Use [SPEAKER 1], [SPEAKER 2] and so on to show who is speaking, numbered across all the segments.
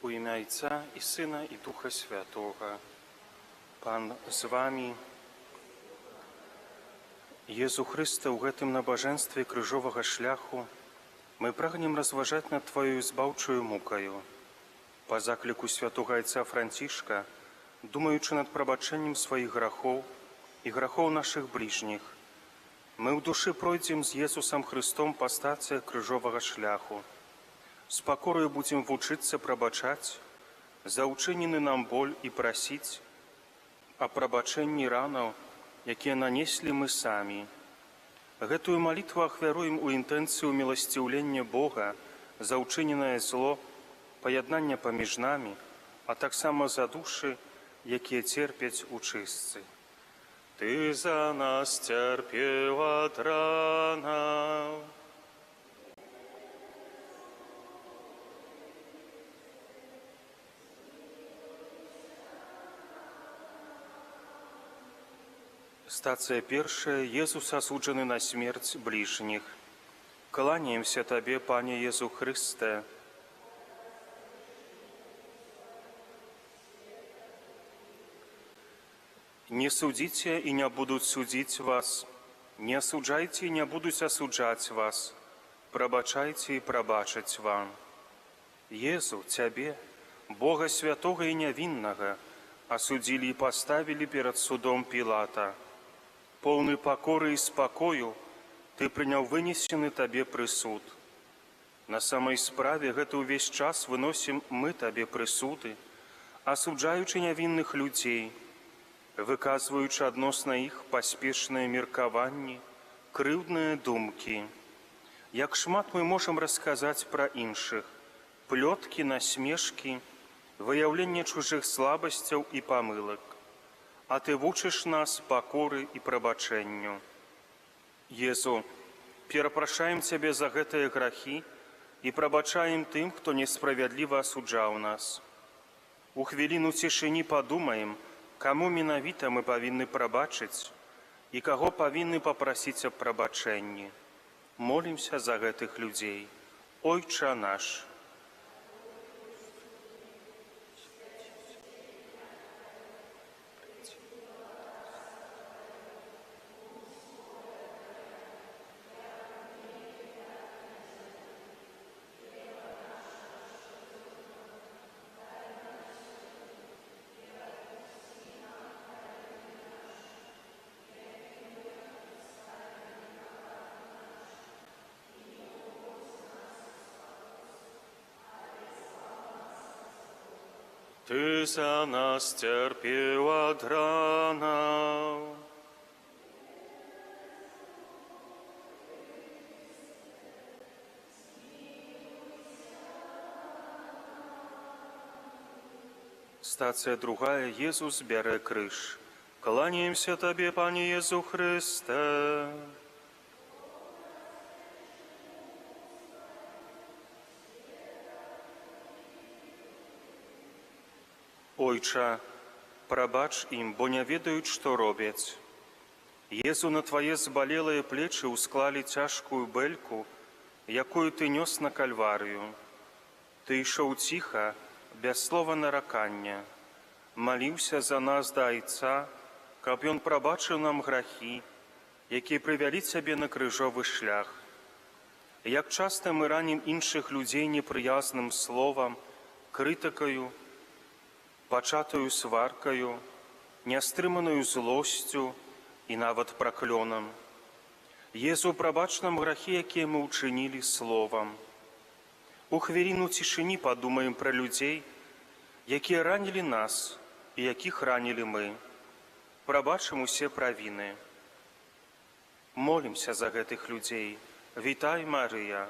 [SPEAKER 1] у імя Отца и Сына и Духа Святого. Пан з вами. Езу Хрыста, ў гэтым набажэнстве крыжовага шляху мы прагнем разважаць над Твоёю збаўчую мукаю. Па закліку святога Отца Францішка, думаючы над прабачэннем сваіх грахоў і грахоў нашых бліжніх, мы ў душы пройдзем з Езусам Хрыстом па стацыях крыжовага шляху. З пакораю будзем вучыцца прабачаць за ўчынены нам боль і прасіць о прабачэнні ранаў, якія нанеслі мы самі. Гэтую малітву ахвяруем у інтэнцыю міласціўлення Бога за ўчыненае зло, паяднання паміж намі, а таксама за душы, якія церпяць у чыстцы. Ты за нас цярпеў ад ранаў. Стацыя першая. Езус асуджаны на смерць бліжніх. Кланяемся Табе, Пане Езу Хрысте. Не судзіце і не будуць судзіць вас, не асуджайце і не будуць асуджаць вас, прабачайце і прабачаць вам. Езу, Цябе, Бога святога і нявіннага, асудзілі і паставілі перад судом Пілата. Поўны пакоры і спакою Ты прыняў вынесены Табе прысуд. На самай справе гэта ўвесь час выносім мы Табе прысуды, асуджаючы нявінных людзей, выказваючы адносна іх паспешныя меркаванні, крыўдныя думкі. Як шмат мы можам расказаць пра іншых, плёткі, насмешкі, выяўленне чужых слабасцяў і памылак. А Ты вучыш нас пакоры і прабачэнню. Езу, перапрашаем Цябе за гэтыя грахі і прабачаем тым, хто несправядліва асуджаў нас. У хвіліну цішыні падумаем, каму менавіта мы павінны прабачыць і каго павінны папрасіць аб прабачэнні. Молімся за гэтых людзей. Ойча наш. Ты за нас цярпеў ад ранаў. Стацыя другая. Езус бярэ крыж. Кланяемся Табе, Пане Езу Хрысте. Ойча, прабач ім, бо не ведаюць, што робяць. Езу, на Твае збалелыя плечы ўсклалі цяжкую бэльку, якую Ты нёс на кальварыю. Ты ішоў ціха, без слова наракання, маліўся за нас да Айца, каб Ён прабачыў нам грахі, якія прывялі Цябе на крыжовы шлях. Як часта мы ранім іншых людзей непрыязным словам, крытыкаю, пачатаю сваркаю, нястрыманую злосцю і нават праклёнам. Езу, прабач нам грахі, якія мы ўчынілі словам. У хвіліну цішыні падумаем пра людзей, якія ранілі нас і якіх ранілі мы. Прабачым усе правіны. Молімся за гэтых людзей. Вітай, Марыя.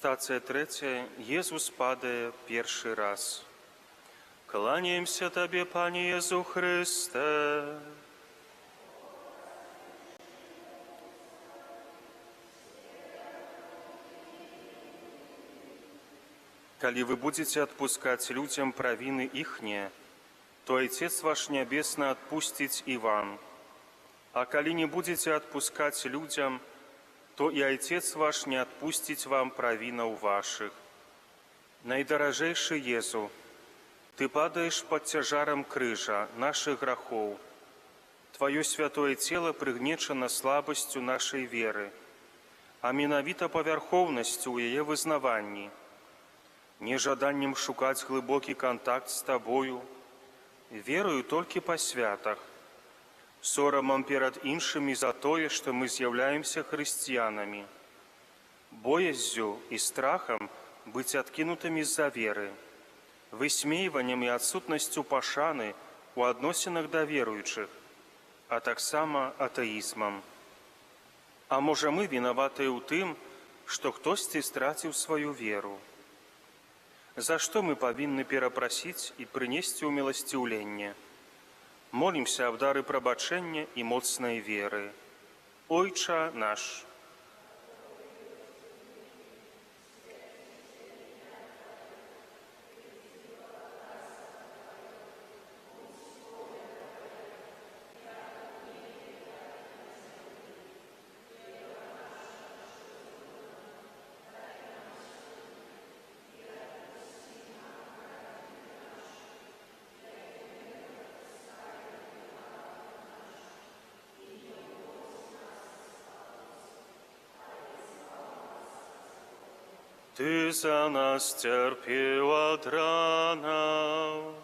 [SPEAKER 1] Стацыя трэцяя. Езус падае першы раз. Кланяемся Табе, Пане Езу Хрысте. Калі вы будете отпускать людям провины ихние, то Отец ваш Небесный отпустить и вам. А коли не будете отпускать людям, то и Отец ваш не отпустить вам провинов ваших. Найдорожейший Езу, Ты падаешь под тяжаром крыжа наших грехов. Твое святое тело пригнечено слабостью нашей веры, а менавіта павярхоўнасцю ў яе вызнаванні, нежаданнем шукаць глыбокі контакт з Табою, верою толькі па святах, сорамам перад іншымі за тое, што мы з'яўляемся хрысціянамі, бояззю і страхам быць адкінутымі з-за веры, высмейваннем і адсутнасцю пашаны у адносінах да веруючых, а таксама атэізмам. А можа, мы вінаватыя ў тым, што хтосьці страціў сваю веру? За што мы павінны перапрасіць і прынесці ўміласціўленне? Молімся аб дары прабачэння і моцнай веры. Ойча наш.
[SPEAKER 2] Ты за нас терпел от ранов.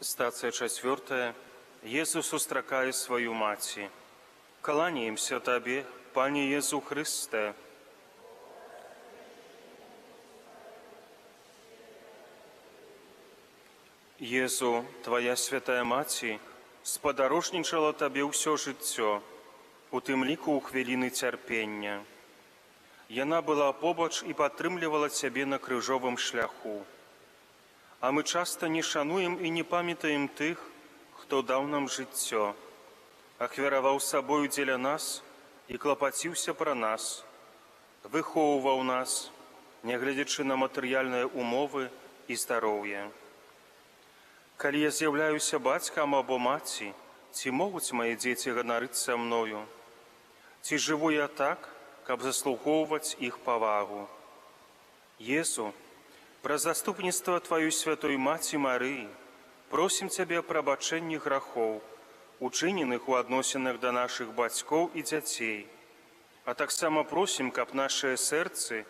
[SPEAKER 1] Стацыя 4. Езус устракае сваю маці. Кланяемся Табе, Пане Езу Христе. Езу, Твая святая Маці спадарожнічала Табе ўсё жыццё, у тым ліку ў хвіліны цярпення. Яна была побач і падтрымлівала Цябе на крыжовым шляху. А мы часта не шануем і не памятаем тых, хто даў нам жыццё, ахвяраваў сабою дзеля нас і клапаціўся пра нас, выхоўваў нас, нягледзячы на матэрыяльныя умовы і здароўе. Калі я з'яўляюся бацькам або маці, ці могуць мае дзеці ганарыцца мною? Ці жыву я так, каб заслугоўваць іх павагу? Езу, праз заступніцтва Тваёй святой Маці Марыі просім Цябе о прабачэнні грахоў, учыненых у адносінах да нашых бацькоў і дзяцей, а таксама просім, каб нашыя сэрцы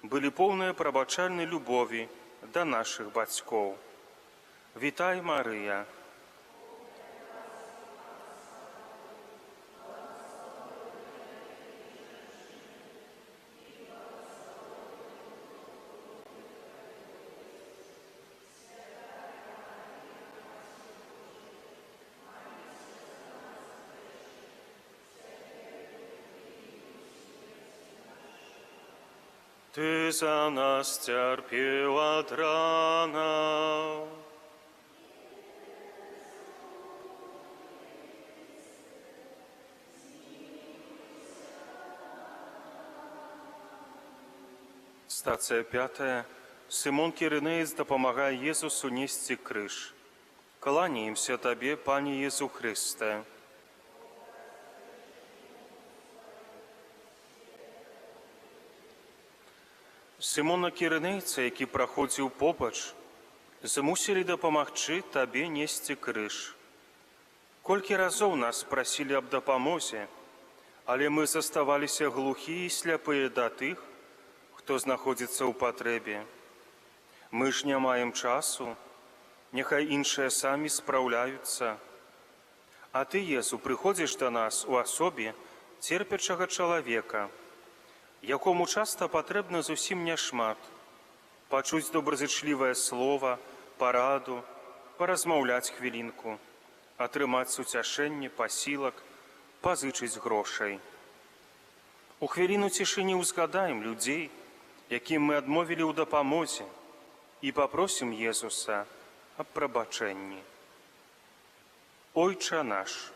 [SPEAKER 1] былі поўныя прабачальнай любові да нашых бацькоў. Вітай, Марыя!
[SPEAKER 2] Ты за нас терпел от ранов.
[SPEAKER 1] Стацыя 5. Сымон Кірынеец дапамагае Езусу несці крыж. Кланяемся Табе, Пане Езу Христе. Сымона Кірынейца, які праходзіў побач, змусілі дапамагчы Табе несці крыж. Колькі разоў нас прасілі аб дапамозе, але мы заставаліся глухі і сляпыя да тых, хто знаходзіцца ў патрэбе. Мы ж не маем часу, няхай іншыя самі спраўляюцца. А Ты, Езу, прыходзіш да нас у асобе церпячага чалавека, якому часта патрэбна зусім няшмат, пачуць добразычлівае слова, параду, паразмаўляць хвілінку, атрымаць суцяшэнне, пасілак, пазычыць грошай. У хвіліну цішыні ўзгадаем людзей, якім мы адмовілі ў дапамозе, і папросім Езуса аб прабачэнні. Ojcze nasz,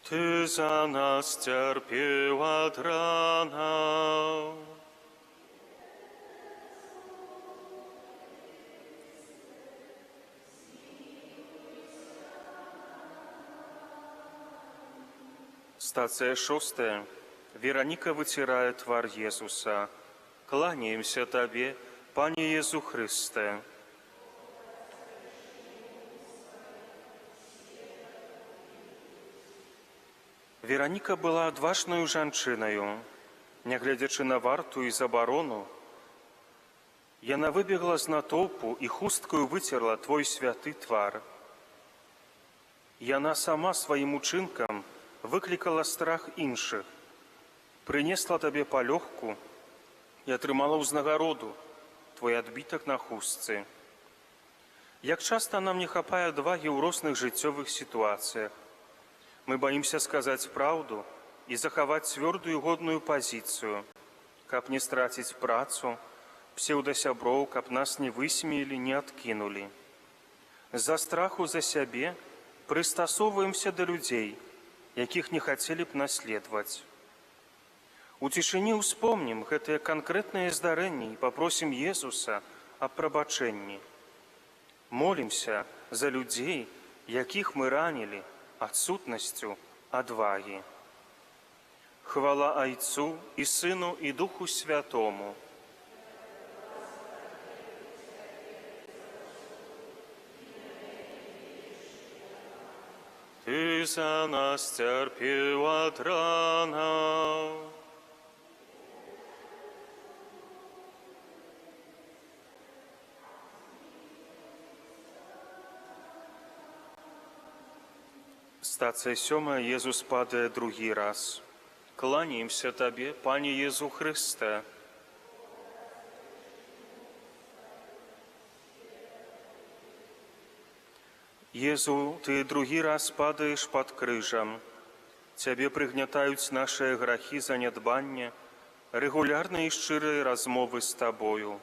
[SPEAKER 2] Ty za nas cierpił od rana.
[SPEAKER 1] Стация 6. Вероника вытирает твар Иисуса. Кланяемся Тебе, Пане Иису Христе. Вероніка была адважнаю жанчынаю. Нягледзячы на варту і забарону, яна выбегла з натоўпу і хусткаю выцерла Твой святы твар. Яна сама сваім учынкам выклікала страх іншых, прынесла Табе палёгку і атрымала ўзнагароду Твой адбітак на хустцы. Як часта нам не хапае адвагі ў розных жыццёвых сітуацыях. Мы боимся сказать правду и захавать цвёрдую годную позицию, каб не страціць працу, псеўдасяброў, каб нас не высмеялі, не адкінулі. З-за страху за сябе прыстасоўваемся да людзей, якіх не хацелі б наследаваць. У цішыні ўспомнім гэтыя канкрэтныя здарэнні і папросім Езуса аб прабачэнні. Молімся за людзей, якіх мы ранілі, адсутнасцю адвагі. Хвала Айцу і Сыну і Духу Святому.
[SPEAKER 2] Ty za nas cierpił od rana.
[SPEAKER 1] Стацыя 7. Езус падае другі раз. Кланяемся Табе, Пане Езу Христе. Езу, Ты другі раз падаеш пад крыжам. Цябе прыгнятаюць нашыя грахі занядбання, рэгулярныя і шчырыя размовы з Табою.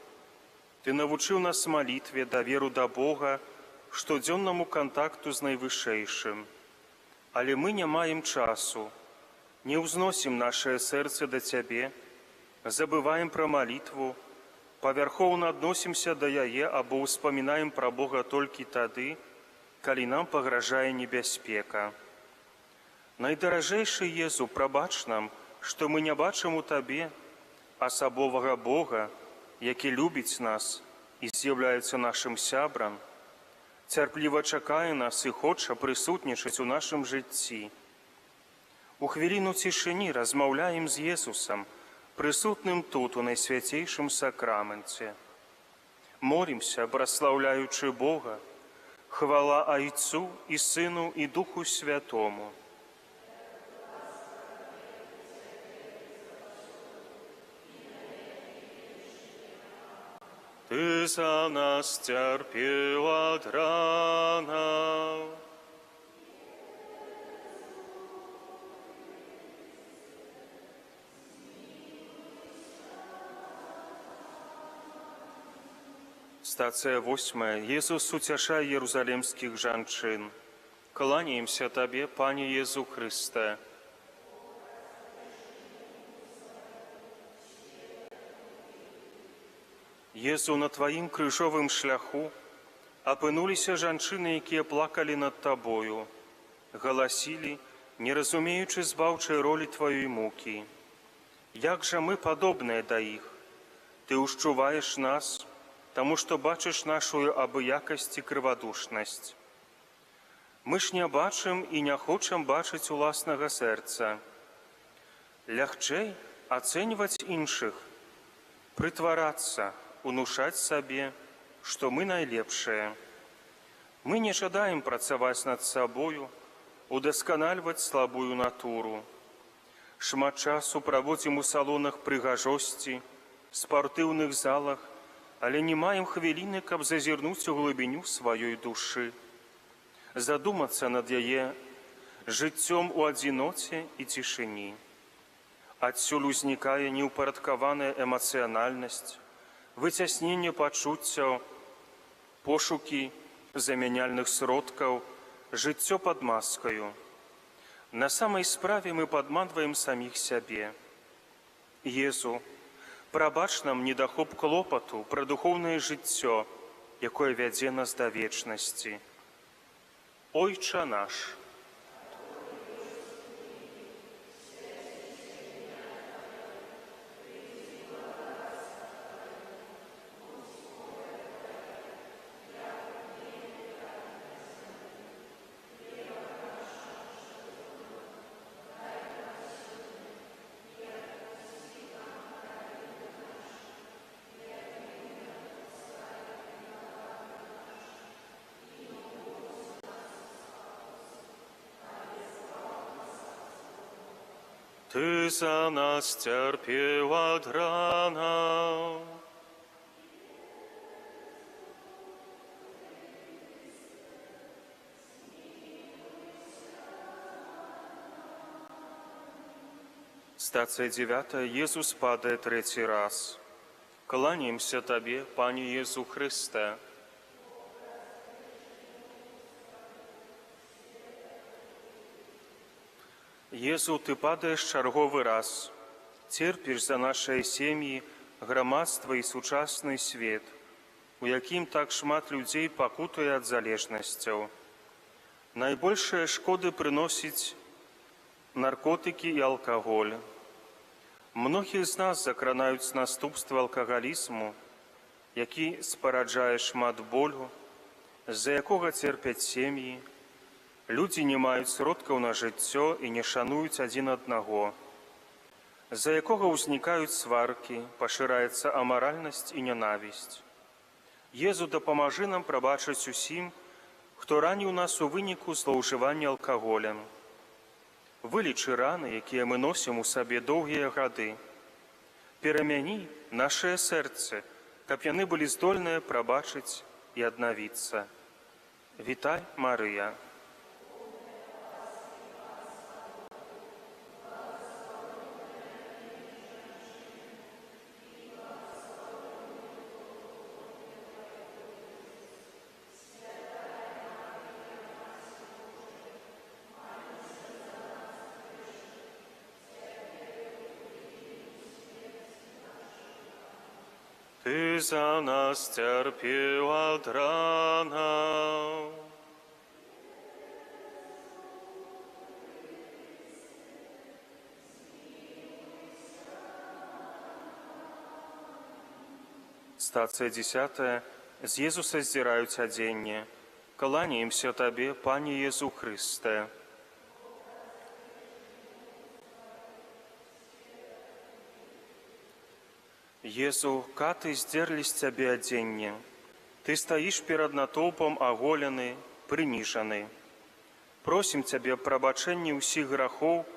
[SPEAKER 1] Ты навучыў нас малітве, даверу да Бога, штодзённаму кантакту з Найвышэйшым. Але мы не маем часу, не ўзносім нашае сэрца да Цябе, забываем пра малітву, павярхоўна адносімся да яе або ўспамінаем пра Бога толькі тады, калі нам пагражае небяспека. Найдаражэйшы Езу, прабач нам, што мы не бачым у Табе асабовага Бога, які любіць нас і з'яўляецца нашым сябрам, цярпліва чакае нас і хоча прысутнічаць у нашым жыцці. У хвіліну цішыні размаўляем з Езусам, прысутным тут, у Найсвяцейшым сакраменце. Молімся, праслаўляючы Бога, хвала Айцу і Сыну і Духу Святому.
[SPEAKER 2] Ty za nas cierpił od rana.
[SPEAKER 1] Стацыя 8. Езус уцяшае ерузалемскіх жанчын. Кланяемся Табе, Пане Езу Христе. Езу, на Тваім крыжовым шляху апынуліся жанчыны, якія плакалі над Табою, галасілі, не разумеючы збаўчай ролі Тваёй мукі. Як жа мы падобныя да іх? Ты ўшчуваеш нас, таму што бачыш нашую абыякасць і крывадушнасць. Мы ж не бачым і не хочам бачыць уласнага сэрца. Лягчэй ацэньваць іншых, прытварацца, унушаць сабе, што мы найлепшыя. Мы не жадаем працаваць над сабою, удасканальваць слабую натуру. Шмат часу праводзім у салонах прыгажосці, спартыўных залах, але не маем хвіліны, каб зазірнуць у глыбіню сваёй душы, задумацца над яе жыццём у адзіноце і цішыні. Адсюль узнікае неўпарадкаваная эмацыянальнасць, выцясненне пачуццяў, пошукі замяняльных сродкаў, жыццё пад маскаю. На самай справе мы падманваем саміх сябе. Езу, прабач нам недахоп клопату пра духоўнае жыццё, якое вядзе нас да вечнасці. Ойча наш.
[SPEAKER 2] Ty za nas cierpiał od rana.
[SPEAKER 1] Стацыя 9. Езус падае трэці раз. Кланяемся Табе, Пане Езу Христе. Езу, Ты падаеш чарговы раз, церпіш за нашыя сем'і, грамадства і сучасны свет, у якім так шмат людзей пакутуе ад залежнасцяў. Найбольшыя шкоды прыносіць наркотыкі і алкаголь. Многіх з нас закранаюць наступствы алкагалізму, які спараджае шмат болю, з-за якога церпяць сем'і. Людзі не маюць сродкаў на жыццё і не шануюць адзін аднаго, з-за якога ўзнікаюць сваркі, пашыраецца амаральнасць і нянавісць. Езу, дапамажы нам прабачыць усім, хто раніў нас у выніку злоўжывання алкаголем. Вылічы раны, якія мы носім у сабе доўгія гады. Перамяні нашае сэрцы, каб яны былі здольныя прабачыць і аднавіцца. Вітай, Марыя.
[SPEAKER 2] Ty za nas cierpiał od rana.
[SPEAKER 1] Стацыя 10. З Езуса здзіраюць адзенне. Кланяемся Табе, Пане Езу Христе. Езу, каты здзерлі з Цябе адзенне. Ты стаіш перад натоўпам аголены, прыніжаны. Просім Цябе прабачэнні ўсіх грахоў,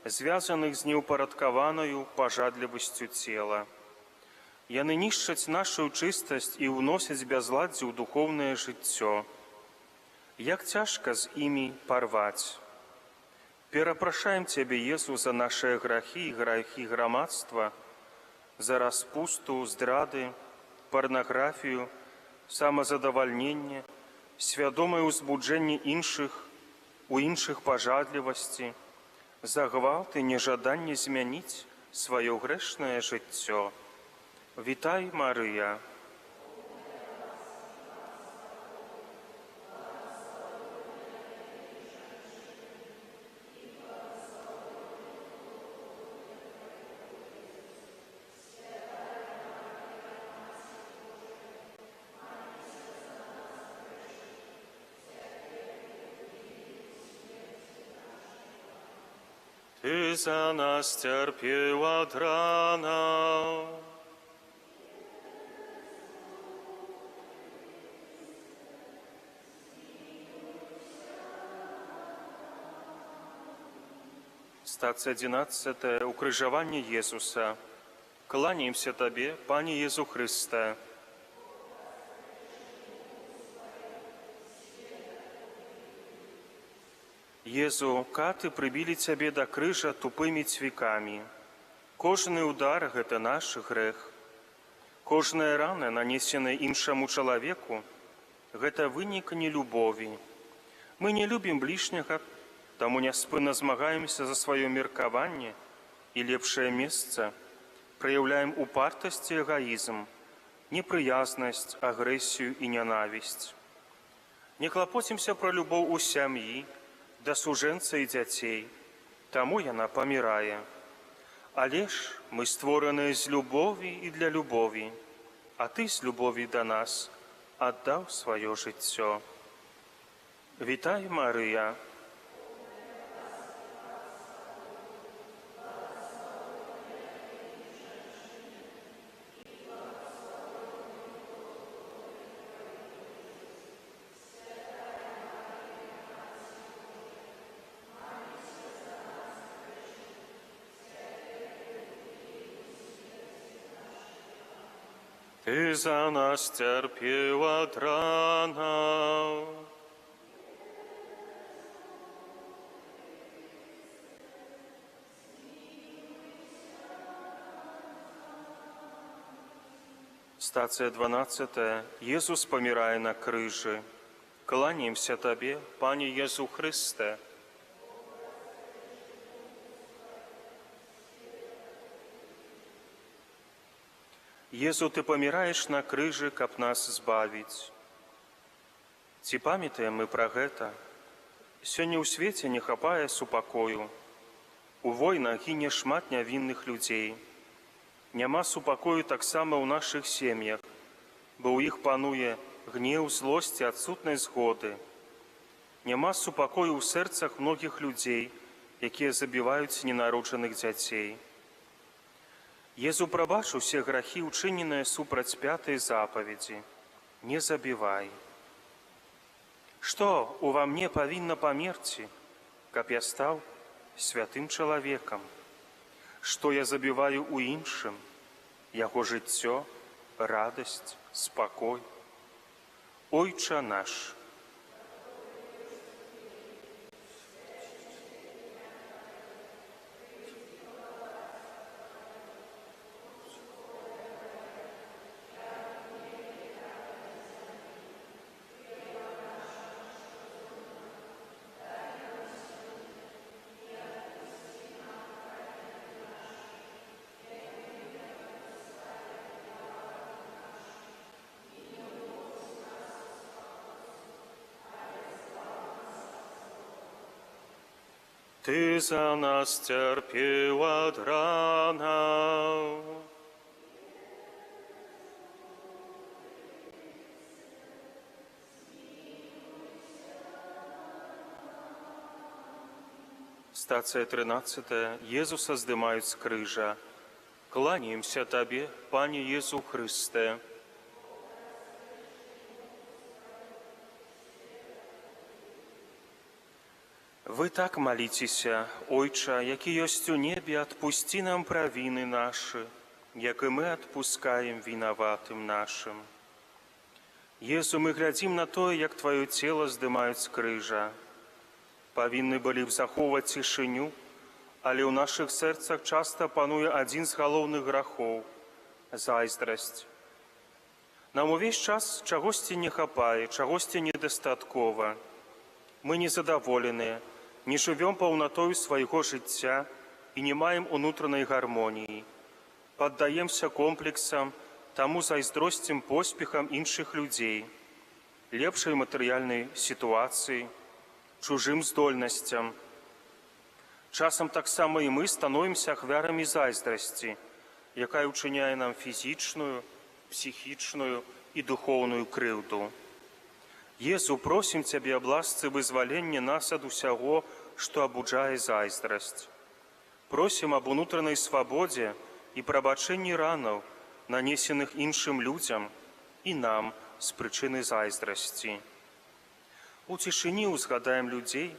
[SPEAKER 1] звязаных з неўпарадкаванаю пажадлівасцю цела. Яны нішчаць нашу чыстасць і ўносяць бязладдзе ў духоўнае жыццё. Як цяжка з імі парваць. Перапрашаем Цябе, Езу, за нашыя грахі і грахі грамадства, за распусту, здрады, парнаграфію, самазадавальненне, свядомае ўзбуджэнне іншых, у іншых пажадлівасці, за гвалт і нежаданне змяніць сваё грэшнае жыццё. Вітай, Марыя.
[SPEAKER 2] Ty za nas cierpiał od rana.
[SPEAKER 1] Стацыя 11. Укрыжаванне Езуса. Кланяемся Табе, Пане Езу Христе. Езу, каты прыбілі Цябе да крыжа тупымі цвікамі. Кожны удар – гэта наш грэх. Кожная рана, нанесеная іншаму чалавеку, гэта вынік нелюбові. Мы не любім блішняга, таму няспынна змагаемся за сваё меркаванне і лепшае месца, праяўляем упартасць і эгаізм, непрыязнасць, агрэсію і нянавісць. Не клапоцімся пра любоў у сям'і, да сужэнца і дзяцей, таму яна памірае. Але ж мы створаныя з любові і для любові, а Ты з любові да нас аддаў сваё жыццё. Вітай, Марыя!
[SPEAKER 2] Ты за нас цярпеў ад ранаў.
[SPEAKER 1] Стацыя 12. Езус памірае на крыжы. Кланяемся Табе, Пане Езу Христе. Езу, Ты паміраеш на крыжы, каб нас збавіць. Ці памятаем мы пра гэта? Сёння ў свеце не хапае супакою. У войнах гіне шмат нявінных людзей. Няма супакою таксама ў нашых сем'ях, бо ў іх пануе гнеў, злосць і адсутнасць згоды. Няма супакою ў сэрцах многіх людзей, якія забіваюць ненароджаных дзяцей. Езу, прабач усе грахі, учыненыя супраць 5-й запаведзі. Не забівай. Што ува мне павінна памерці, каб я стаў святым чалавекам? Што я забіваю ў іншым? Яго жыццё, радасць, спакой. Ойча наш.
[SPEAKER 2] Ты за нас цярпеў ад ранаў.
[SPEAKER 1] Стацыя 13. Езуса здымаюць з крыжа. Кланяемся Табе, Пане Езу Христе. Вы так маліцеся, Ойча, які ёсць у небе, адпусці нам правіны нашы, як і мы адпускаем вінаватым нашым. Езу, мы глядзім на тое, як Тваё цела здымаюць з крыжа. Павінны былі б захоўваць цішыню, але ў нашых сэрцах часта пануе адзін з галоўных грахоў – зайздрасць. Нам увесь час чагосьці не хапае, чагосьці недастаткова. Мы незадаволеныя, не жывём паўнатою свайго жыцця і не маем унутранай гармоніі. Паддаемся комплексам, таму зайздросцім поспехам іншых людзей, лепшай матэрыяльнай сітуацыі, чужым здольнасцям. Часам таксама і мы становімся ахвярамі зайздрасці, якая ўчыняе нам фізічную, псіхічную і духоўную крыўду. Езу, просім Цябе аб ласцы вызвалення нас ад усяго, што абуджае зайздрасць. Просім аб унутранай свабодзе і прабачэнні ранаў, нанесеных іншым людзям і нам з прычыны зайздрасці. У цішыні ўзгадаем людзей,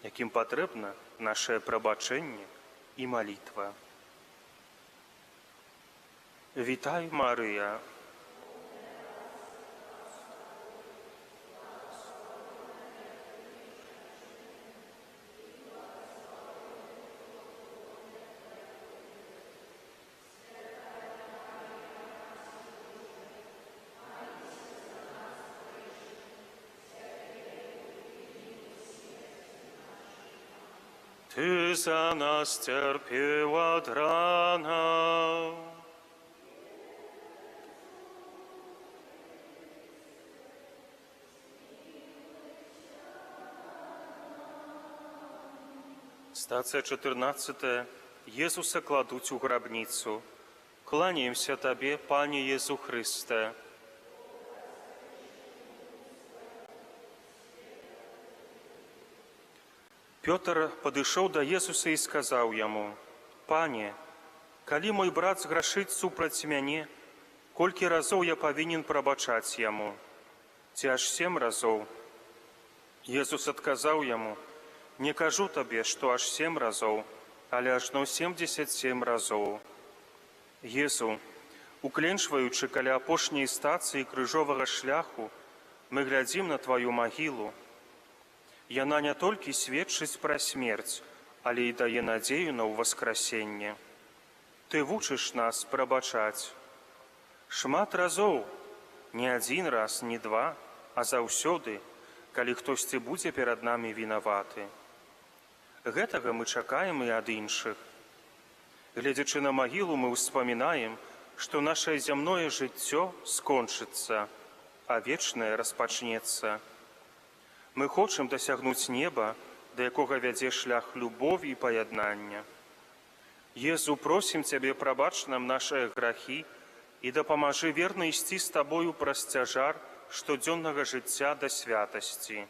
[SPEAKER 1] якім патрэбна нашае прабачэнне і малітва. Вітай, Марыя!
[SPEAKER 2] Ty za nas cierpiał od rana.
[SPEAKER 1] Стацыя 14. Езуса кладуць у грабніцу. Кланяемся Табе, Пане Езу Хрысте. Пётр падышоў да Езуса і сказаў яму: «Пане, калі мой брат зграшыць супраць мяне, колькі разоў я павінен прабачаць яму? Ці аж 7 разоў?» Езус адказаў яму: «Не кажу табе, што аж 7 разоў, але ажно 77 разоў». Езу, укленчваючы каля апошняй стацыі крыжовага шляху, мы глядзім на Тваю магілу. Яна не толькі сведчыць пра смерць, але і дае надзею на ўваскрасенне. Ты вучыш нас прабачаць. Шмат разоў, не 1 раз, не 2, а заўсёды, калі хтосьці будзе перад намі вінаваты. Гэтага мы чакаем і ад іншых. Гледзячы на магілу, мы ўспамінаем, што нашае зямное жыццё скончыцца, а вечнае распачнецца. Мы хочам дасягнуць неба, да якога вядзе шлях любові і паяднання. Езу, просім Цябе, прабач нам нашыя грахі і дапамажы верна ісці з Табою праз цяжар штодзённага жыцця да святасці.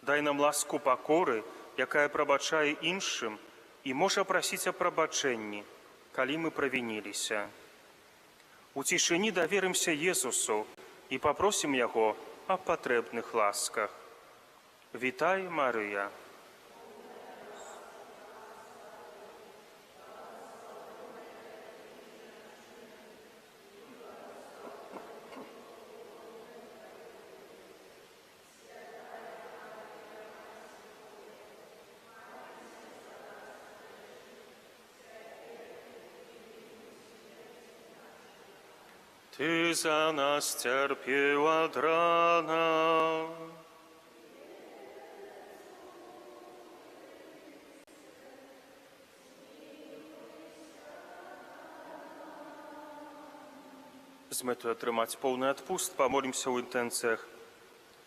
[SPEAKER 1] Дай нам ласку пакоры, якая прабачае іншым і можа прасіць о прабачэнні, калі мы правініліся. У цішыні даверымся Езусу і папросім Яго аб патрэбных ласках. Вітай, Марыя!
[SPEAKER 2] Ty za nas cierpiał od rana.
[SPEAKER 1] З мэтаю атрымаць поўны адпуст памолімся ў інтэнцыях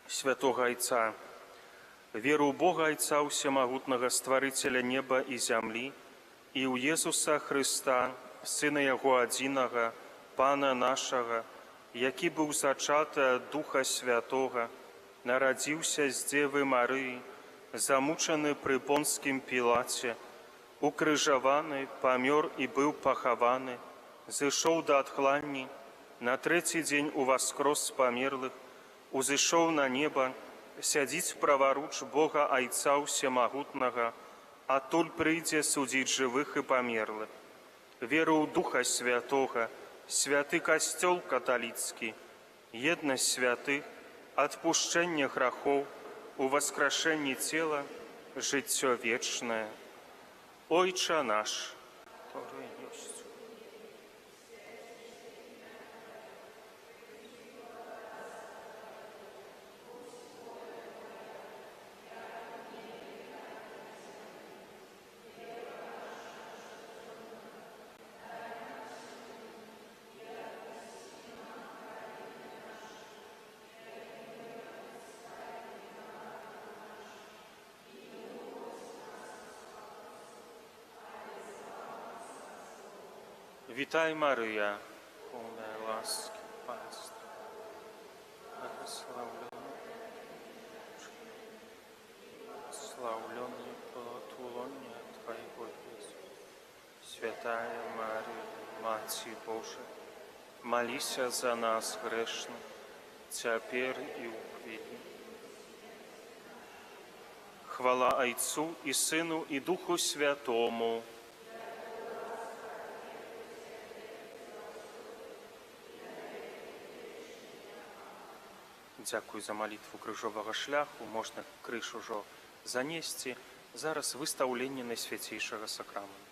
[SPEAKER 1] святога Айца. Веру ў Бога Айца Усемагутнага, Стварыцеля неба і зямлі, і ў Езуса Хрыста, Сына Яго адзінага, Пана нашага, які быў зачаты ад Духа Святога, нарадзіўся з Дзевы Марыі, замучаны пры Понскім Пілаце, укрыжаваны, памёр і быў пахаваны, зышоў да адхланні, на 3-й дзень уваскрос з памерлых, узышоў на неба, сядзіць праваруч Бога Айца Усемагутнага, адтуль прыйдзе судзіць жывых і памерлых. Веру ў Духа Святога, святы касцёл каталіцкі, еднасць святых, адпушчэнне грахоў, уваскрашэнне цела, жыццё вечнае. Ойча наш, который ёсць. Вітай, Марыя, поўная ласкі, панства, благословленный плод лона Твоего, Иисус. Святая Мария, Матерь Божия, молися за нас грешных, теперь и у хвилин. Хвала Отцу и Сыну и Духу Святому. Дзякуй за малітву крыжовага шляху. Можна крыж ужо занесці. Зараз выстаўленне Найсвяцейшага сакраменту.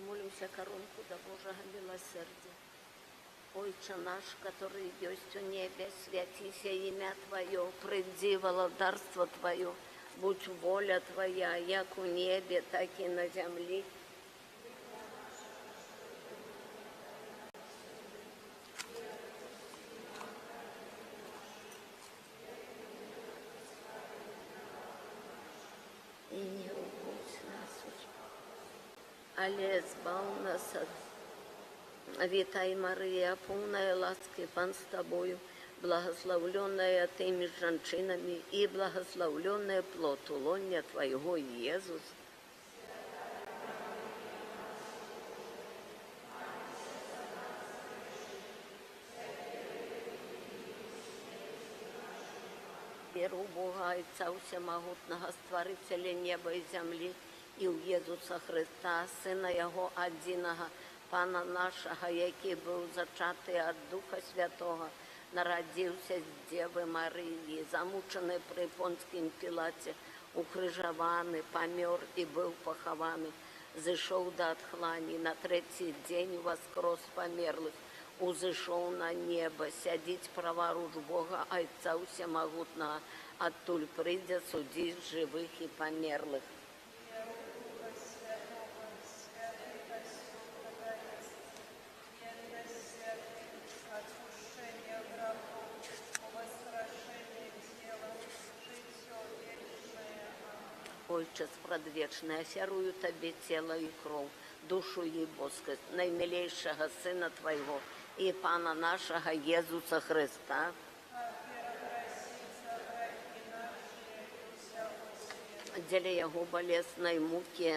[SPEAKER 3] Молюся коронку до Божьего милосердия. Отче наш, который есть у небе, святися имя Твое, приди володарство Твое, будь воля Твоя, як у небе, так и на земле. И не убудь нас, але избав нас от... Вітай, Марія, повная ласки, Пан с Тобою, благословленная Ты между женщинами, и благословленная плод лоня Твоего, Иисус. Веру в Бога, Отца Всемогутного, Створителя неба и земли, и в Иисуса Христа, Сына Его Одиного, Пана нашого, який був зачатий від Духа Святого, народився з Діви Марії, замучений при Понтському Пілаті, укрижований, помер і був похований, зійшов до отхлані, на третій день воскрес померлих, узышоў на неба, сядзіць праваруч Бога, Айца Усемагутнага, адтуль прыйдзе судзіць жывых і памерлых. Ойче спрадвечны, асярую Табе цела і кроў, душу і боскасць наймілейшага Сына Твайго і Пана нашага Езуса Христа, дзеля Яго балеснай мукі,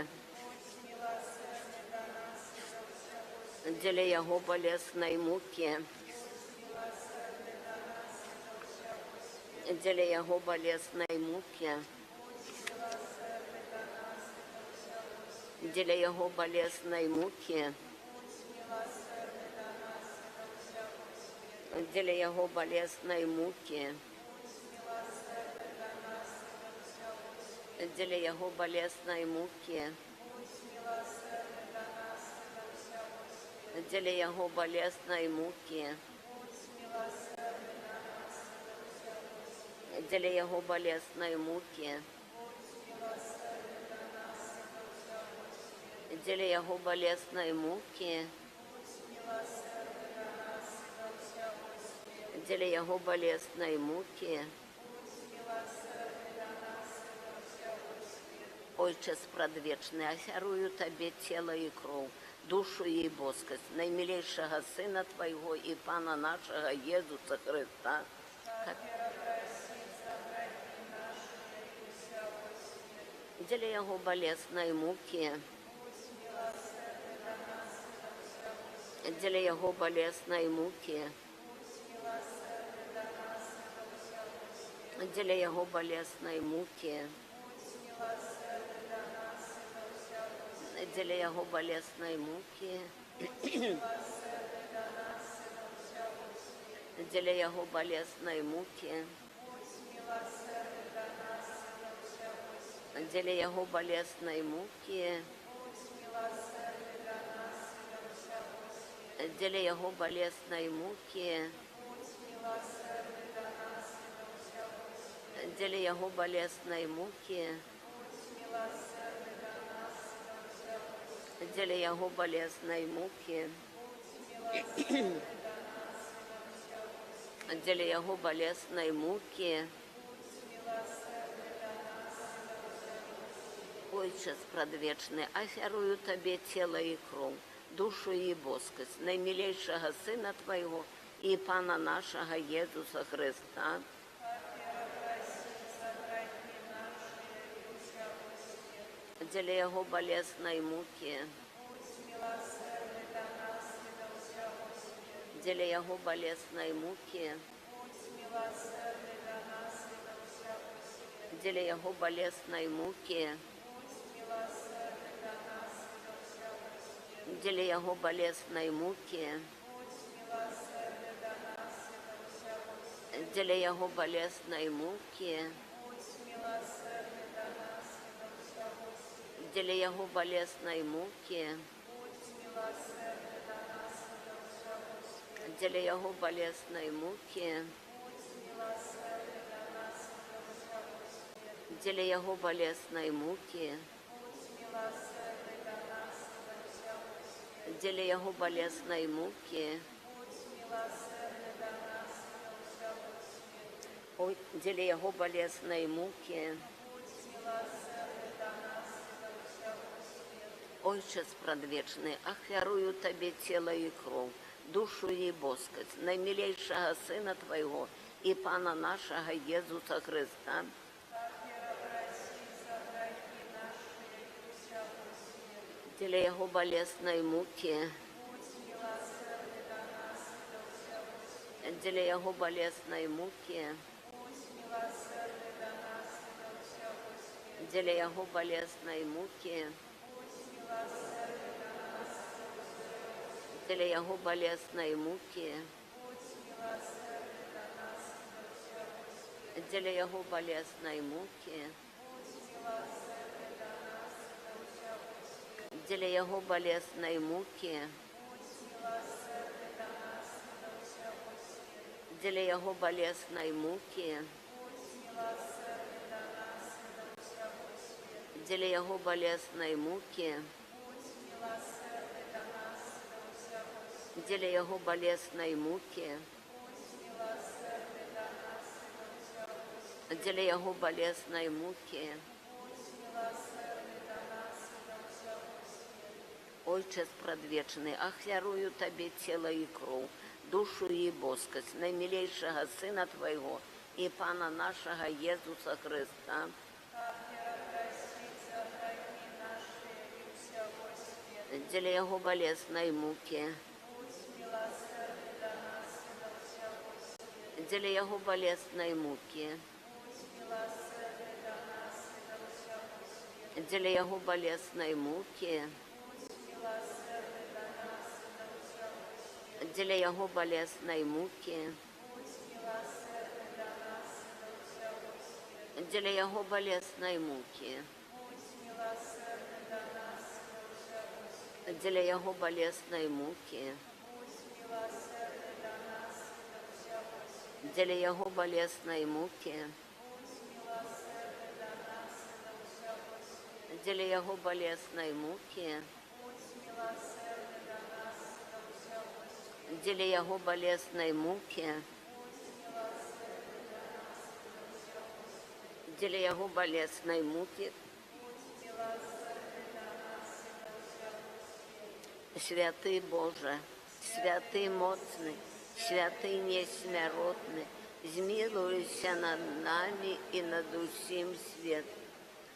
[SPEAKER 3] дзеля Яго балеснай мукі, дзеля Яго балеснай мукі, дзеля Яго балеснай мукі, дзеля Яго балеснай мукі, дзеля Яго балеснай мукі, дзеля Яго балеснай мукі, дзеля Яго балеснай мукі, дзеля Яго балеснай мукі, дзеля Яго балеснай мукі. Ойче спрадвечны, асярую Табе цела і кроў, душу і боскасць наймілейшага Сына Твайго і Пана нашага Езуса Христа, дзеля Яго балеснай мукі, дзеля Яго балеснай мукі, дзеля Яго балеснай мукі, дзеля Яго балеснай мукі, дзеля Яго балеснай мукі, дзеля Яго балеснай мукі, дзеля Яго балеснай мукі, дзеля Яго балеснай мукі, дзеля Яго балеснай мукі, дзеля Яго балеснай мукі. Ойче спрадвечны, асярую Табе цела і кроў, душу і боскасць наймілейшага Сына Твайго і Пана нашага Езуса Христа, дзеля Яго балеснай мукі, дзеля Яго балеснай мукі, дзеля Яго балеснай мукі, дзеля Яго балеснай мукі, дзеля Яго балеснай мукі, дзеля Яго балеснай мукі, дзеля Яго балеснай мукі, дзеля Яго балеснай мукі, дзеля Яго балеснай мукі, дзеля Яго балеснай мукі. Ойче спрадвечны, ахвярую Табе цела і кроў, душу і боскасць наймілейшага Сына Твайго і Пана нашага Езуса Христа, дзеля Яго балеснай мукі, дзеля Яго балеснай мукі, дзеля Яго балеснай мукі, дзеля Яго балеснай мукі, дзеля Яго балеснай мукі, дзеля Яго балеснай мукі, Дзеля яго балеснай мукі, дзеля яго балеснай мукі, дзеля яго балеснай мукі, дзеля яго балеснай мукі. Ojcze Spradwieczny, ахвярую Табе цела і кроў, душу і боскасць наймілейшага Сына Твайго і Пана нашага Езуса Христа, дзеля яго балеснай мукі, дзеля яго балеснай мукі, дзеля яго балеснай мукі, дзеля яго балеснай мукі, дзеля яго балеснай мукі, дзеля яго балеснай мукі, дзеля яго балеснай мукі, дзеля яго балеснай мукі, дзеля яго балеснай мукі, дзеля яго балеснай мукі. Святы Боже, святы моцны, святы несмяротны, змілуйся над намі і над усім свет.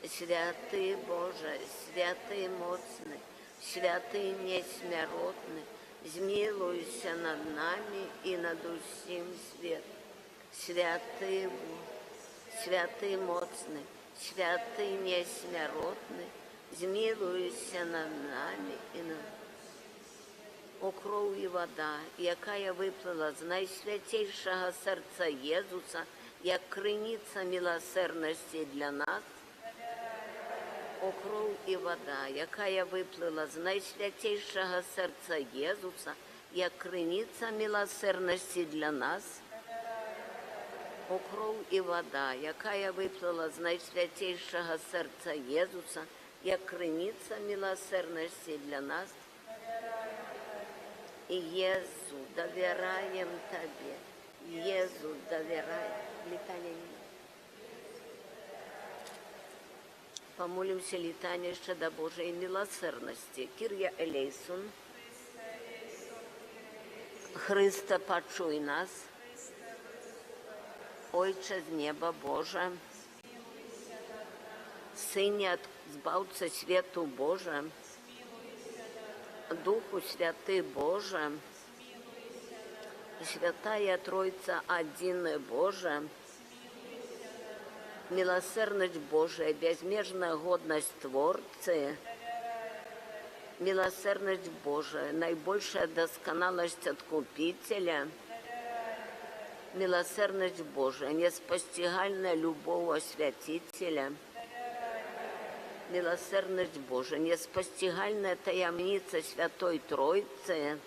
[SPEAKER 3] Святы Боже, святы моцны, святы несмяротны, змілуйся над намі і над усім свет. Святы святы моцны, святы несмяротны, змілуйся над намі і над О кров і вода, якая виплила з найсвятейшого серця Єзуса, як криниця милосердності для нас. О кров і вода, якая виплила з найсвятейшого серця Єзуса, як криниця милосердності для нас. О кров і вода, якая виплила з найсвятейшого серця Єзуса, як криниця милосердності для нас. Езу, доверяем Тебе. Езу, доверяем. Помолимся летание ще до Божьей милосердности. Кирья Елейсун. Христа, почуй нас. Ойче з неба Боже. Сыне, збавця свету Боже. Духу Святый Боже, Святая Тройца Один Боже, милосердность Божия, безмежная годность Творцы, милосердность Божия, наибольшая досконалость Откупителя, милосердность Божия, неспостигальная любовь Святителя, милосердность Божия, неспостигальная таямница Святой Троицы,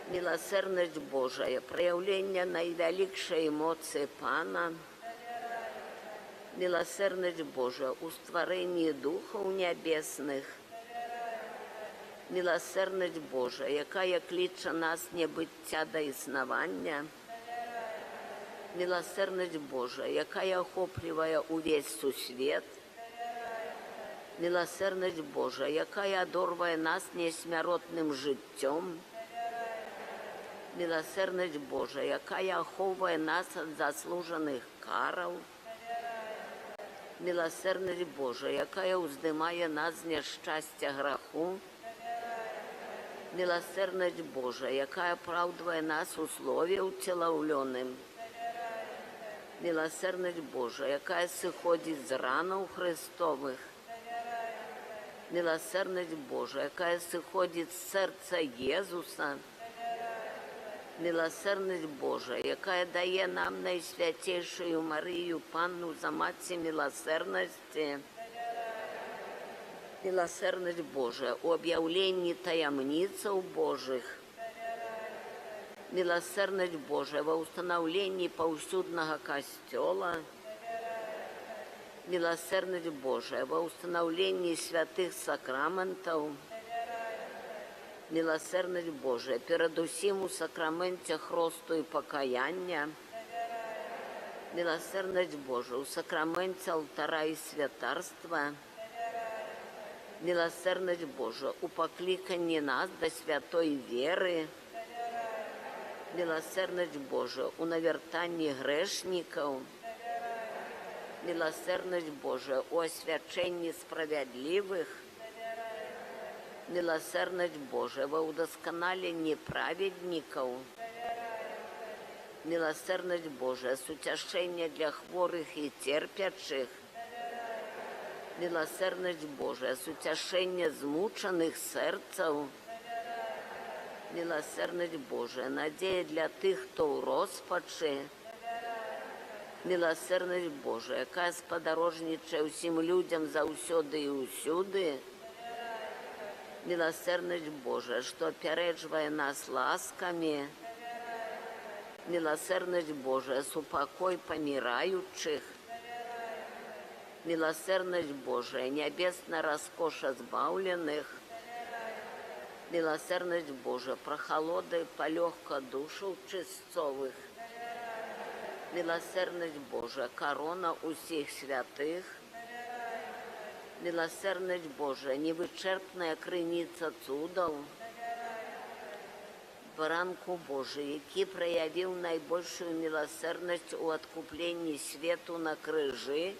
[SPEAKER 3] милосердность Божия, проявление наивеликшей эмоции Пана, милосердность Божия, устворение духов небесных, милосердность Божия, якая кличе нас небиття до існування, милосердность Божия, якая охоплює увесь сусвіт, милосердность Божия, якая одорває нас несмяротним життям, милосердность Божия, якая оховує нас від заслужених карів, милосердность Божия, якая уздимає нас з нещастя граху, милосердность Божия, якая оправдыває нас у слові утіловленим, милосердность Божия, якая сиходить з ранов Христових, милосердность Божия, якая сиходить з серця Єзуса, милосердность Божия, якая дає нам найсвятейшую Марію Панну за матці милосердності, милосердность Божия у об'явленні таємниць Божих, Милосердность Божия во установлении паўсюднага касцёла. Милосердность Божия во установлении святых сакраментов. Милосердность Божия перед усім у сакраменте хросту и покаяния. Милосердность Божия у сакраменте алтара и святарства. Милосердность Божия у покликании нас до святой веры. Милосердность Божия у навертании грешников. Милосердность Божия у освячении справедливых. Милосердность Божия во удосконалении праведников. Милосердность Божия с утешения для хворых и терпящих. Милосердность Божия с утешения змученных сердцев. Милосердность Божия надея для тых, кто у розпачі. Милосердность Божия, яка сподорожничає усім людям заўсёды і усюды. Милосердность Божия, что опереживая нас ласками. Милосердность Божия, супокой помирающих. Милосердность Божия, небесная роскошь избавленных. Милосердность Божия, прохолода и полегка душу чистцовых. Милосердность Божия, корона усіх святых. Милосердность Божия, невычерпная криниця цудов. Баранку Божий, який проявив найбільшу милосердність у откупленні світу на крижі.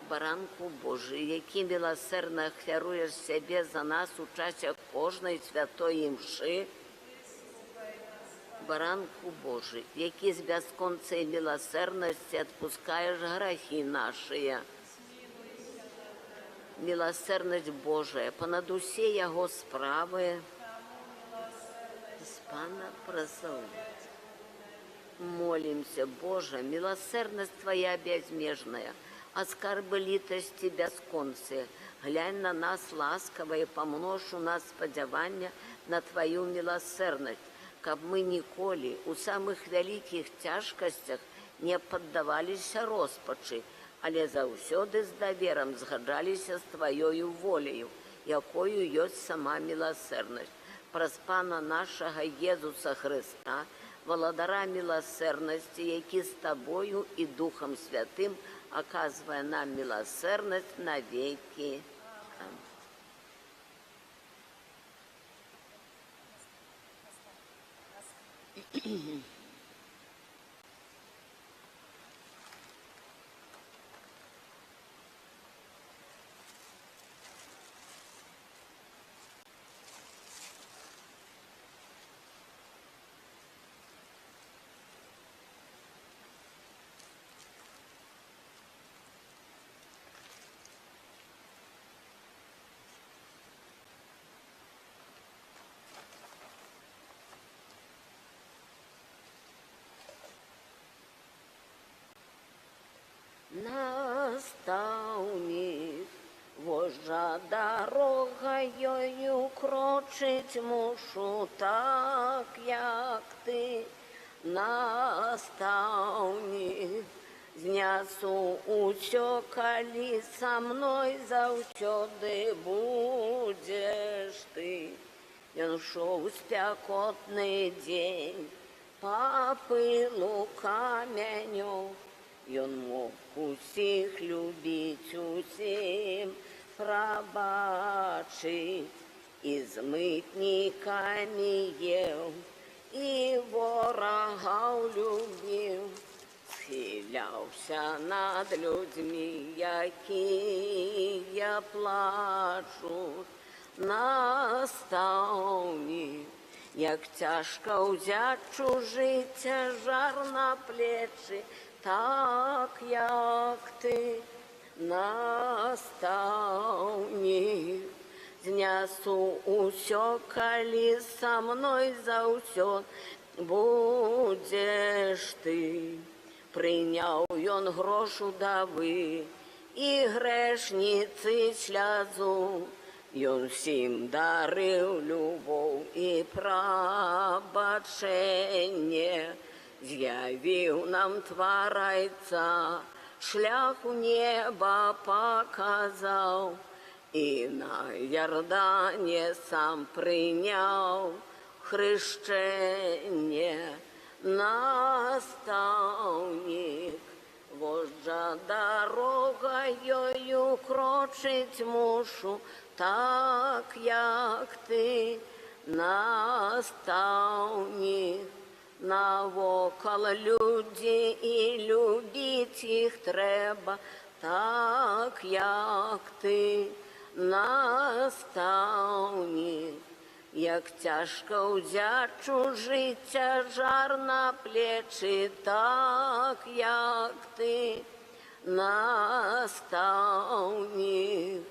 [SPEAKER 3] Баранку Божий, який милосердно ахвяруєш себе за нас у часі кожної святої мши. Баранку Божий, який з безконцей милосердності відпускаєш грехи наші. Милосердность Божия, понад усе Его справы, с Пана просил. Молимся, Боже, милосердность Твоя безмежная, а скарбы литости бесконцы, глянь на нас ласково и помножь у нас сподівання на Твою милосердность, каб мы ніколи у самых великих тяжкостях не поддавалися розпачі, але заўсёды з даверам згаджаліся з Твоёю волею, якою ёсць сама милосердность. Праз Пана нашага Езуса Христа, владара милосердности, які з Тобою и Духом Святым оказывая нам милосердность навеки. Наставник, вожжа дорогою крочить мушу так, як ти, наставник. Знясу усё, калі со мной заўсёды будзеш ты. Ён шоў спякотны дзень па пылу камянёў. Ён мог усіх любіць, усім прабачыць, і з мытнікамі еў, і ворагаў любіў, схіляўся над людзьмі, якія плачуць. Настаўнік, як цяжка ўзяць чужы цяжар на плечы, так, як ты, наставник. Знясу усё, калі со мной заўсёды будзеш ты. Прыняў ён грош удавы і грэшніцы слязу, Ён всім дарив любов і прабачэнне, з'явіў нам тварайца, шлях у неба паказаў, і на Ярдане сам прыняў хрышчэнне. Настаўнік, вожджа дорогою крочить мушу, так як ти, наставник. Навокал люди і любіть їх треба, так як ти, наставник. Як тяжко взячу життя жар на плечі, так як ти, наставник.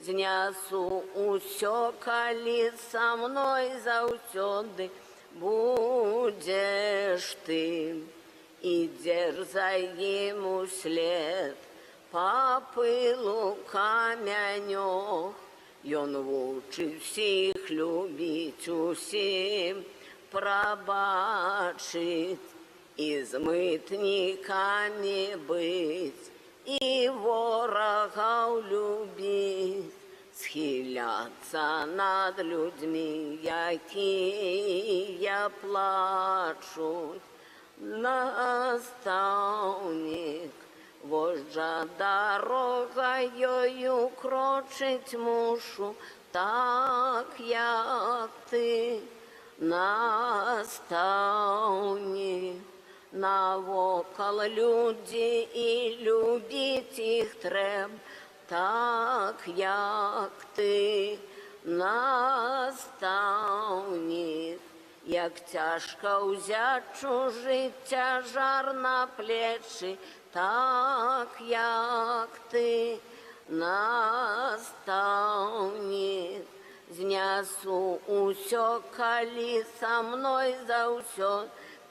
[SPEAKER 3] Знясу усё, калі са мной заўсёды будзеш ты. Ідзеш за ім услед па пылу камянёх. Ён вучыць всіх любіць, усім прабачыць, і з мытнікамі быць, і ворагаў любіць, схіляцца над людзьмі, якія плачуць. Настаўнік, вожджа дорогою крочить мушу, так як ти, наставник. Навокал люди і любіть їх треба, так як ти, наставник. Як тяжко взячу життя жар на плечі, так як ти, наставник. Знясу усё, калі са мной заўсёды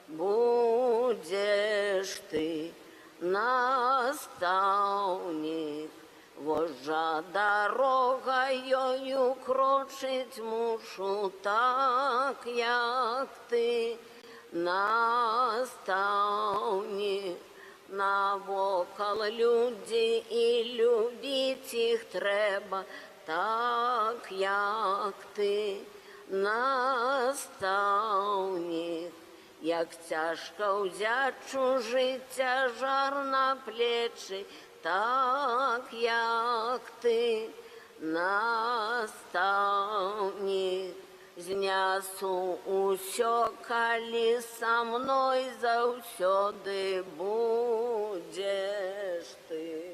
[SPEAKER 3] будзеш ты, наставник. Вожжа дорогою крочить мушу, так як ти, наставник. Навокал люди і любіть їх треба, так як ти, наставник. Як тяжко взячу життя жар на плечі, так як ти, наставник. Знясу усё, калі са мной заўсёды будзеш ты.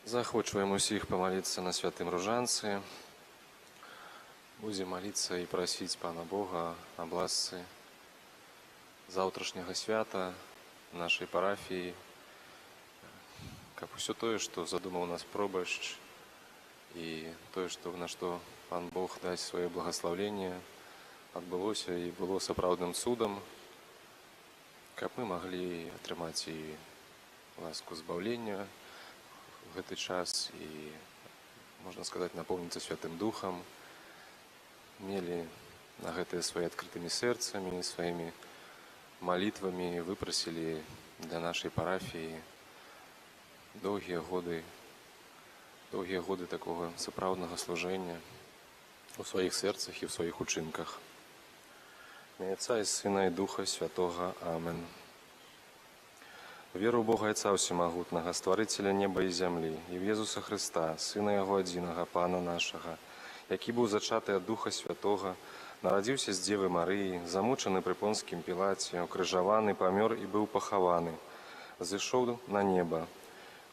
[SPEAKER 4] Захочваем усіх памаліцца на святым ружанцы. Будзем маліцца і прасіць Пана Бога аб ласцы заўтрашняга свята нашай парафіі, каб усё тое, што задумаў нас пробашч, і тое, на што Пан Бог дасць сваё благаслаўленне, адбылося і было сапраўдным цудам, каб мы маглі атрымаць і ласку збаўлення в гэты час і, можна сказаць, напоўніцца Святым Духам, мелі на гэтыя свае адкрытымі сэрцамі, сваімі малітвамі выпрасілі для нашай парафіі доўгія годы такога сапраўднага служэння у сваіх сэрцах і ў сваіх учынках. Імя Отца і Сына і Духа Святога. Амен. Веру ў Бога Отца Всемагутнага, Стварыцеля неба і зямлі, і в Єзуса Христа, Сына Яго адзінага, Пана нашага, які быў зачаты ад Духа Святога, нарадзіўся з Дзевы Марыі, замучаны пры Понскім Пілаце, укрыжаваны, памёр і быў пахаваны, зышоў на неба,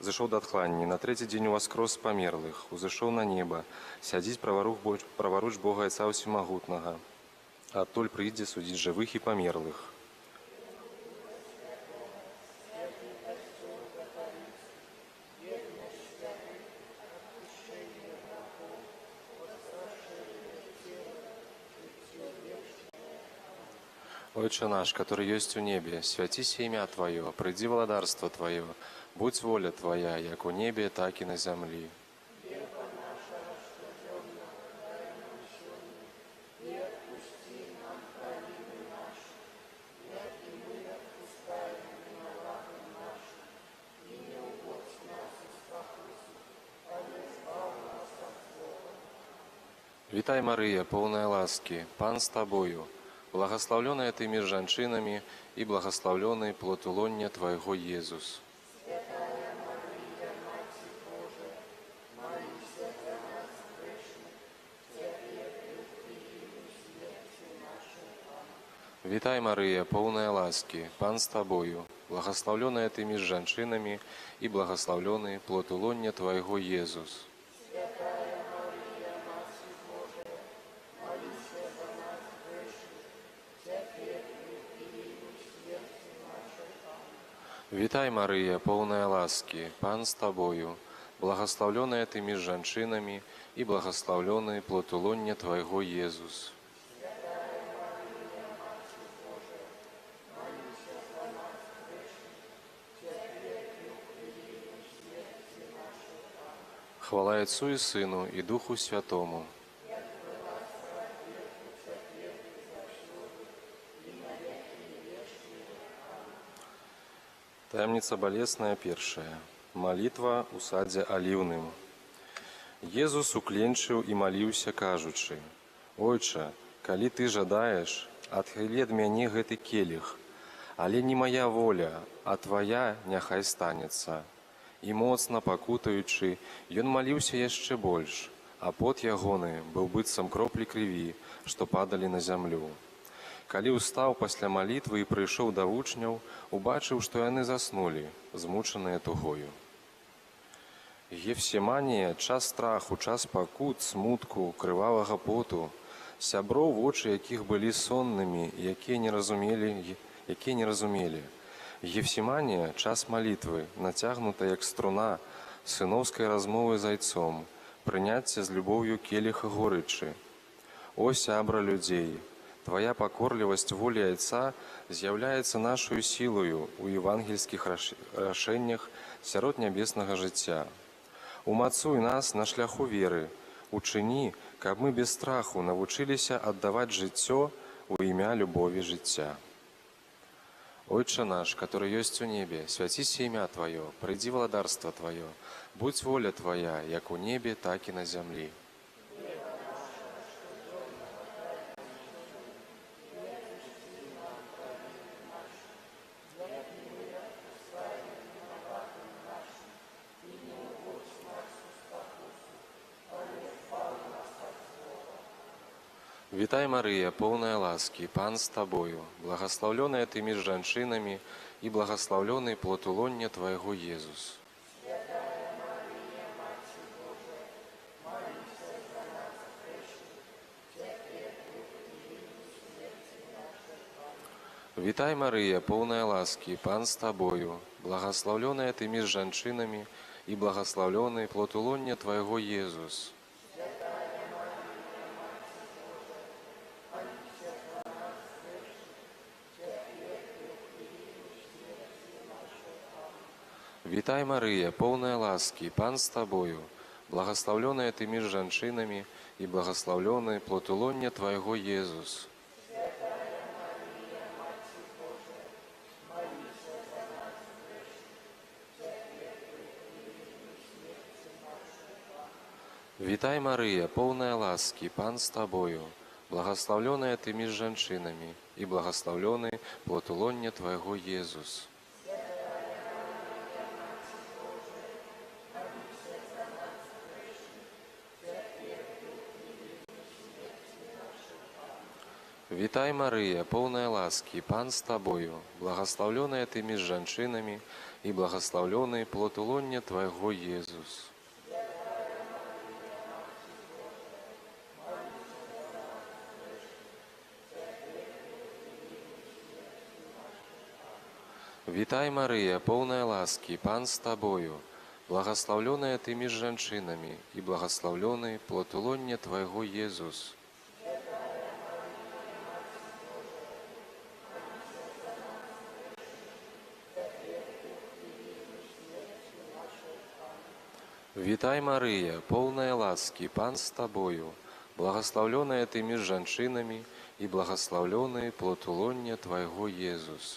[SPEAKER 4] зышоў да тхланні, на трэці дзень уваскрос з памерлых, узышоў на неба, сядзіць праваруч Бога Отца Всемагутнага, а адтуль прыйдзе судзіць жывых і памерлых. Отче наш, который есть у небе, святися имя Твое, приди владарство Твое, будь воля Твоя, як у небе, так и на земле. Вітай, Мария, полная ласки, Пан с Тобою, благословленная Ты между женщинами, и благословленный плод лоння Твоего, Иисус. Вітай, Мария, полная ласки, Пан с Тобою, благословленная Ты между женщинами, и благословленный плод лоння Твоего, Иисус. Вітай, Мария, полная ласки, Пан с Тобою, благословленная Ты между женщинами, и благословленный плод лоння Твоего, Иисус. Хвала Отцу и Сыну, и Духу Святому. Таямница болесная першая. Молитва у садзе аліўным. Езус укленчыў і маліўся, кажучы: «Ойча, калі Ты жадаеш, адхілі ад мяне гэты келіх, але не моя воля, а Твоя няхай станецца». І моцна пакутаючы, ён маліўся яшчэ больш, а пот ягоны быў быццам кроплі крыві, што падалі на зямлю. Калі ўстаў пасля малітвы і прыйшоў да вучняў, убачыў, што яны заснулі, змучаныя тугою. Гефсіманія, час страху, час пакут, смутку, крывавага поту, сяброў, вочы якіх былі соннымі, якія не разумелі. Гефсіманія, час малітвы, нацягнута як струна, сыноўскай размовы з айцом, прыняцце з любоўю келіха горычы. О, сябра людзей! Твоя пакорлівасць волі Айца з'яўляецца нашою сілою у евангельскіх рашэннях сярод нябеснага жыцця. Умацуй нас на шляху веры, учыні, каб мы без страху навучыліся аддаваць жыццё у імя любові жыцця. Отче наш, который есть у небе, святися имя Твое, приди владарство Твое, будь воля Твоя, як у небе, так и на земле. Вітай, Мария, полная ласки, Пан с Тобою, благословленная Ты между женщинами, и благословленный плод лоння Твоего, Иисус. Святая Мария, Вітай, Марыя, поўная ласкі, Пан з табою, благаслаўлёная ты між жанчынамі, і благаслаўлёны плод улоння Твайго, Езус. Вітай, Марыя, поўная ласкі, Пан з табою, благаслаўлёная ты між жанчынамі, і благаслаўлёны плод улоння Твайго, Езус. Вітай, Марыя, поўная ласкі, Пан з табою, благаслаўлёная ты між жанчынамі, і благаслаўлёны плод улоння Твайго, Езус. Вітай, Марыя, поўная ласкі, Пан з табою, благаслаўлёная ты між жанчынамі, і благаслаўлёны плод улоння Твайго, Езус. Вітай, Марыя, поўная ласкі, Пан з табою, благаслаўлёная ты між жанчынамі, і благаслаўлёны плод улоння Твайго, Езус. Вітай, Марыя, поўная ласкі, Пан з табою, благаслаўлёная ты між жанчынамі, і благаслаўлёны плод улоння Твайго, Езус.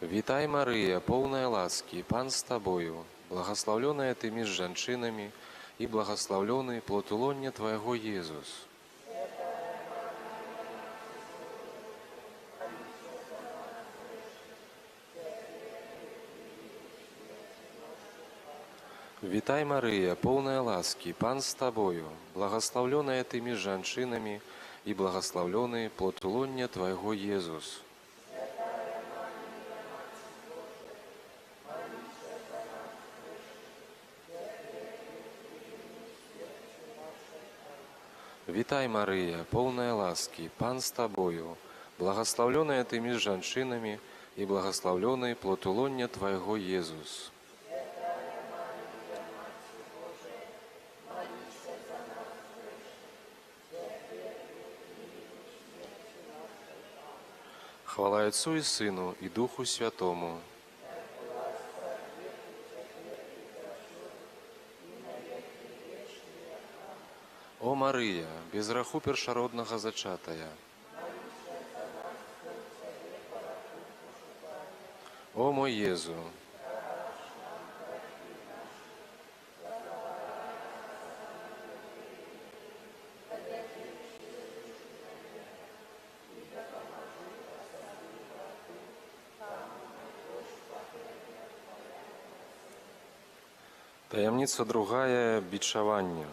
[SPEAKER 4] Вітай, Марыя, поўная ласкі, Пан з табою, благаслаўлёная ты між жанчынамі, і благаслаўлёны плод улоння Твайго, Езус. Вітай, Марыя, поўная ласкі, Пан з табою, благаслаўлёная ты між жанчынамі, і благаслаўлёны плод улоння Твайго, Езус. Вітай, Марыя, поўная ласкі, Пан з табою, благаслаўлёная ты між жанчынамі, і благаслаўлёны плод улоння Твайго, Езус. Хвала Отцу і Сину, і Духу Святому. О, Марыя, без граху першароднага зачатая. О, мой Езу. Таямніца другая – бичаванне.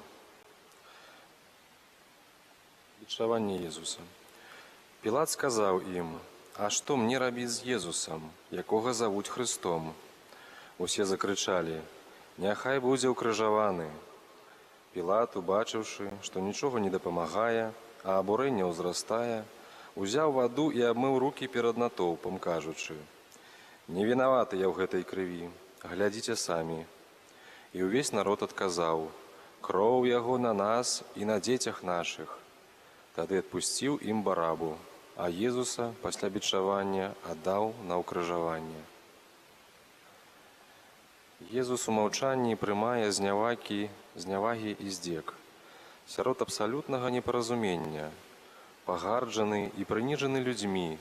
[SPEAKER 4] Бичаванне Езуса. Пілат сказаў ім: «А што мне рабіць з Езусам, якога завуць Хрыстом?» Усе закрычалі: «Няхай будзе ўкрыжаваны!» Пілат, убачыўшы, што нічога не дапамагае, а абурэнне ўзрастае, узяў ваду і абмыў рукі перад натоўпам, кажучы: «Не вінаваты я ў гэтай крыві, глядзіце самі». І ўвесь народ адказаў: «Кроў яго на нас і на дзецях нашых». Тады адпусціў ім Барабу, а Езуса пасля бичавання аддаў на ўкрыжаванне. Езус у маўчанні прымае знявагі і здзек. Сярод абсалютнага непаразумення, пагарджаны і прыніжаны людзьмі,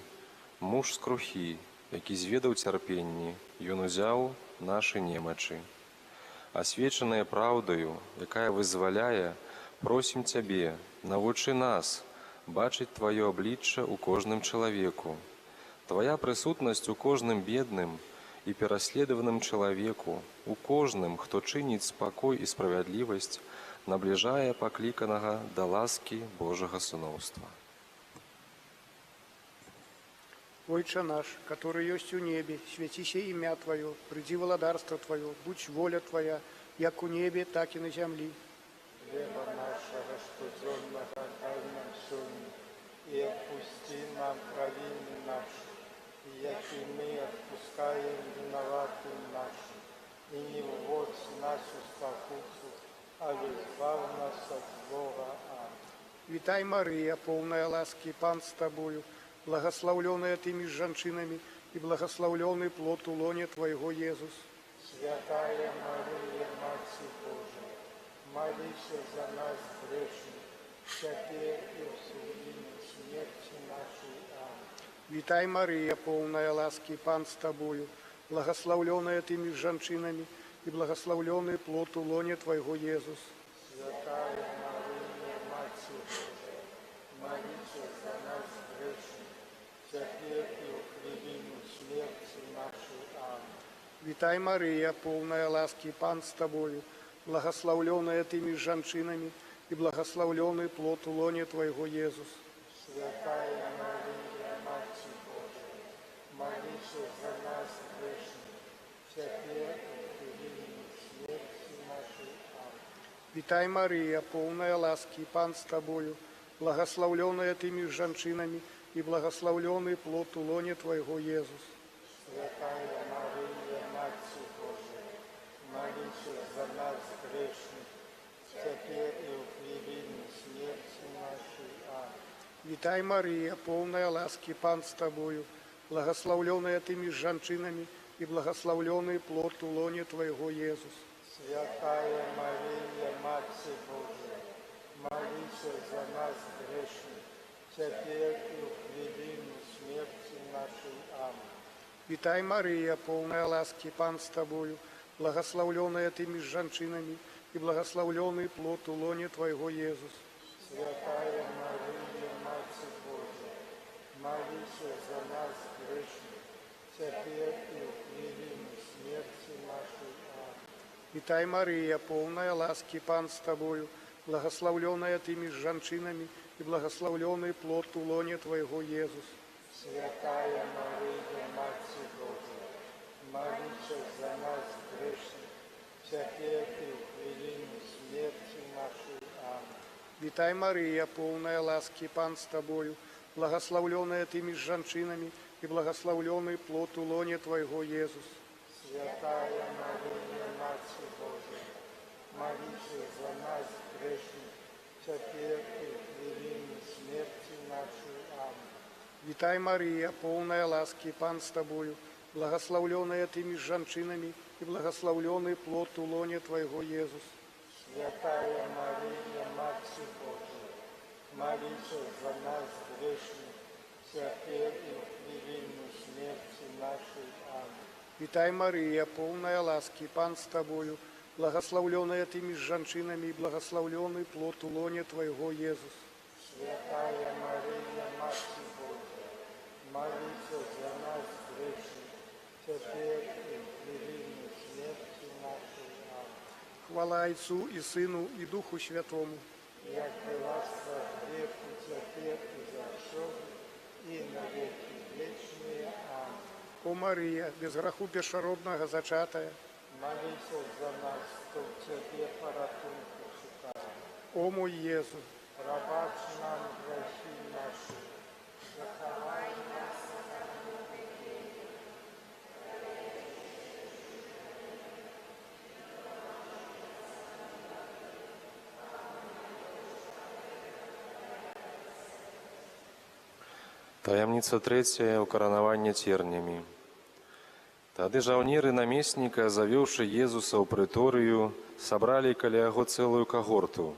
[SPEAKER 4] муж скрухі, які зведаў цярпенні, ён узяў нашы немачы. Асвечаныя праўдаю, якая вызваляе, просім Цябе, навучы нас бачыць Тваё аблічча ў кожным чалавеку. Твая прысутнасць у кожным бедным і пераследаваным чалавеку, у кожным, хто чыніць спакой і справядлівасць, набліжае пакліканага да ласкі Божага сыноўства.
[SPEAKER 5] Отче наш, который есть у небе, святися имя Твое, приди владарство Твое, будь воля Твоя, як у небе, так и на земли.
[SPEAKER 6] Хлеба нашего штодзенного дай нам сегодня, и отпусти нам провины наши, яки мы отпускаем виноватым нашим, и не вводь нас в спокусу, а избавь нас от злого. Аминь.
[SPEAKER 5] Витай, Мария, полная ласки, Пан с Тобою, благословленная Ты между женщинами, и благословленный плод у лоне Твоего, Иисус.
[SPEAKER 6] Святая Мария, Матерь Божия, молись за нас грешных, теперь и в время смерти нашей. Аминь.
[SPEAKER 5] Витай, Мария, полная ласки, Пан с Тобою, благословленная Ты между женщинами, и благословленный плод у лоне Твоего, Иисус.
[SPEAKER 6] Святая Мария, Матерь Божия, молись за нас грешных, теперь и в время смерти нашей. Аминь.
[SPEAKER 5] Витай, Мария, полная ласки, Пан с Тобою, благословленная Ты между женщинами, и благословленный плод у лоне Твоего, Иисус.
[SPEAKER 6] Святая Мария, Матерь Божия, молись за нас грешных, теперь и в время смерти нашей. Аминь.
[SPEAKER 5] Витай, Мария, полная ласки, Пан с Тобою, благословленная Ты между женщинами, и благословленный плод у лоне Твоего, Иисус.
[SPEAKER 6] Святая Мария, Матерь Божия, молись за нас грешных, теперь и в время смерти нашей. Аминь.
[SPEAKER 5] Витай, Мария, полная ласки, Пан с Тобою, благословленная Ты между женщинами, и благословленный плод у лоне Твоего, Иисус.
[SPEAKER 6] Святая Мария, Матерь Божия, молись за нас грешных, теперь и в время смерти нашей. Аминь.
[SPEAKER 5] Витай, Мария, полная ласки, Пан с Тобою, благословленная Ты между женщинами, и благословленный плод у лоне Твоего, Иисус.
[SPEAKER 6] Святая Мария, Матерь Божия, молись за нас грешных, теперь и в время смерти нашей. Аминь.
[SPEAKER 5] Витай, Мария, полная ласки, Пан с Тобою, благословленная Ты между женщинами, и благословленный плод у лоне Твоего, Иисус.
[SPEAKER 6] Святая Мария, Матерь Божия, молись за нас грешных, теперь и в время смерти нашей. Аминь.
[SPEAKER 5] Витай, Мария, полная ласки, Пан с Тобою, благословленная Ты между женщинами, и благословленный плод у лоне Твоего, Иисус.
[SPEAKER 6] Святая Мария, Матерь Божия, молись за нас грешных, теперь и в время смерти нашей. Аминь.
[SPEAKER 5] Витай, Мария, полная ласки, Пан с Тобою, благословленная Ты между женщинами, и благословленный плод у лоне Твоего, Иисус.
[SPEAKER 6] Святая Мария, Матерь Божия, молись за нас грешных, теперь и в время смерти нашей. Аминь.
[SPEAKER 5] Витай, Мария, полная ласки, Пан с Тобою, благословленная Ты между женщинами, и благословленный плод у лоне Твоего, Иисус.
[SPEAKER 6] Святая Мария, Матерь Божия, молись за нас грешных, теперь и в время смерти нашей. Аминь.
[SPEAKER 5] Хвала Отцу и Сыну и Духу Святому.
[SPEAKER 6] Як была в веку, теперь и за все, и на веки вечные. Аминь.
[SPEAKER 5] О Мария, без греху першородного зачатая,
[SPEAKER 6] Молись за нас, кто в Тебе порятунку шукає.
[SPEAKER 5] о мой Иисус,
[SPEAKER 6] Пробач нам грехи наши, заховай нас.
[SPEAKER 4] Таямніца трэцяя, укаранаванне цернямі. Тады жаўнеры намесніка, завёўшы Езуса ў прыторыю, сабралі каля яго цэлую кагорту.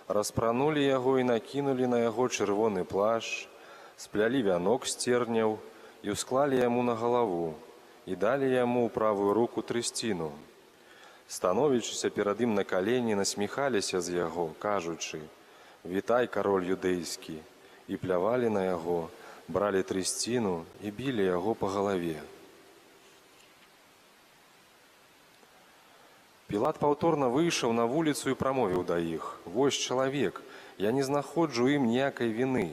[SPEAKER 4] Распранулі яго і накінулі на яго чырвоны плашч, сплялі вянок з церняў і ўсклалі яму на галаву, і далі яму ў правую руку трысціну. Становячыся перад ім на калені, насміхаліся з яго, кажучы: «Вітай, кароль юдэйскі!» І плявалі на яго, бралі трысціну і білі яго па галаве. Пілат паўторна выйшаў на вуліцу і прамовіў да іх: «Вось чалавек, я не знаходжу ім ніякай віны».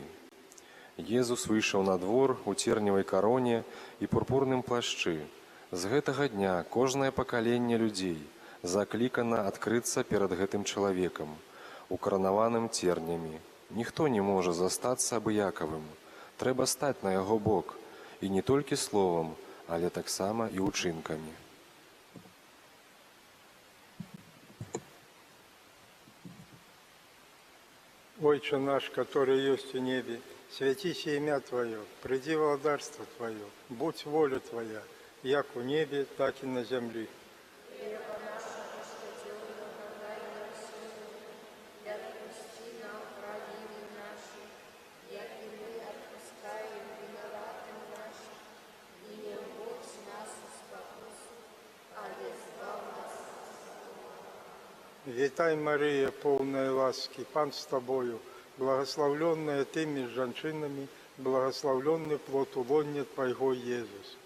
[SPEAKER 4] Езус выйшаў на двор у церневай кароне і пурпурным плашчы. З гэтага дня кожнае пакаленне людзей заклікана адкрыцца перад гэтым чалавекам, укаранаваным цернямі. Ніхто не можа застацца абыякавым. Трэба стаць на яго бок, і не толькі словам, але таксама і ўчынкамі.
[SPEAKER 6] Отче наш, который есть в небе, святися имя Твое, приди владарство Твое, будь воля Твоя, як у небе, так и на земле. Вітай, Мария, полная ласки, Пан с Тобою, благословленная Ты между женщинами, благословленный плод улонья Твоего, Иисус.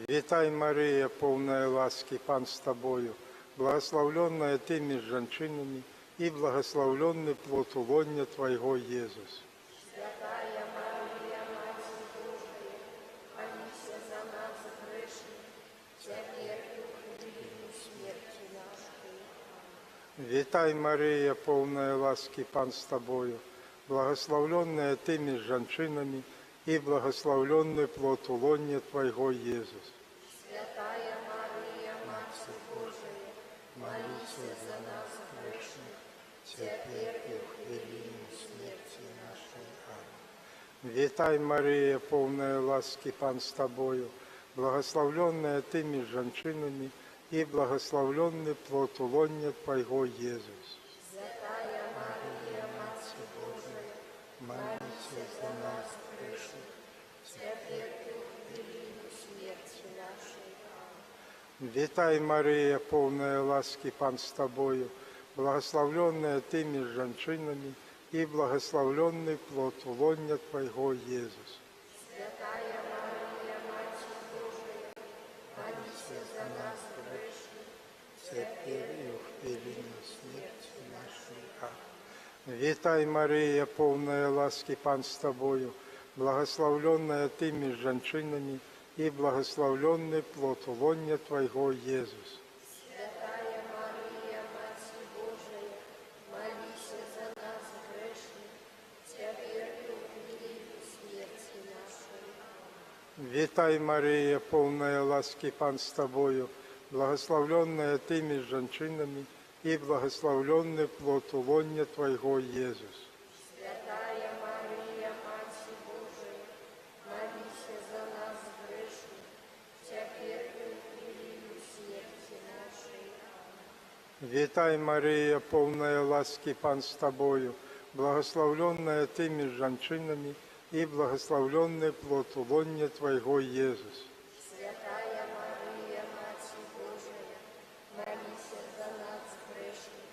[SPEAKER 6] Вітай, Мария, полная ласки, Пан с Тобою, благословленная Ты между женщинами, и благословленный плод улонья Твоего, Иисус. Вітай, Мария, полная ласки, Пан с Тобою, благословленная Ты между женщинами, и благословленный плод улонья Твоего, Иисус.
[SPEAKER 3] Святая Мария, Матерь Божия, молись за нас грешных, теперь и в хвилину смерти нашей. Аминь.
[SPEAKER 6] Вітай, Мария, полная ласки, Пан с Тобою, благословленная Ты между женщинами, и благословленный плод улонья Твоего, Иисус.
[SPEAKER 3] Святая Мария, Матерь Божия, молись за нас грешных, теперь и в хвилину смерти нашей. Аминь.
[SPEAKER 6] Вітай, Мария, полная ласки, Пан с Тобою, благословленная Ты между женщинами, и благословленный плод улонья Твоего, Иисус.
[SPEAKER 3] Святая Мария, Матерь Божия, молись за нас грешных, теперь и в хвилину смерти нашей. Аминь.
[SPEAKER 6] Вітай, Мария, полная ласки, Пан с Тобою, благословленная Ты между женщинами, и благословленный плод улонья Твоего, Иисус.
[SPEAKER 3] Святая Мария, Матерь Божия, молись за нас грешных, теперь и в хвилину смерти нашей. Аминь.
[SPEAKER 6] Вітай, Мария, полная ласки, Пан с Тобою, благословленная Ты между женщинами, и благословленный плод улонья Твоего, Иисус.
[SPEAKER 3] Святая Мария, Матерь Божия, молись за нас грешных, теперь и в хвилину смерти нашей. Аминь.
[SPEAKER 6] Вітай, Мария, полная ласки, Пан с Тобою, благословленная Ты между женщинами, и благословленный плод улонья Твоего, Иисус.
[SPEAKER 3] Святая Мария, Матерь Божия, молись за нас грешных,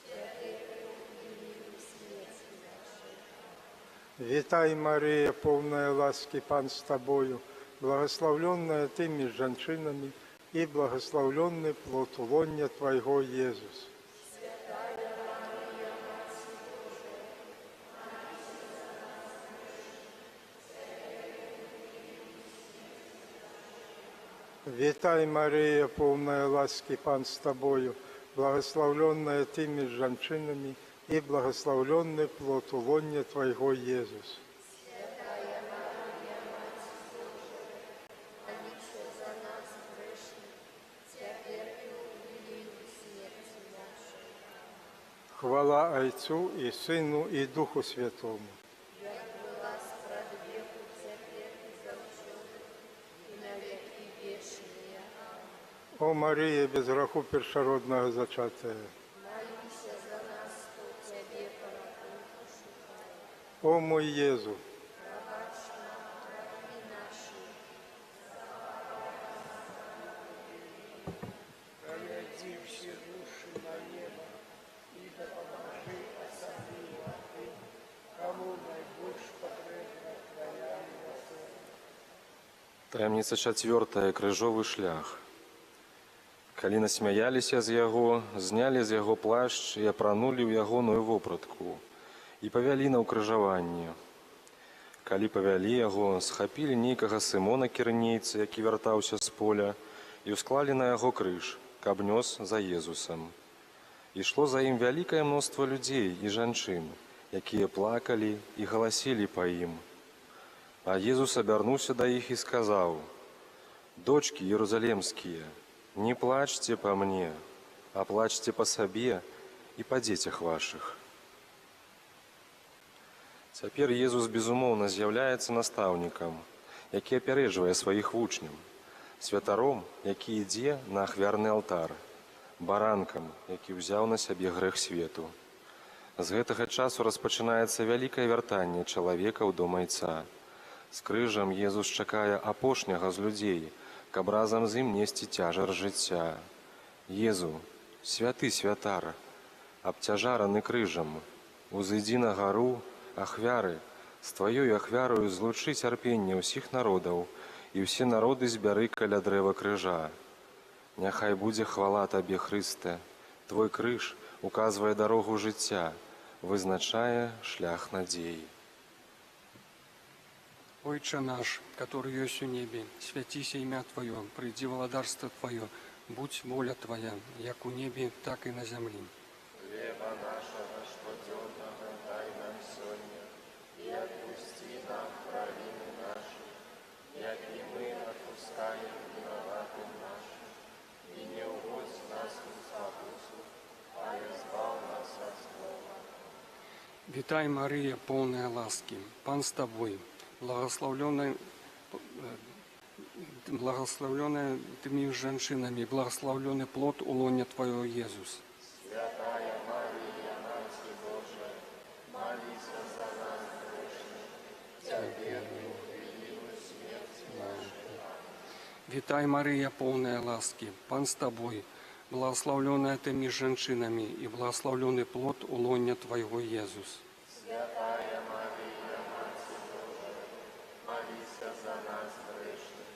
[SPEAKER 3] теперь и в хвилину смерти нашей.
[SPEAKER 6] Вітай, Мария, полная ласки, Пан с Тобою, благословленная Ты между женщинами, и благословленный плод улонья Твоего, Иисус.
[SPEAKER 3] Святая Мария, Матерь Божия,
[SPEAKER 6] Вітай, Мария, полная ласки, Пан с Тобою, благословленная Ты между женщинами, и благословленный плод улонья Твоего, Иисус.
[SPEAKER 3] Святая Мария, Матерь Божия, молись за нас грешных, теперь и в хвилину смерти нашей.
[SPEAKER 6] Хвала Отцу и Сыну и Духу Святому.
[SPEAKER 3] Як была спрад веку, теперь и завсёды, и на веки вечные. Аминь.
[SPEAKER 6] О Мария, без греху першородного зачатая,
[SPEAKER 3] Молись за нас, кто Тебе пороком пошукает.
[SPEAKER 6] о мой Иезу,
[SPEAKER 3] Пробачь нам грехи наши.
[SPEAKER 5] Проведи все души на небо, и да поможи особливо тем, кому найбольш потребна Твоя милосердя.
[SPEAKER 4] Таямніца 4. Крыжовы шлях. Калі насмяяліся з яго, знялі з яго плашч і апранулі ў ягоную вопратку і павялі на ўкрыжаванне. Калі павялі яго, схапілі нейкага Сымона кірынейца, які вяртаўся з поля, і ўсклалі на яго крыж, каб нёс за Езусам. Ішло за ім вялікае мноства людзей і жанчын, якія плакалі і галасілі па ім. А Езус абярнуўся да іх і сказаў: «Дочкі Єрусалемскія, не плачьте по мне, а плачьте по сабе і па дзецях вашых». Цяпер Езус, безумоўна, з'яўляецца настаўнікам, які апярэджвае сваіх вучняў, святаром, які ідзе на ахвярны алтар, баранкам, які ўзяў на сябе грэх свету. З гэтага часу распачынаецца вялікае вяртанне чалавека ў дом Айца. З крыжам Езус чакае апошняга з людзей, каб разам з ім несці цяжар жыцця. Езу, святы святар, абцяжараны крыжам, узыдзі на гару ахвяры, з тваёй ахвярою злучы цярпенне ўсіх народаў, і ўсе народы збяры каля дрэва крыжа. Няхай будзе хвала табе, Хрысте, твой крыж указвае дарогу жыцця, вызначае шлях надзеі.
[SPEAKER 7] Отче наш, который есть у небе, святися имя Твое, приди владарство Твое, будь воля Твоя, як у небе, так и на земле.
[SPEAKER 4] Хлеба нашего штоденного дай нам сегодня, и отпусти нам провины наши, як и мы отпускаем виноватым нашим, и не уводь нас в искушение, а избавь нас от злого.
[SPEAKER 7] Витай, Мария, полная ласки, Пан с Тобой, благословленная Ты между женщинами, благословленный плод улоня Твоего, Иисус.
[SPEAKER 4] Святая Мария, Матерь Божия, молись за нас грешных, теперь и в годину смерти нашей.
[SPEAKER 7] Витай, Мария, полная ласки, Пан с Тобой, благословленная Ты между женщинами, и благословленный плод улоня Твоего, Иисус.
[SPEAKER 4] Святая Мария, Матерь Божия, молись за нас грешных,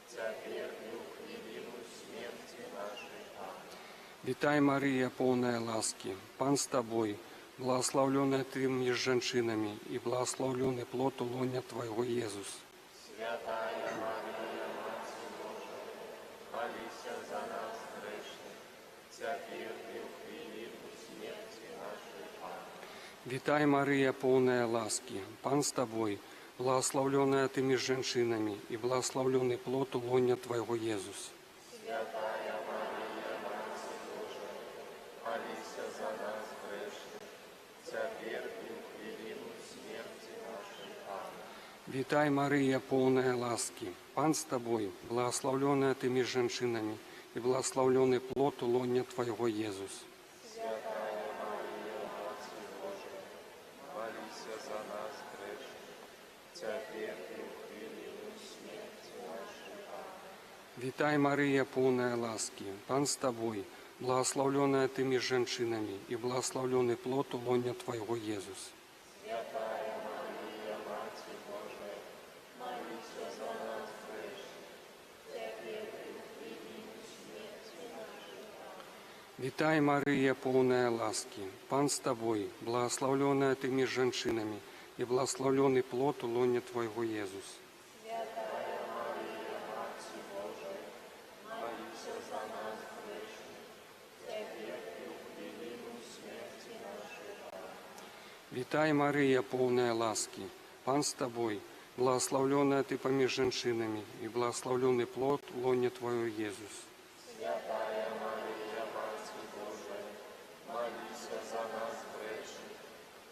[SPEAKER 4] теперь и в годину смерти нашей. Аминь.
[SPEAKER 7] Витай, Мария, полная ласки, Пан с Тобой, благословленная Ты между женщинами, и благословленный плод улоня Твоего, Иисус.
[SPEAKER 4] Святая Мария, Матерь Божия, молись за нас грешных, теперь и в годину смерти нашей. Аминь.
[SPEAKER 7] Витай, Мария, полная ласки, Пан с Тобой, благословленная Ты между женщинами, и благословленный плод улоня Твоего, Иисус.
[SPEAKER 4] Святая Мария, Матерь Божия, молись за нас грешных, теперь и в годину смерти нашей. Аминь.
[SPEAKER 7] Витай, Мария, полная ласки, Пан с Тобой, благословленная Ты между женщинами, и благословленный плод улоня Твоего, Иисус.
[SPEAKER 4] Святая Мария, Матерь Божия, молись за нас грешных, теперь и в годину смерти нашей. Аминь.
[SPEAKER 7] Витай, Мария, полная ласки, Пан с Тобой, благословленная Ты между женщинами, и благословленный плод улоня Твоего, Иисус.
[SPEAKER 4] Святая Мария, Матерь Божия, молись за нас грешных, теперь и в годину смерти нашей. Аминь.
[SPEAKER 7] Витай, Мария, полная ласки, Пан с Тобой, благословленная Ты между женщинами, и благословленный плод улоня Твоего, Иисус.
[SPEAKER 4] Святая Мария, Матерь Божия, молись за нас грешных, теперь и в годину смерти нашей. Аминь.
[SPEAKER 7] Витай, Мария, полная ласки, Пан с Тобой, благословленная Ты помеж женщинами, и благословленный плод улоня Твоего, Иисус.
[SPEAKER 4] Святая Мария, Матерь Божия, молись за нас грешных,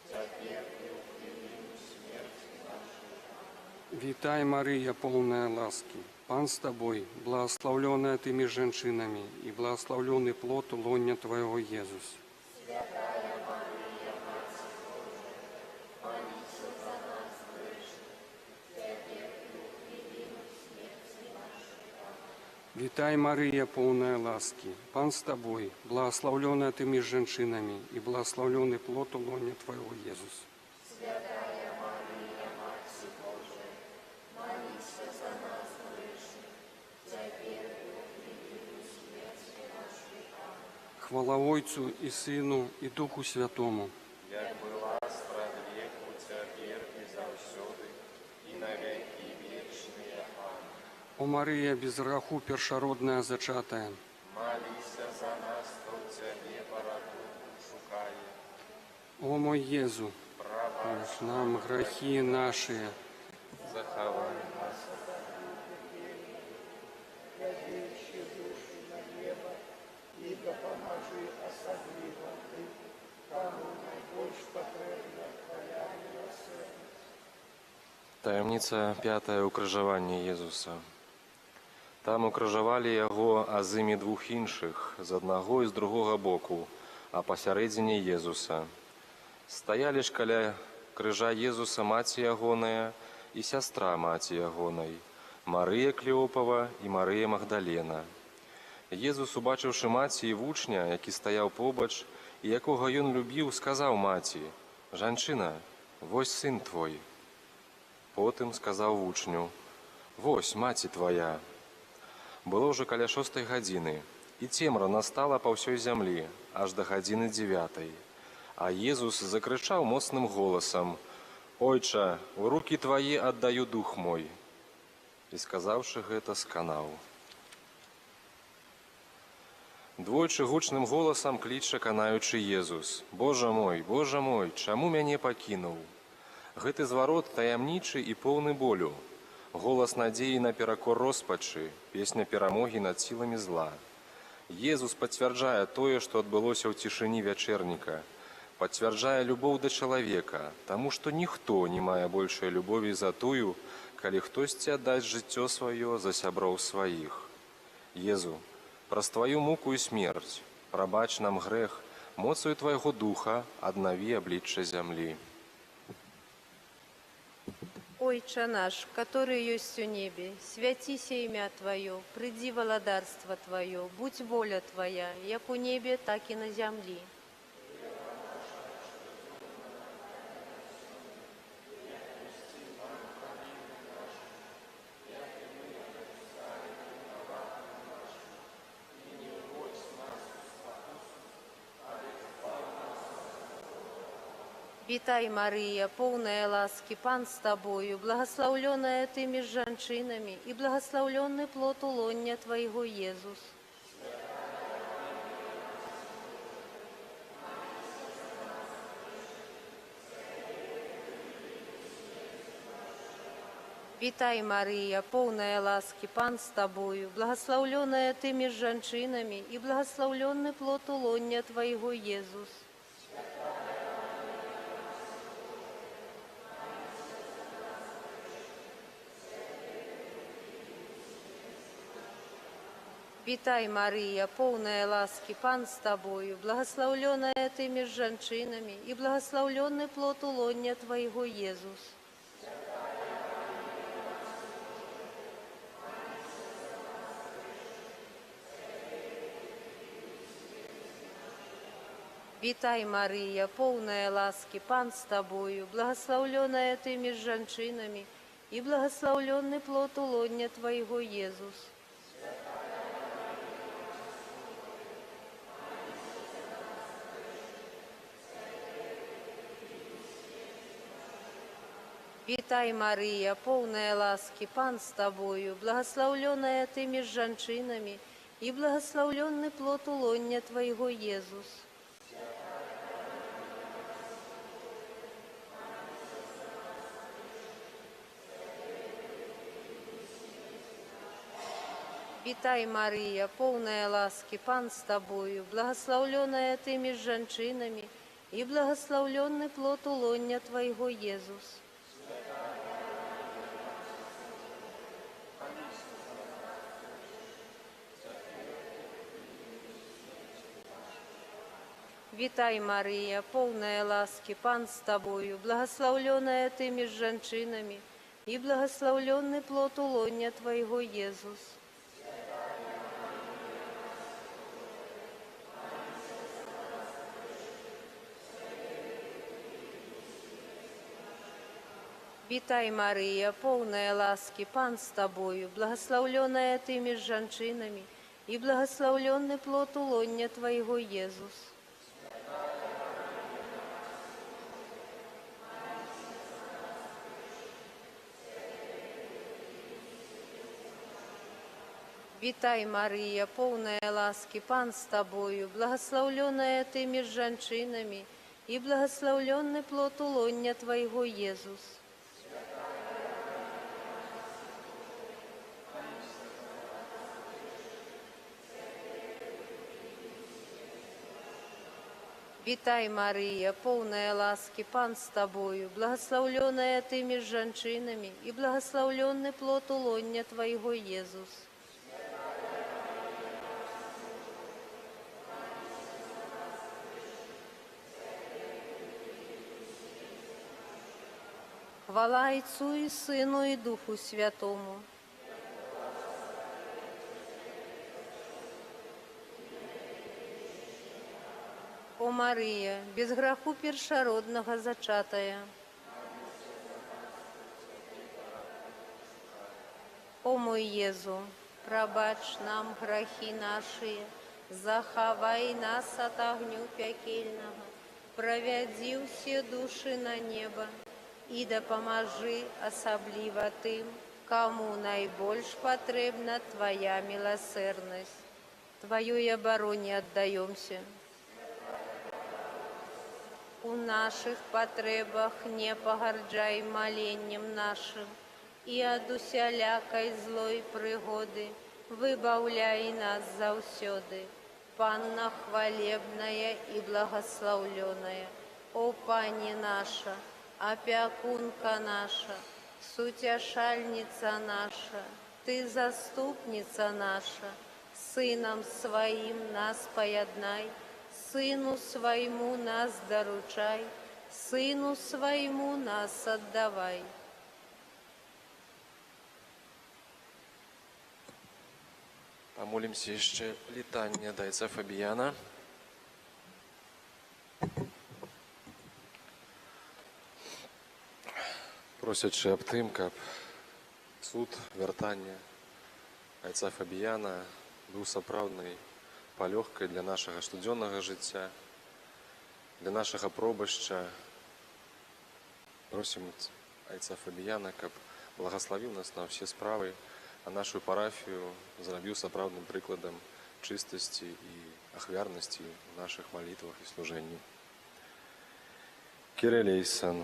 [SPEAKER 4] теперь и в годину смерти нашей. Аминь.
[SPEAKER 7] Витай, Мария, полная ласки, Пан с Тобой, благословленная Ты между женщинами, и благословленный плод улоня Твоего, Иисус.
[SPEAKER 4] Святая Мария, Матерь Божия, молись за нас грешных, теперь и в годину смерти нашей. Аминь.
[SPEAKER 7] Витай, Мария, полная ласки, Пан с Тобой, благословленная Ты между женщинами, и благословленный плод улоня Твоего, Иисус.
[SPEAKER 4] Святая Мария, Матерь Божия, молись за нас грешных,
[SPEAKER 7] Хвала Отцу и Сыну и Духу Святому.
[SPEAKER 4] Як была страд веку, цяпер і заўсёды, і на векі вечныя. Амин.
[SPEAKER 7] О Мария, без граху першородная зачатая,
[SPEAKER 4] Молися за нас, хто в Тебе порятунку шукає.
[SPEAKER 7] о мой Езу, пробачь нам грехи наши,
[SPEAKER 4] Заховай нас.
[SPEAKER 5] Возвещи души на небо и допоможи особливо ты, кому найбольш потребна Твоя милосердность.
[SPEAKER 4] Таямніца 5. Укрыжаванне Езуса. Там укрыжавалі яго азымі двух іншых, з аднаго і з другога боку, а пасярэдзіне Езуса. Стаялі ж каля крыжа Езуса маці ягоная і сястра маці ягонай, Марыя Клеопава і Марыя Магдалена. Езус, убачыўшы маці і вучня, які стаяў побач, і якога ён любіў, сказаў маці: «Жанчына, вось сын твой». Потым сказаў вучню: «Вось маці твая». Было ўжо каля 6 гадзіны, і цемра настала па ўсёй зямлі, аж да гадзіны 9. А Езус закрычаў моцным голасам: «Ойча, у рукі твае аддаю дух мой». І сказаўшы гэта, сканаў. Двойчы гучным голасам кліча канаючы Езус: Божа мой, чаму мяне пакінуў?» Гэты зварот таямнічы і поўны болю. Голас надзеі наперакор роспачы, песня перамогі над сіламі зла. Езус пацвярджае тое, што адбылося ў цішыні вячэрніка. Пацвярджае любоў да чалавека, таму што ніхто не мае большай любові за тую, калі хтосьці аддаць жыццё сваё за сяброў сваіх. Езу, праз тваю муку і смерць, прабач нам грэх, моцаю твайго духа аднаві аблічча зямлі.
[SPEAKER 8] Ойче наш, который есть в небе, святися имя Твое, приди владарство Твое, будь воля Твоя, як у небе, так и на земле. Вітай, Мария, полная ласки, Пан с Тобою, благословленная Ты меж женщинами, и благословленный плод улонья Твоего, Иисус. Вітай, Мария, полная ласки, Пан с Тобою, благословленная Ты меж женщинами, и благословленный плод улонья Твоего, Иисус. Вітай, Мария, полная ласки, Пан с Тобою, благословленная Ты меж женщинами, и благословленный плод улонья Твоего, Иисус. Вітай, Мария, полная ласки, Пан с Тобою, благословленная Ты меж женщинами, и благословленный плод улонья Твоего, Иисус. Вітай, Мария, полная ласки, Пан с Тобою, благословленная Ты меж женщинами, и благословленный плод улонья Твоего, Иисус. Вітай, Мария, полная ласки, Пан с Тобою, благословленная Ты меж женщинами, и благословленный плод улонья Твоего, Иисус. Вітай, Мария, полная ласки, Пан с Тобою, благословленная Ты меж женщинами, и благословленный плод улонья Твоего, Иисус. Вітай, Мария, полная ласки, Пан с Тобою, благословленная Ты меж женщинами, и благословленный плод улонья Твоего, Иисус. Вітай, Марія, повна ласки, Пан з Тобою, благословленная Ты меж женщинами, и благословленный плод улонья Твоего, Иисус. Вітай, Марія, повна ласки, Пан з Тобою, благословленная Ты меж женщинами, и благословленный плод улонья Твоего, Иисус. Хвала Отцу и Сыну и Духу Святому. О Мария, без греху першородного зачатая. О мой Езу, пробач нам грехи наши, захавай нас от огню пекельного, проведи все души на небо, и допоможи особливо тым, кому найбольш потребна Твоя милосердность. Твоей обороне отдаемся. У наших потребах не погарджай моленнем нашим, и от усялякой злой пригоды выбавляй нас заўсёды. Панна хвалебная и благословленная, о Пани наша, опекунка наша, сутешальница наша, Ты заступница наша, Сыном Своим нас поеднай, Сыну Своему нас доручай, Сыну Своему нас отдавай.
[SPEAKER 4] Помолимся еще летание до отца Фабіяна. Просячи аб тым, каб суд вяртання айца Фабіяна быў сапраўднай палёгкай для нашага штодзённага жыцця, для нашага пробашча. Просім айца Фабіяна, каб благаславіў нас на ўсе справы, а нашу парафію зрабіў сапраўдным прыкладам чыстасці і ахвярнасці ў нашых малітвах і служэнні. Kyrie eleison.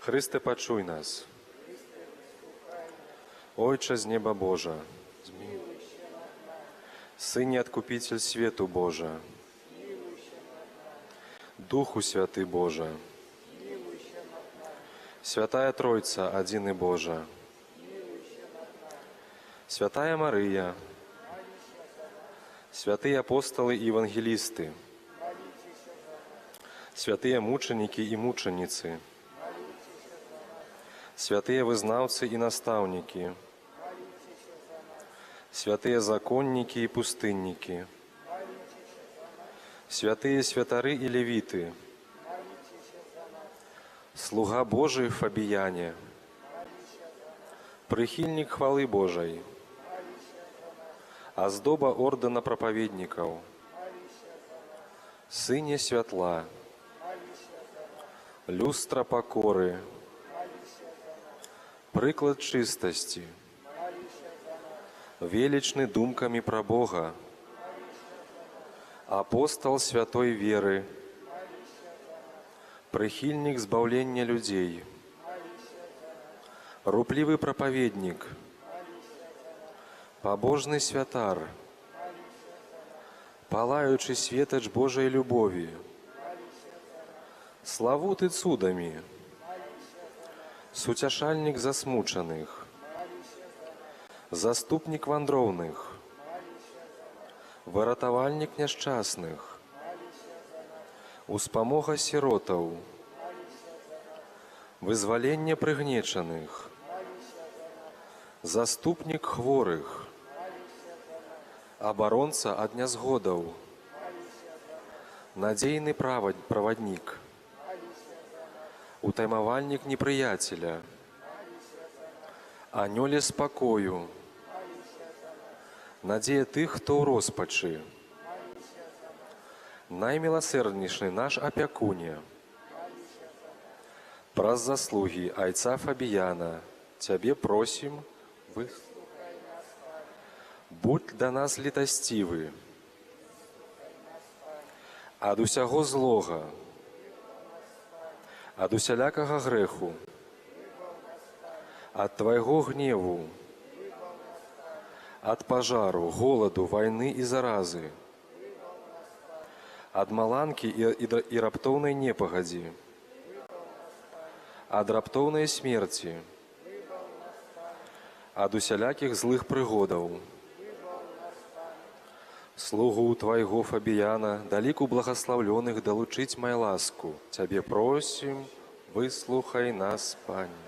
[SPEAKER 4] Христе, пачуй нас. Ojcze z nieba Boże, Synie Odkupiciel światu Boże, Duchu Święty Boże, Świętая Trójca, Jedyny Boże, Świętая Maryja, Świętые Апостолы и Евангелисты, Świętые мученики и мученицы, Святые вызнавцы и наставники, святые законники и пустынники, святые святары и левиты, слуга Божий в Фабіяне, прихильник хвалы Божией, оздоба ордена проповедников, сыне святла, люстра покоры, прыклад чистости, величны думками про Бога, апостол святой веры, прихильник збавления людей, рупливый проповедник, побожный святар, палаючий светоч Божией любови, славуты цудами, сутяшальник засмучаных, заступник вандроўных, выратавальник няшчасных, успамога сиротаў, вызваленне прыгнечаных, заступник хворых, абаронца ад нязгодаў, надзейны праваднік, утаймавальнік непрыяцеля, анёле спакою, надзея тых, хто ў роспачы. Найміласэрднейшы наш апякуне, праз заслугі айца Фабіяна, Цябе просім, будь да нас літасцівы, ад усяго злога, ад усялякага грэху, ад Твайго гневу, ад пажару, голаду, вайны і заразы, ад маланкі і раптоўнай непагадзі, ад раптоўнай смерці, ад усялякіх злых прыгодаў. Слугу Твайго Фабіяна, да ліку благаслаўлёных далучыць май ласку. Цябе просім, выслухай нас, Пане.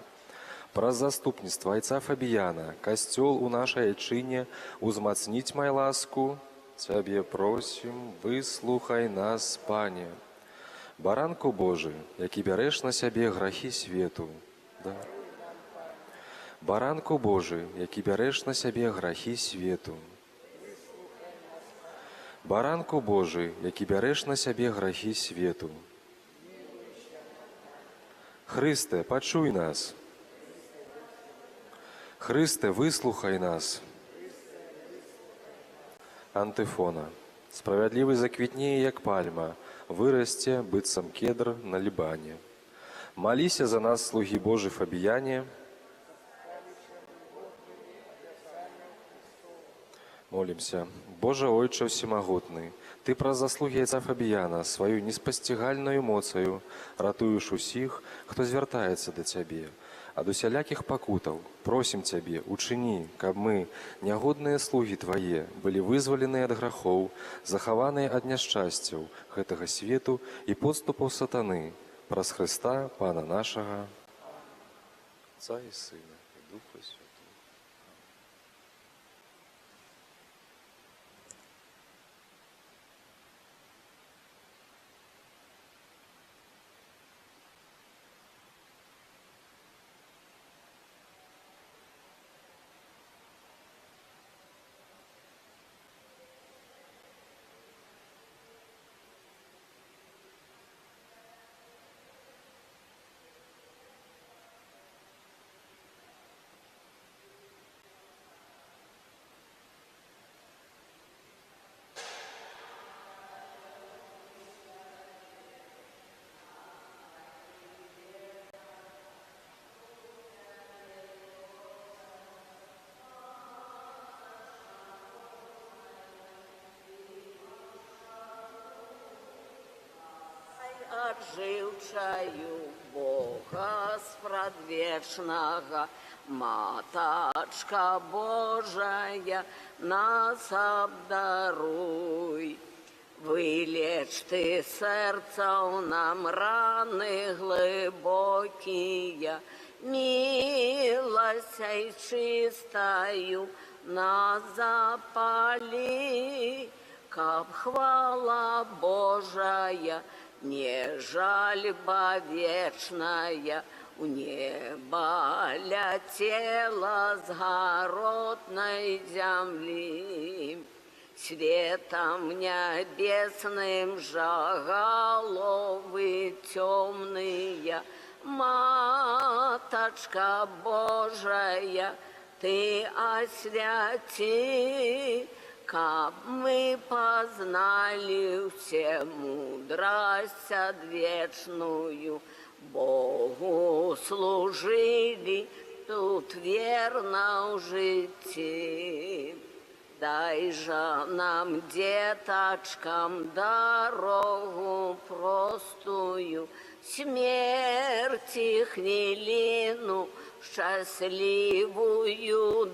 [SPEAKER 4] Праз заступніцтва айца Фабіяна, касцёл у нашай айчыне узмацніць май ласку. Цябе просім, выслухай нас, Пане. Баранку Божы, які бярэш на сябе грахі свету. Баранку Божы, які бярэш на сябе грахі свету. Баранку Божы, які бярэш на сябе грахі свету. Хрысте, пачуй нас. Хрысте, выслухай нас. Антыфона. Справядлівы заквітнее, як пальма, вырасце, быццам кедр на Лібане. Маліся за нас, слугі Божы Фабіяне. Молімся. Божа Ойча Всемагутны, Ты праз заслугі айца Фабіяна сваю неспасцігальнаю моцаю ратуеш усіх, хто звяртаецца да Цябе. Ад усялякіх пакутаў просім Цябе, учыні, каб мы, нягодныя слугі Твае, былі вызваленыя ад грахоў, захаваныя ад няшчасцяў гэтага свету і подступаў сатаны, праз Хрыста, Пана нашага, Отца і Сына і Духа Святого.
[SPEAKER 3] Отжившаю Бога спрадвечнага, Матачка Божая, нас обдаруй. Вылечь Ты сердцаў нам раны глыбокія, милостью чистою нас запали, каб хвала Божая, не жальба вечная, у неба летела с городной земли. Светом небесным жоголовы темные, Маточка Божая, Ты освяти, каб мы познали все мудрость одвечную, Богу служили тут верно в житті. Дай же нам, деточкам, дорогу простую, смерти хвилину счастливую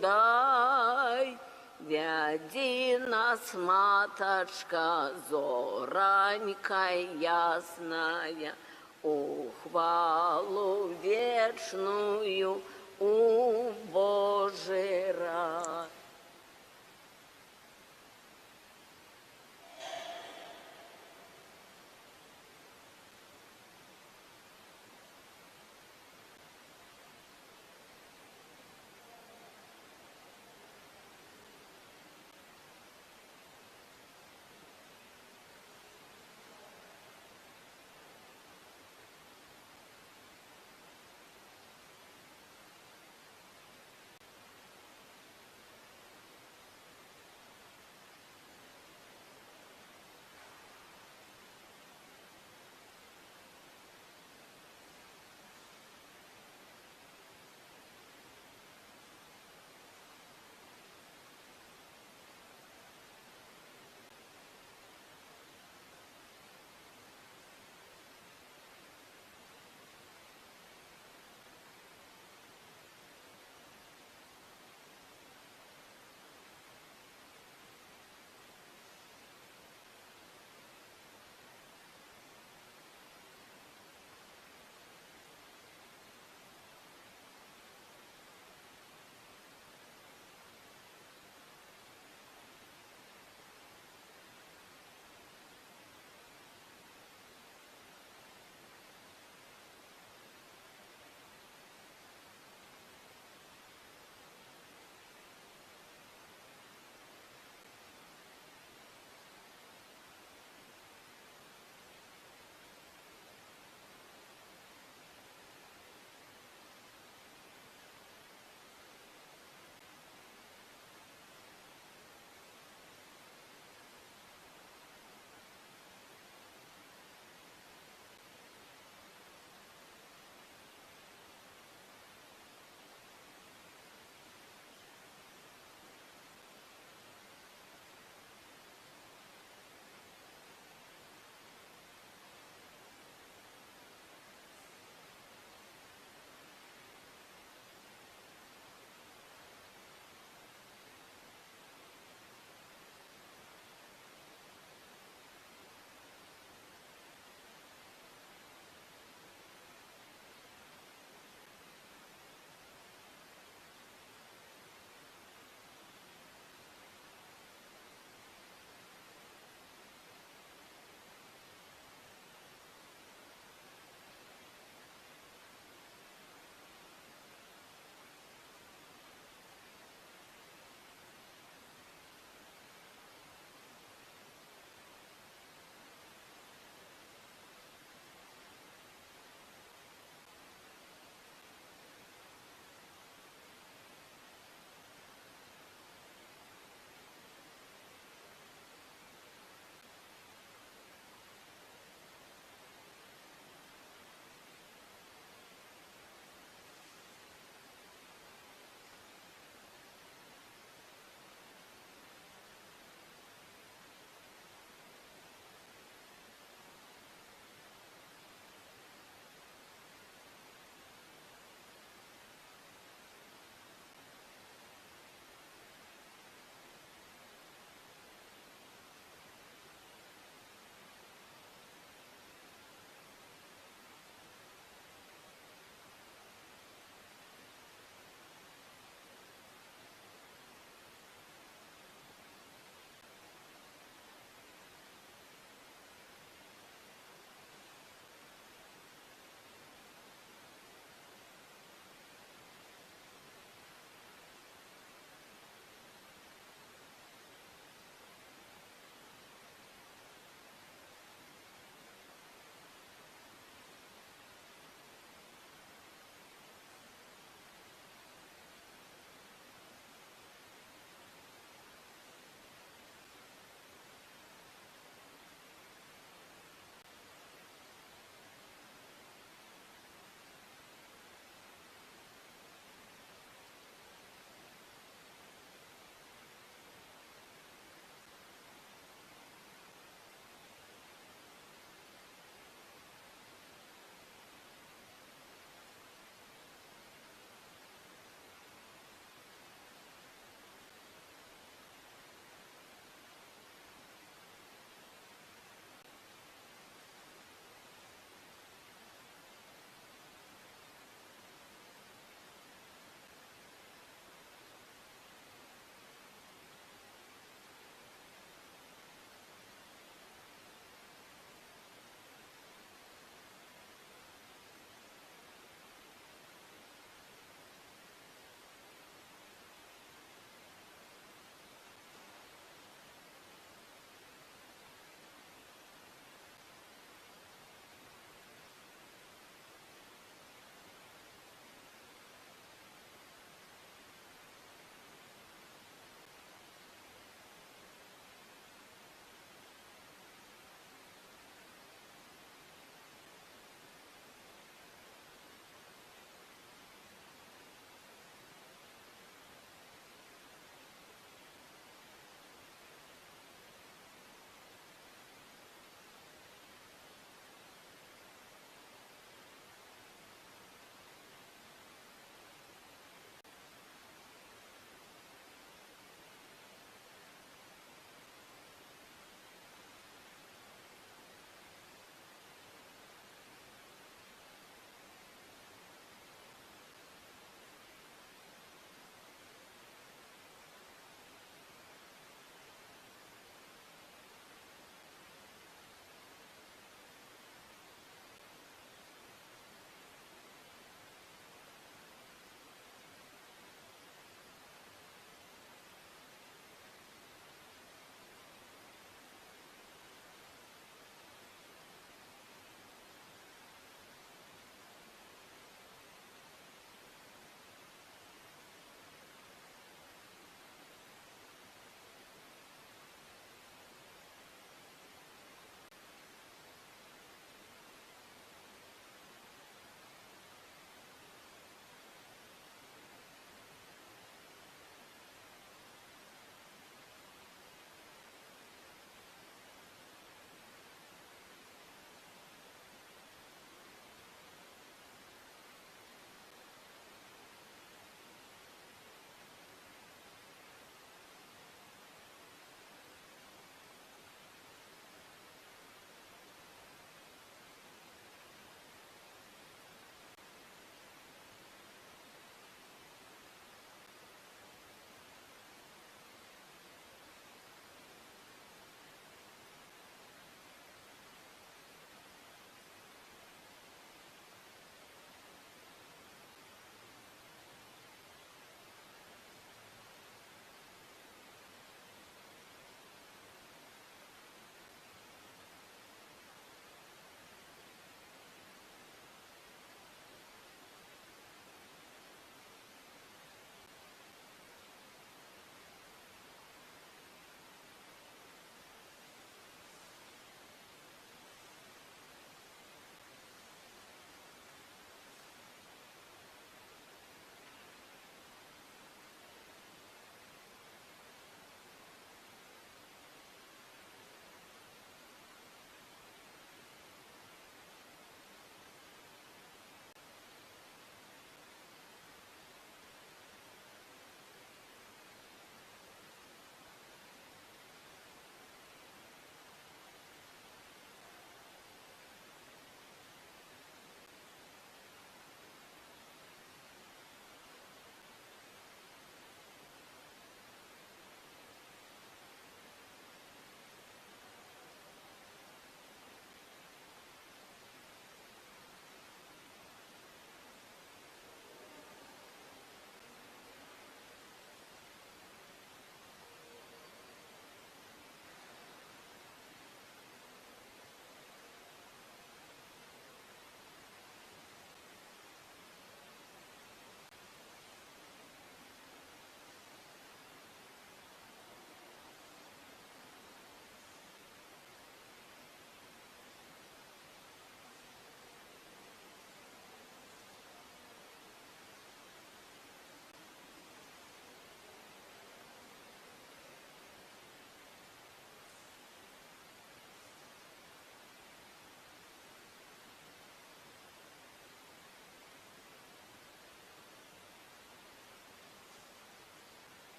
[SPEAKER 3] дай. Веди нас, маточка, зоронька ясная, у хвалу вечную, у Божий рай.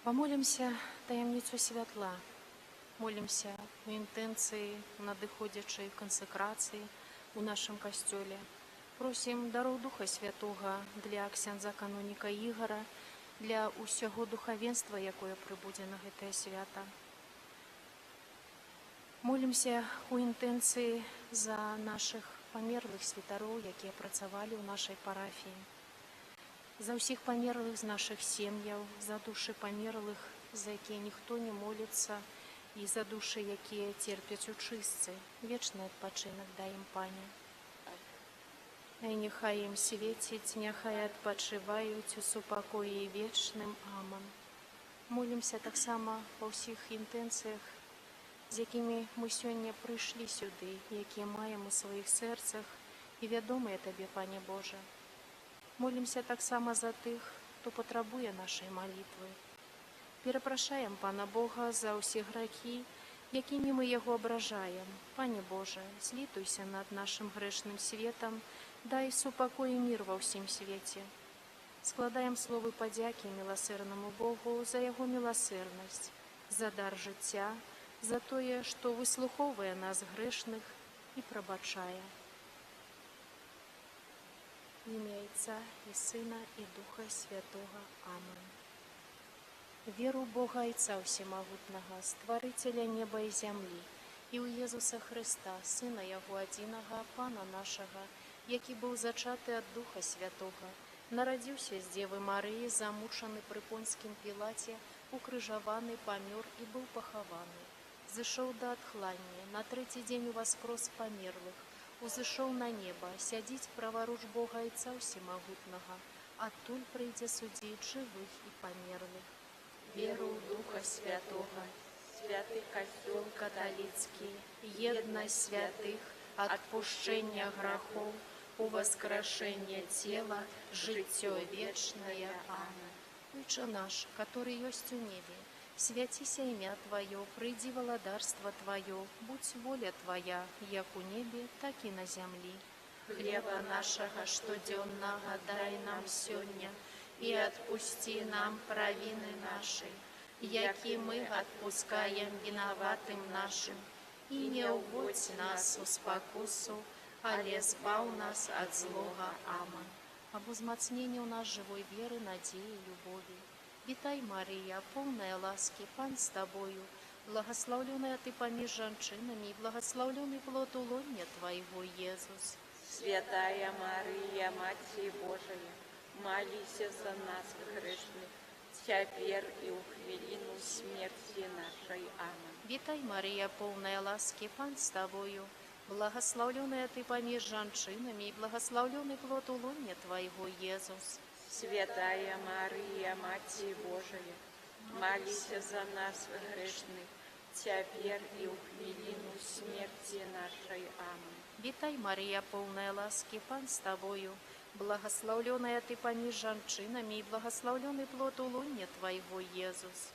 [SPEAKER 9] Помолимся таємницю святла. Молимся у інтенції надиходячої консекрації у нашому костьолі. Просим дару Духа Святого для ксяндза каноніка Ігора, для усього духовенства, якое прибуде на це свято. Молимся у інтенції за наших померлих святарів, які працювали у нашій парафії. За усіх померлих з наших сім'їв, за душі померлих, за які ніхто не молиться, і за душі, які терпять у чистці. Вічний відпочинок дай їм, Пані. І нехай їм світить, нехай відпочивають у супокої вічним. Амон. Молимося так само по всіх інтенціях, з якими ми сьогодні прийшли сюди, які маємо у своїх серцях і відомі Тобі, Пане Боже. Молимося так само за тих, хто потребує нашої молитви. Перепрошаємо Пана Бога за усі гріхи, якими ми Його ображаємо. Пане Боже, злітуйся над нашим грешним світом, дай супокой і мир во всім світі. Складаємо слово подяки милосердному Богу за Його милосердність, за дар життя, за те, що вислуховує нас грешних і пробачає. В ім'я Отця і Сина і Духа Святого. Амин. Віру в Бога Отця Всемогутнього, Створителя неба і землі, і у Єсуса Христа, Сина Його одиного, Пана нашого, який був зачатий від Духа Святого, народився з Діви Марії, замучений при Понтськім Пілаті, укрижований, помер і був похований. Зійшов до отхлання, на третій день воскрес померлих, узышел на небо, сядить праворуч Бога Отця Всемогутного, оттуль прийде судить живих і померлих. Віру в Духа Святого, святий костел католицький, єдність святих, отпущення грехов, у воскрешення тіла, життя вічне. Амин. Отче наш, который есть у небе, святися ім'я Твое, прийди володарство Твое, будь воля Твоя, як у небе, так и на землі. Хлеба нашего штоденного дай нам сьогодні, и отпусти нам провины наши, яки мы отпускаем виноватым нашим, и не уводь нас у спокусу, але збав нас от злого. Амин. Об узмацнении у нас живой веры, надеи, любови. Вітай, Марія, повна ласки, Пан з Тобою, благословленная Ты поміж женщинами, и благословленный плод улонья Твоего, Иисус.
[SPEAKER 10] Святая Мария, Матерь Божия, молися за нас грешных, теперь и у хвилину смерти нашей. Амин.
[SPEAKER 9] Вітай, Марія, повна ласки, Пан з Тобою, благословленная Ты поміж женщинами, и благословленный плод улонья Твоего, Иисус.
[SPEAKER 10] Святая Мария, Матерь Божия, молися за нас грешных, теперь и у хвилину смерти нашей. Амин.
[SPEAKER 9] Вітай, Марія, повна ласки, Пан з Тобою, благословленная Ты поміж женщинами, и благословленный плод улонья Твоего, Иисус.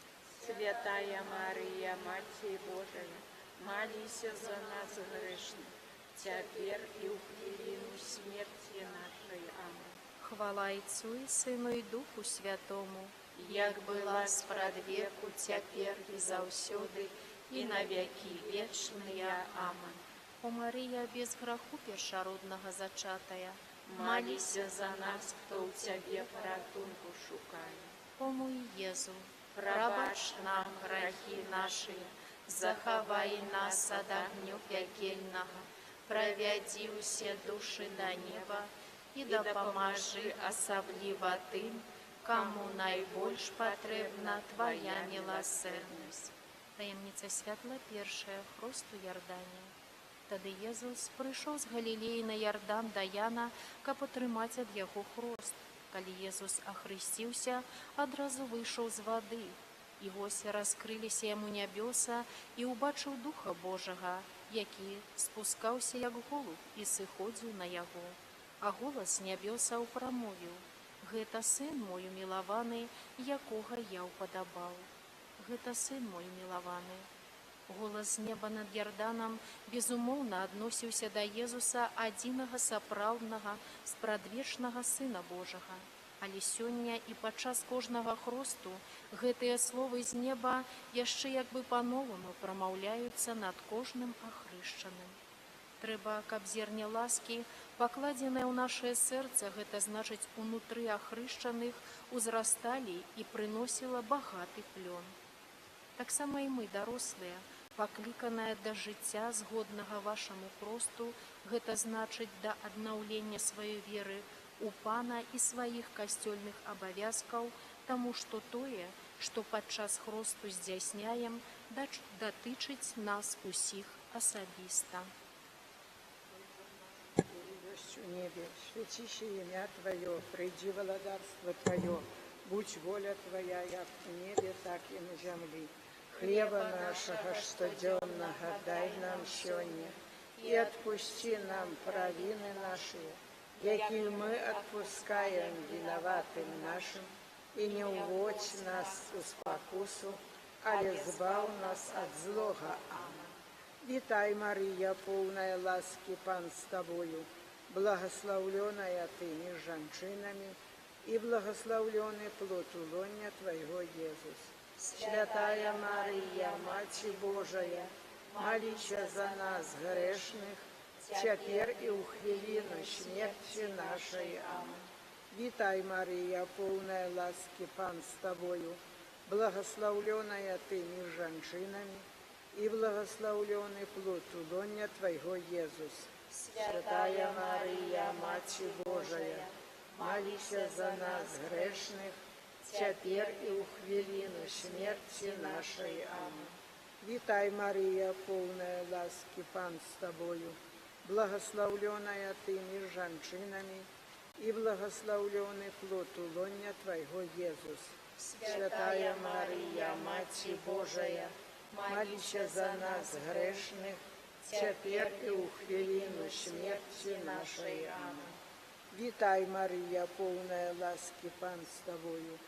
[SPEAKER 10] Святая Мария, Матерь Божия, молися за нас грешных, теперь и у хвилину смерти нашей. Амин.
[SPEAKER 9] Хвала Отцу і Сину і Духу Святому,
[SPEAKER 10] як була спрадвеку, тепер і завсюди, і на віки вічні. Амин.
[SPEAKER 9] О Марія, без греху першородного зачатая,
[SPEAKER 10] молися за нас, хто у Тебе порятунку шукає.
[SPEAKER 9] о мой Єзу,
[SPEAKER 10] Пробач нам грехи наші, заховай нас від огню пекельного, проведи усі душі до неба, і допоможи особливо тим, кому найбільш потрібна Твоя милосердність.
[SPEAKER 9] Таємниця святла перша, хресту Йордані. Тоді Єсус прийшов з Галілеї на Йордан до Яна, каб отримати від його хрест. Коли Єсус охрестився, одразу вийшов з води. І ось розкрилися йому небеса, і убачив Духа Божого, який спускався, як голуб, і сиходив на його. А голос з небеса промовив: «Гета син мой умилований, якого я уподобав». «Гета син мой умилований». Голос з неба над Йорданом безумовно относився до Єсуса, одиного соправдного, спрадвечного Сина Божого. Але сёння і падчас кожнага хросту гэтыя словы з неба яшчэ як бы па-новаму прамаўляюцца над кожным ахрышчаным. Трэба, каб зерне ласкі, пакладзенае ў нашае сэрца, гэта значыць унутры ахрышчаных, узрасталі і прыносіла багаты плён. Таксама і мы, дарослыя, пакліканыя да жыцця, згоднага вашаму хросту, гэта значыць да аднаўлення сваёй веры у Пана і сваіх касцёльных абавязкаў, таму што тое, што падчас хросту здзяйсняем, датычыць нас усіх асабіста.
[SPEAKER 10] Ёсць у небе, свяціся імя Твоё, прыйдзі валадарства Твоё, будь воля Твоя, як у небе, так і на зямлі. Хлеба нашага штодзённага дай нам сёння, і адпусці нам правіны нашыя, якія мы адпускаем вінаватым нашым, і не ўводзь нас у спакусу, але збаў нас ад злога. Амин. Вітай, Марія, поўная ласкі, Пан з Табою, благословленная Ты між жанчынамі, і благословленный плод улоння Твоего, Иисус. Святая Мария, Матерь Божия, молися за нас, грешных, теперь и у хвилину смерти нашей. Аминь. Витай, Мария, полная ласки, Пан с Тобою, благословленная Ты между женщинами, и благословленный плод улоння Твоего, Иисус. Святая Мария, Матерь Божия, молися за нас, грешных, теперь и у хвилину смерти нашей. Аминь. Витай, Мария, полная ласки, Пан с Тобою, благословленная Ты между женщинами, и благословленный плод улоння Твоего, Иисус. Святая Мария, Матерь Божия, молися за нас, грешных, теперь и у хвилину смерти нашей. Аминь. Витай, Мария, полная ласки, Пан с Тобою,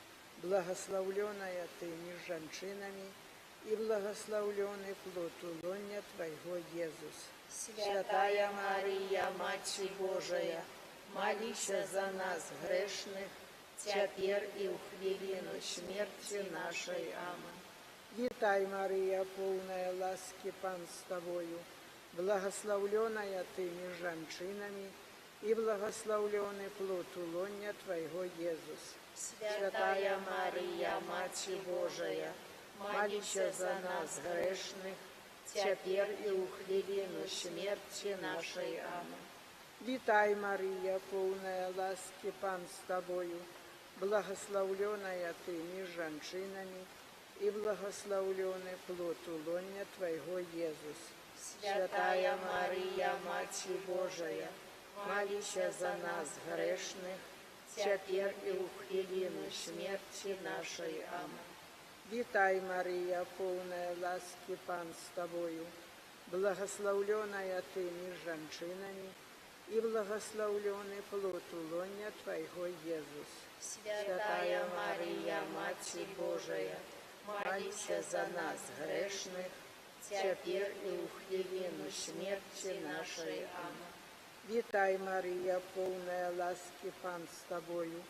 [SPEAKER 10] благословленная Ты между женщинами, и благословленный плод улоння Твоего, Иисус. Святая Мария, Матерь Божия, молися за нас, грешных, теперь и у хвилину смерти нашей. Аминь. Витай, Мария, полная ласки, Пан с Тобою, благословленная Ты между женщинами, и благословленный плод улоння Твоего, Иисус. Святая Мария, Матерь Божия, молися за нас, грешных, теперь и у хвилину смерти нашей. Аминь. Витай, Мария, полная ласки, Пан с Тобою, благословленная Ты между женщинами, и благословленный плод улоння Твоего, Иисус. Святая Мария, Матерь Божия, молися за нас, грешных, теперь и у хвилину смерти нашей. Аминь. Витай, Мария, полная ласки, Пан с Тобою, благословленная Ты между женщинами, и благословленный плод улоння Твоего, Иисус. Святая Мария, Матерь Божия, молися за нас, грешных, теперь и у хвилину смерти нашей. Аминь. Витай, Мария, полная ласки, Пан с Тобою,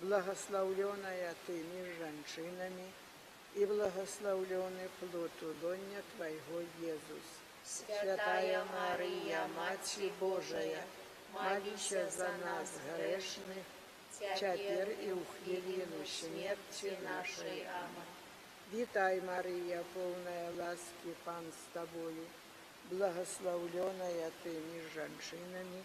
[SPEAKER 10] благословленная Ты между женщинами, и благословленный плод улоння Твоего, Иисус. Святая Мария, Матерь Божия, молися за нас, грешных, теперь и у хвилину смерти нашей. Аминь. Витай, Мария, полная ласки, Пан с Тобою, благословленная Ты между женщинами,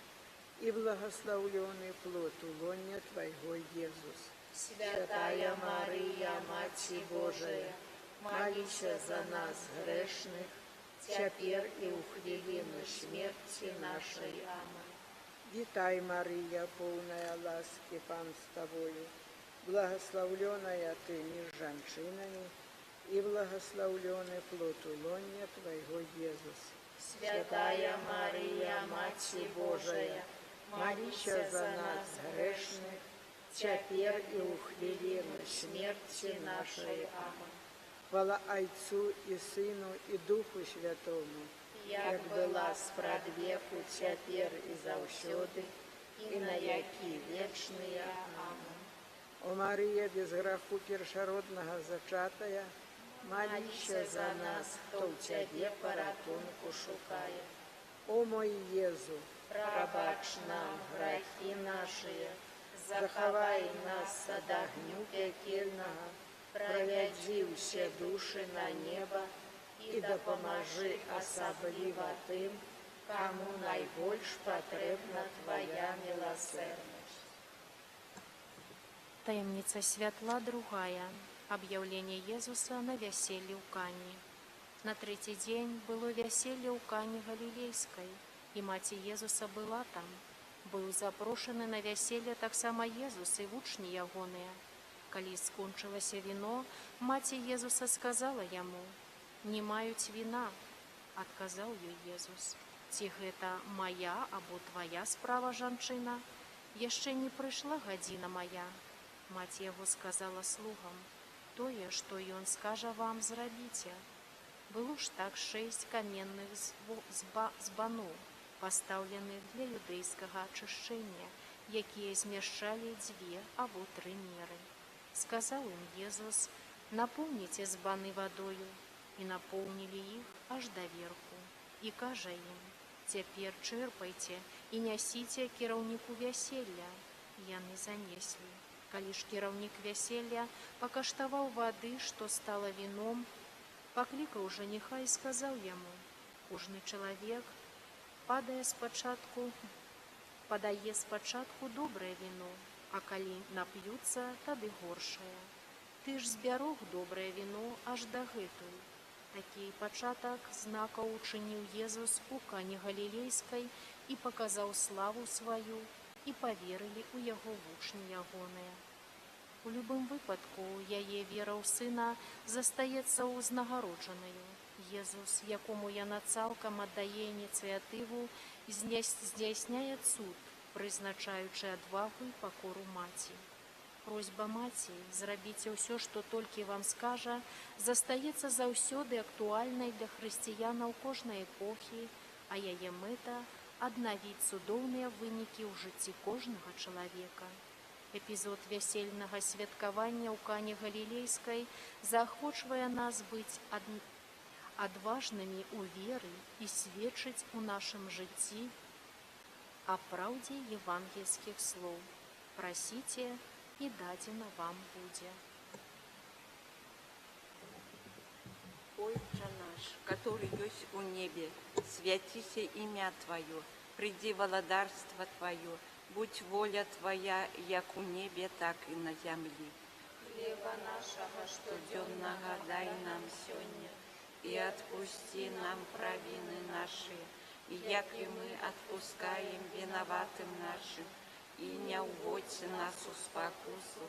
[SPEAKER 10] и благословленный плод улоння Твоего, Иисус. Святая Мария, Матерь Божия, молися за нас, грешных, теперь и у хвилину смерти нашей. Аминь. Витай, Мария, полная ласки, Пан с Тобою, благословленная Ты между женщинами, и благословленный плод улоння Твоего, Иисус. Святая Мария, Матерь Божия, молися за нас, грешных, теперь и у хвилину смерти нашей. Аминь. Хвала Отцу и Сыну и Духу Святому, як была спрадвеку, теперь и заўсёды, и на веки вечные. Аминь. О Мария, без греху першородного зачатая, молися за нас, хто в Тебе порятунку шукає. О мой Єзу, пробач нам грехи наші, заховай нас від огню пекельного, проведи всі душі на небо і допоможи особливо тим, кому найбільш потрібна Твоя милосердність.
[SPEAKER 9] Таємниця святла другая. Объявление Иисуса на веселье у Кани. На третий день было веселье у Кани Галилейской, и мать Иисуса была там. Был запрошены на веселье так само Иисус и учни ягоные. Коли скончилось вино, мать Иисуса сказала ему: «Не мают вина». Отказал ей Иисус: «Ці гэта моя або твоя справа, жанчына? Яшчэ не прыйшла гадзіна моя». Мать яго сказала слугам: «Тое, што ён скажа вам, зрабіце». Было ж так 6 каменных збаноў, пастаўленых для юдэйскага ачышчэння, якія змяшчалі 2 або 3 меры. Сказаў ім Езус: «Напоўніце збаны вадою». І напоўнілі іх аж даверху. І кажа ім: «Цяпер чэрпайце і нясіце кіраўніку вяселля». Яны занеслі. Калі ж кіраўнік вяселля пакаштаваў вады, што стала віном, паклікаў жаніха і сказаў яму: «Кожны чалавек падае спачатку добрае віно, а калі нап'юцца, тады горшае. Ты ж збярог добрае віно аж дагэтуль». Такі пачатак знакаў учыніў Езус у Кані Галілейскай і паказаў славу сваю, і паверылі ў яго вучні ягоныя. У любым выпадку яе вера ў Сына застаецца ўзнагароджанаю. Езус, якому яна цалкам аддае ініцыятыву, здзяйсняе цуд, прызначаючы адвагу і пакору маці. Просьба маці «зрабіце ўсё, што толькі вам скажа» застаецца заўсёды актуальнай для хрысціянаў кожнай эпохі, а яе мэта – аднавіць цудоўныя вынікі ў жыцці кожнага чалавека. Эпізод вясельнага святкавання ў Кане Галілейскай заахвочвае нас быць адважнымі ў веры і сведчыць у нашым жыцці о праўдзе евангельскіх слоў. Прасіце, і дадзена вам будзе.
[SPEAKER 10] Отче наш, который есть у небе, святися имя Твое, приди владарство Твое, будь воля Твоя, як у небе, так и на земле. Хлеба нашего штоденного дай нам сегодня, и отпусти нам провины наши, и як и мы отпускаем виноватым нашим, и не уводь нас у спокусу,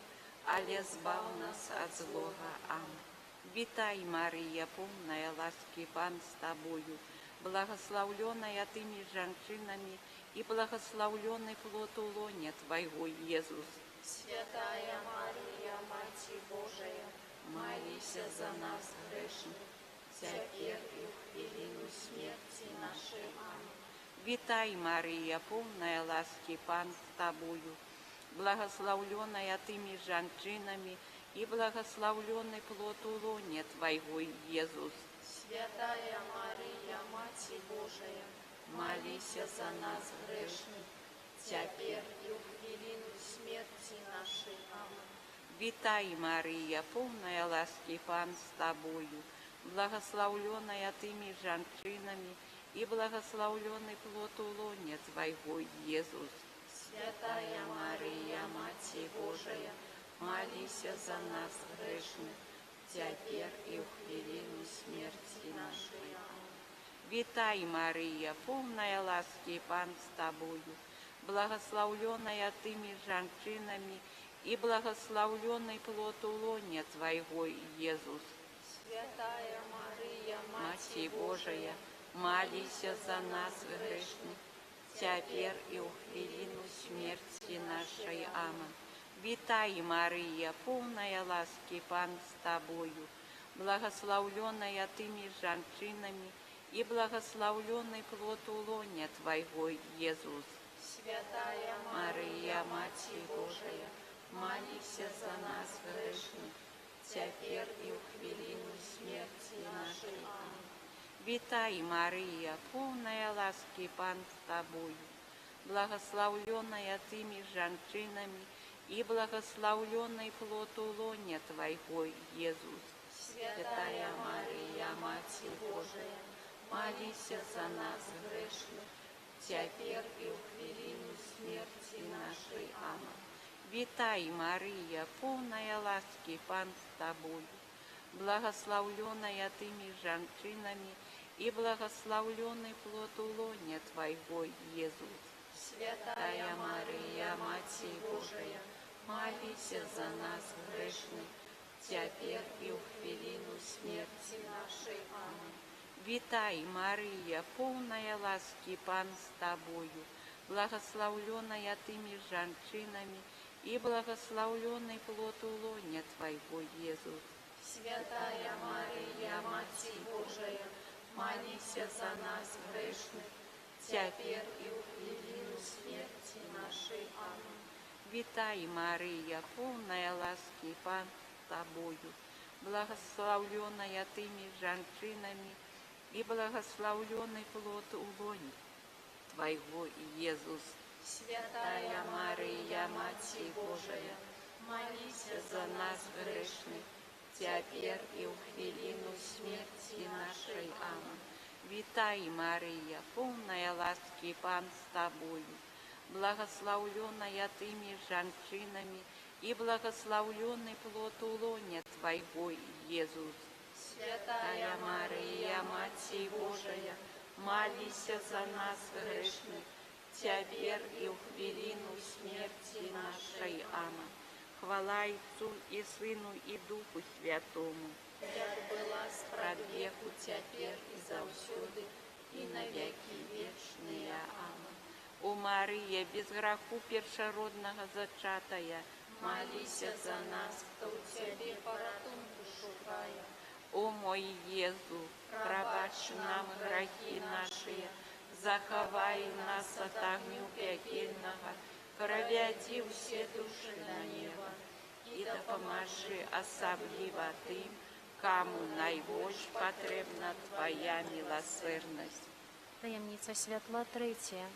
[SPEAKER 10] але збав нас от злого. Аминь. Витай, Мария, полная ласки, Пан с Тобою, благословленная Ты между женщинами, и благословленный плод лоня Твоего, Иисус. Святая Мария, Мать Божия, молися за нас грешных, теперь и в хвилину смерти нашей. Аминь. Витай, Мария, полная ласки, Пан с Тобою, благословленная Ты между женщинами, и благословленный плод лоня Твоего, Иисус. Святая Мария, Мать Божия, молися за нас грешных, теперь и в хвилину смерти нашей. Аминь. Витай, Мария, полная ласки, Пан с Тобою, благословленная Ты между женщинами, и благословленный плод лоня Твоего, Иисус. Святая Мария, Мать Божия, молися за нас грешных, теперь и в хвилину смерти нашей. Витай, Мария, полная ласки, Пан с Тобою, благословленная Ты между женщинами, и благословленный плод лоня Твоего, Иисус. Святая Мария, Мать Божия, молися за нас грешных, теперь и в хвилину смерти нашей. Аминь. Витай, Мария, полная ласки, Пан с Тобою, благословленная Ты между женщинами, и благословленный плод лоня Твоего, Иисус. Святая Мария, Мать Божия, Молися за нас грешных, теперь и в хвилину смерти нашей. Аминь. Витай, Мария, полная ласки, Пан с тобою, благословленная ты между женщинами, и благословленный плод лоня Твоего, Иисус. Святая Мария, Матерь Божия, молись за нас грешных, теперь и в хвилину смерти нашей. Аминь. Витай, Мария, полная ласки, Пан с тобою, благословленная ты между женщинами, и благословленный плод лоня Твоего, Иисус. Святая Мария, Матерь Божия, молись за нас грешных, теперь и в хвилину смерти нашей. Аминь. Витай, Мария, полная ласки, Пан с тобою, благословленная ты между женщинами, и благословленный плод лоня Твоего, Иисус. Святая Мария, Матерь Божия, молись за нас грешных, теперь и в хвилину смерти нашей. Аминь. Витай, Мария, полная ласки, Пан с тобою, благословленная ты между женщинами, и благословленный плод лоня Твоего, Иисус. Святая Мария, Матерь Божия, молись за нас грешных, теперь и в хвилину смерти нашей. Аминь. Витай, Мария, полная ласки, Пан с тобою, благословленная ты между женщинами, и благословленный плод лоня Твоего, Иисус. Святая Мария, Матерь Божия, молись за нас грешных, теперь и в хвилину смерти нашей. Аминь. Хвала Отцу и Сыну и Духу Святому,
[SPEAKER 9] Як была
[SPEAKER 10] пред веку, теперь и завсюди, и на веки вечные. Аминь. О Мария, без греху першородного зачатая, молись за нас,
[SPEAKER 9] кто у Тебе порятунку шукає.
[SPEAKER 10] о мой Иисус, пробачь нам грехи наши, заховай нас от огню пекельного, проведи все души на небо, и допоможи особливо тим, кому найбільш потрібна Твоя милосердність.
[SPEAKER 9] Таємниця святла третя.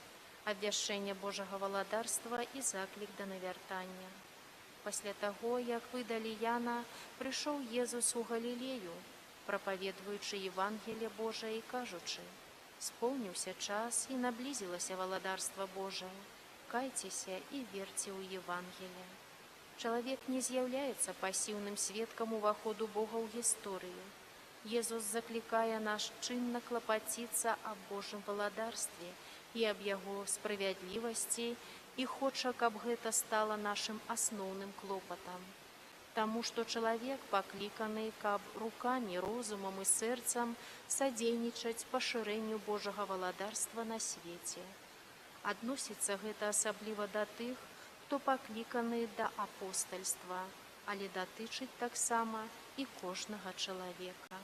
[SPEAKER 9] Обвящення Божого володарства і заклик до навертання. Після того, як видали Яна, прийшов Єсус у Галілею, проповідуючи Євангеліє Боже і кажучи: «Сповнився час і наблизилося володарство Боже. Кайтеся і вірте у Євангеліє». Чоловік не з'являється пасивним свідком уваходу Бога у історію. Єсус закликає нас чинно клопотиться об Божьем володарстве и об Его справедливости, и хоча, каб гэта стало нашим основным клопотом. Тому, что человек покликанный, каб руками, розумом и сердцем содейничать поширению Божьего володарства на свете. Относится гэта особливо до тых, хто покликаны до апостольства, але датычыць таксама і кожнага чалавека.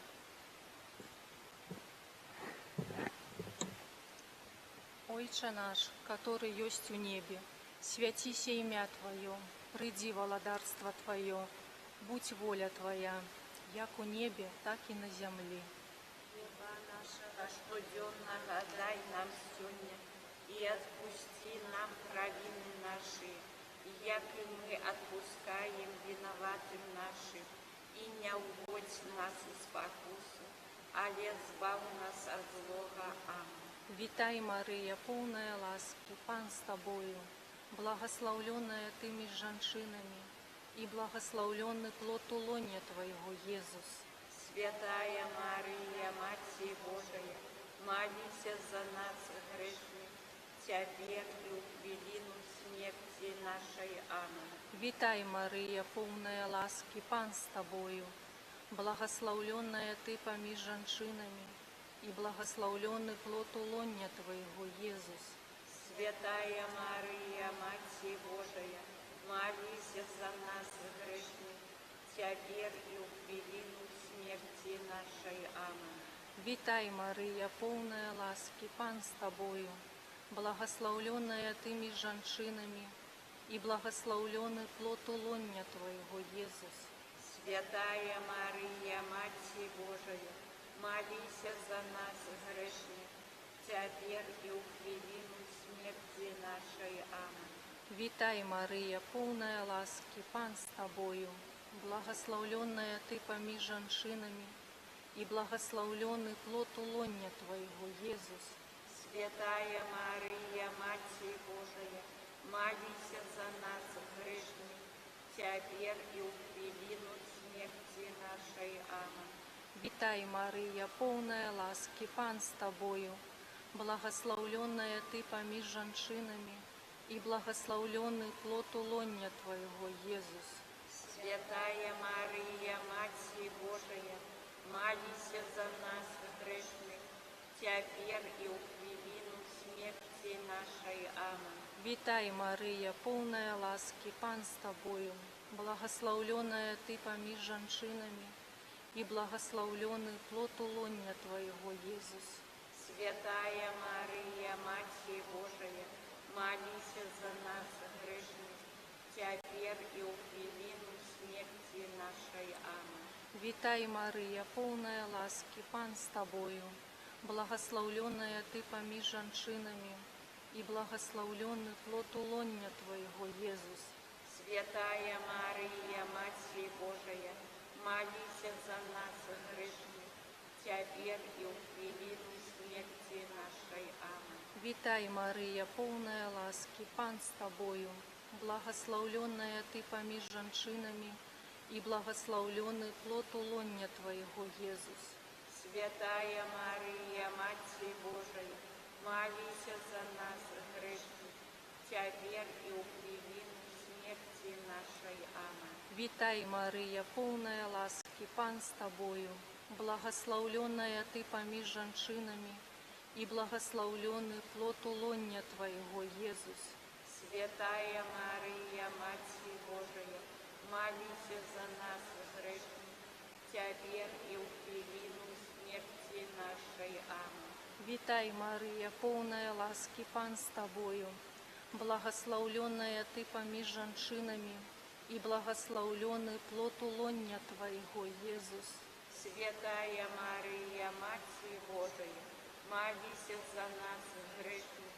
[SPEAKER 11] Отче наш, который есть у небе, святися имя Твое, приди володарство Твое, будь воля Твоя, як у небе, так и на земле.
[SPEAKER 10] Хлеба нашего штоденного дай нам сегодня, и отпусти нам провины наши, як и мы отпускаем виноватым нашим, и не уводь нас из покусы, але избавь нас от злого. Аминь.
[SPEAKER 11] Витай, Мария, полная ласки, Пан с Тобою, благословленная Ты между женщинами, и благословленный плод лоня Твоего, Иисус.
[SPEAKER 10] Святая Мария, Матерь Божия, молись за нас грешных, теперь и в хвилину смерти нашей. Аминь.
[SPEAKER 11] Витай, Мария, полная ласки, Пан с Тобою, благословленная Ты поміж женщинами, и благословленный плод лоня Твоего, Иисус.
[SPEAKER 10] Святая Мария, Матерь Божия, молись за нас грешных, теперь и в хвилину смерти нашей. Аминь.
[SPEAKER 11] Витай, Мария, полная ласки, Пан с Тобою, благословленная Ты между женщинами, и благословленный плод лоня Твоего, Иисус.
[SPEAKER 10] Святая Мария, Матерь Божия, молись за нас, грешных, теперь и в хвилину смерти нашей. Аминь.
[SPEAKER 11] Витай, Мария, полная ласки, Пан с Тобою, благословленная Ты поміж женщинами, и благословленный плод лоня Твоего, Иисус.
[SPEAKER 10] Святая Мария, Матерь Божия, молись за нас, грешных, теперь и в хвилину смерти нашей. Аминь.
[SPEAKER 11] Витай, Мария, полная ласки, Пан с Тобою, благословленная Ты поміж женщинами, и благословленный плод лоня Твоего, Иисус.
[SPEAKER 10] Святая Мария, Матерь Божия, молись за нас, грешных, теперь и в хвилину смерти нашей. Аминь.
[SPEAKER 11] Витай, Мария, полная ласки, Пан с Тобою, благословленная Ты поміж женщинами, и благословленный плод лоня Твоего, Иисус.
[SPEAKER 10] Святая Мария, Матерь Божия, молись за нас, грешных, теперь и в хвилину смерти нашей. Аминь.
[SPEAKER 11] Витай, Мария, полная ласки, Пан с Тобою, благословленная Ты поміж женщинами, и благословленный плод лоня Твоего, Иисус.
[SPEAKER 10] Святая Мария, Матерь Божия, молись за нас, грешных, теперь и в хвилину смерти нашей. Аминь.
[SPEAKER 11] Витай, Мария, полная ласки, Пан с Тобою, благословленная Ты поміж женщинами, и благословленный плод лоня Твоего, Иисус.
[SPEAKER 10] Святая Мария, Матерь Божия, молись за нас, грешных, теперь и в хвилину смерти нашей. Аминь.
[SPEAKER 11] Витай, Мария, полная ласки, Пан с Тобою, благословленная Ты поміж женщинами, и благословленный плод лоня Твоего, Иисус.
[SPEAKER 10] Святая Мария, Матерь Божия, молись за нас, грешных, теперь и в хвилину смерти нашей. Аминь.
[SPEAKER 11] Витай, Мария, полная ласки, Пан с Тобою, благословленная Ты поміж женщинами, и благословленный плод лоня Твоего, Иисус.
[SPEAKER 10] Святая Мария, Матерь Божия, молись за нас, грешных,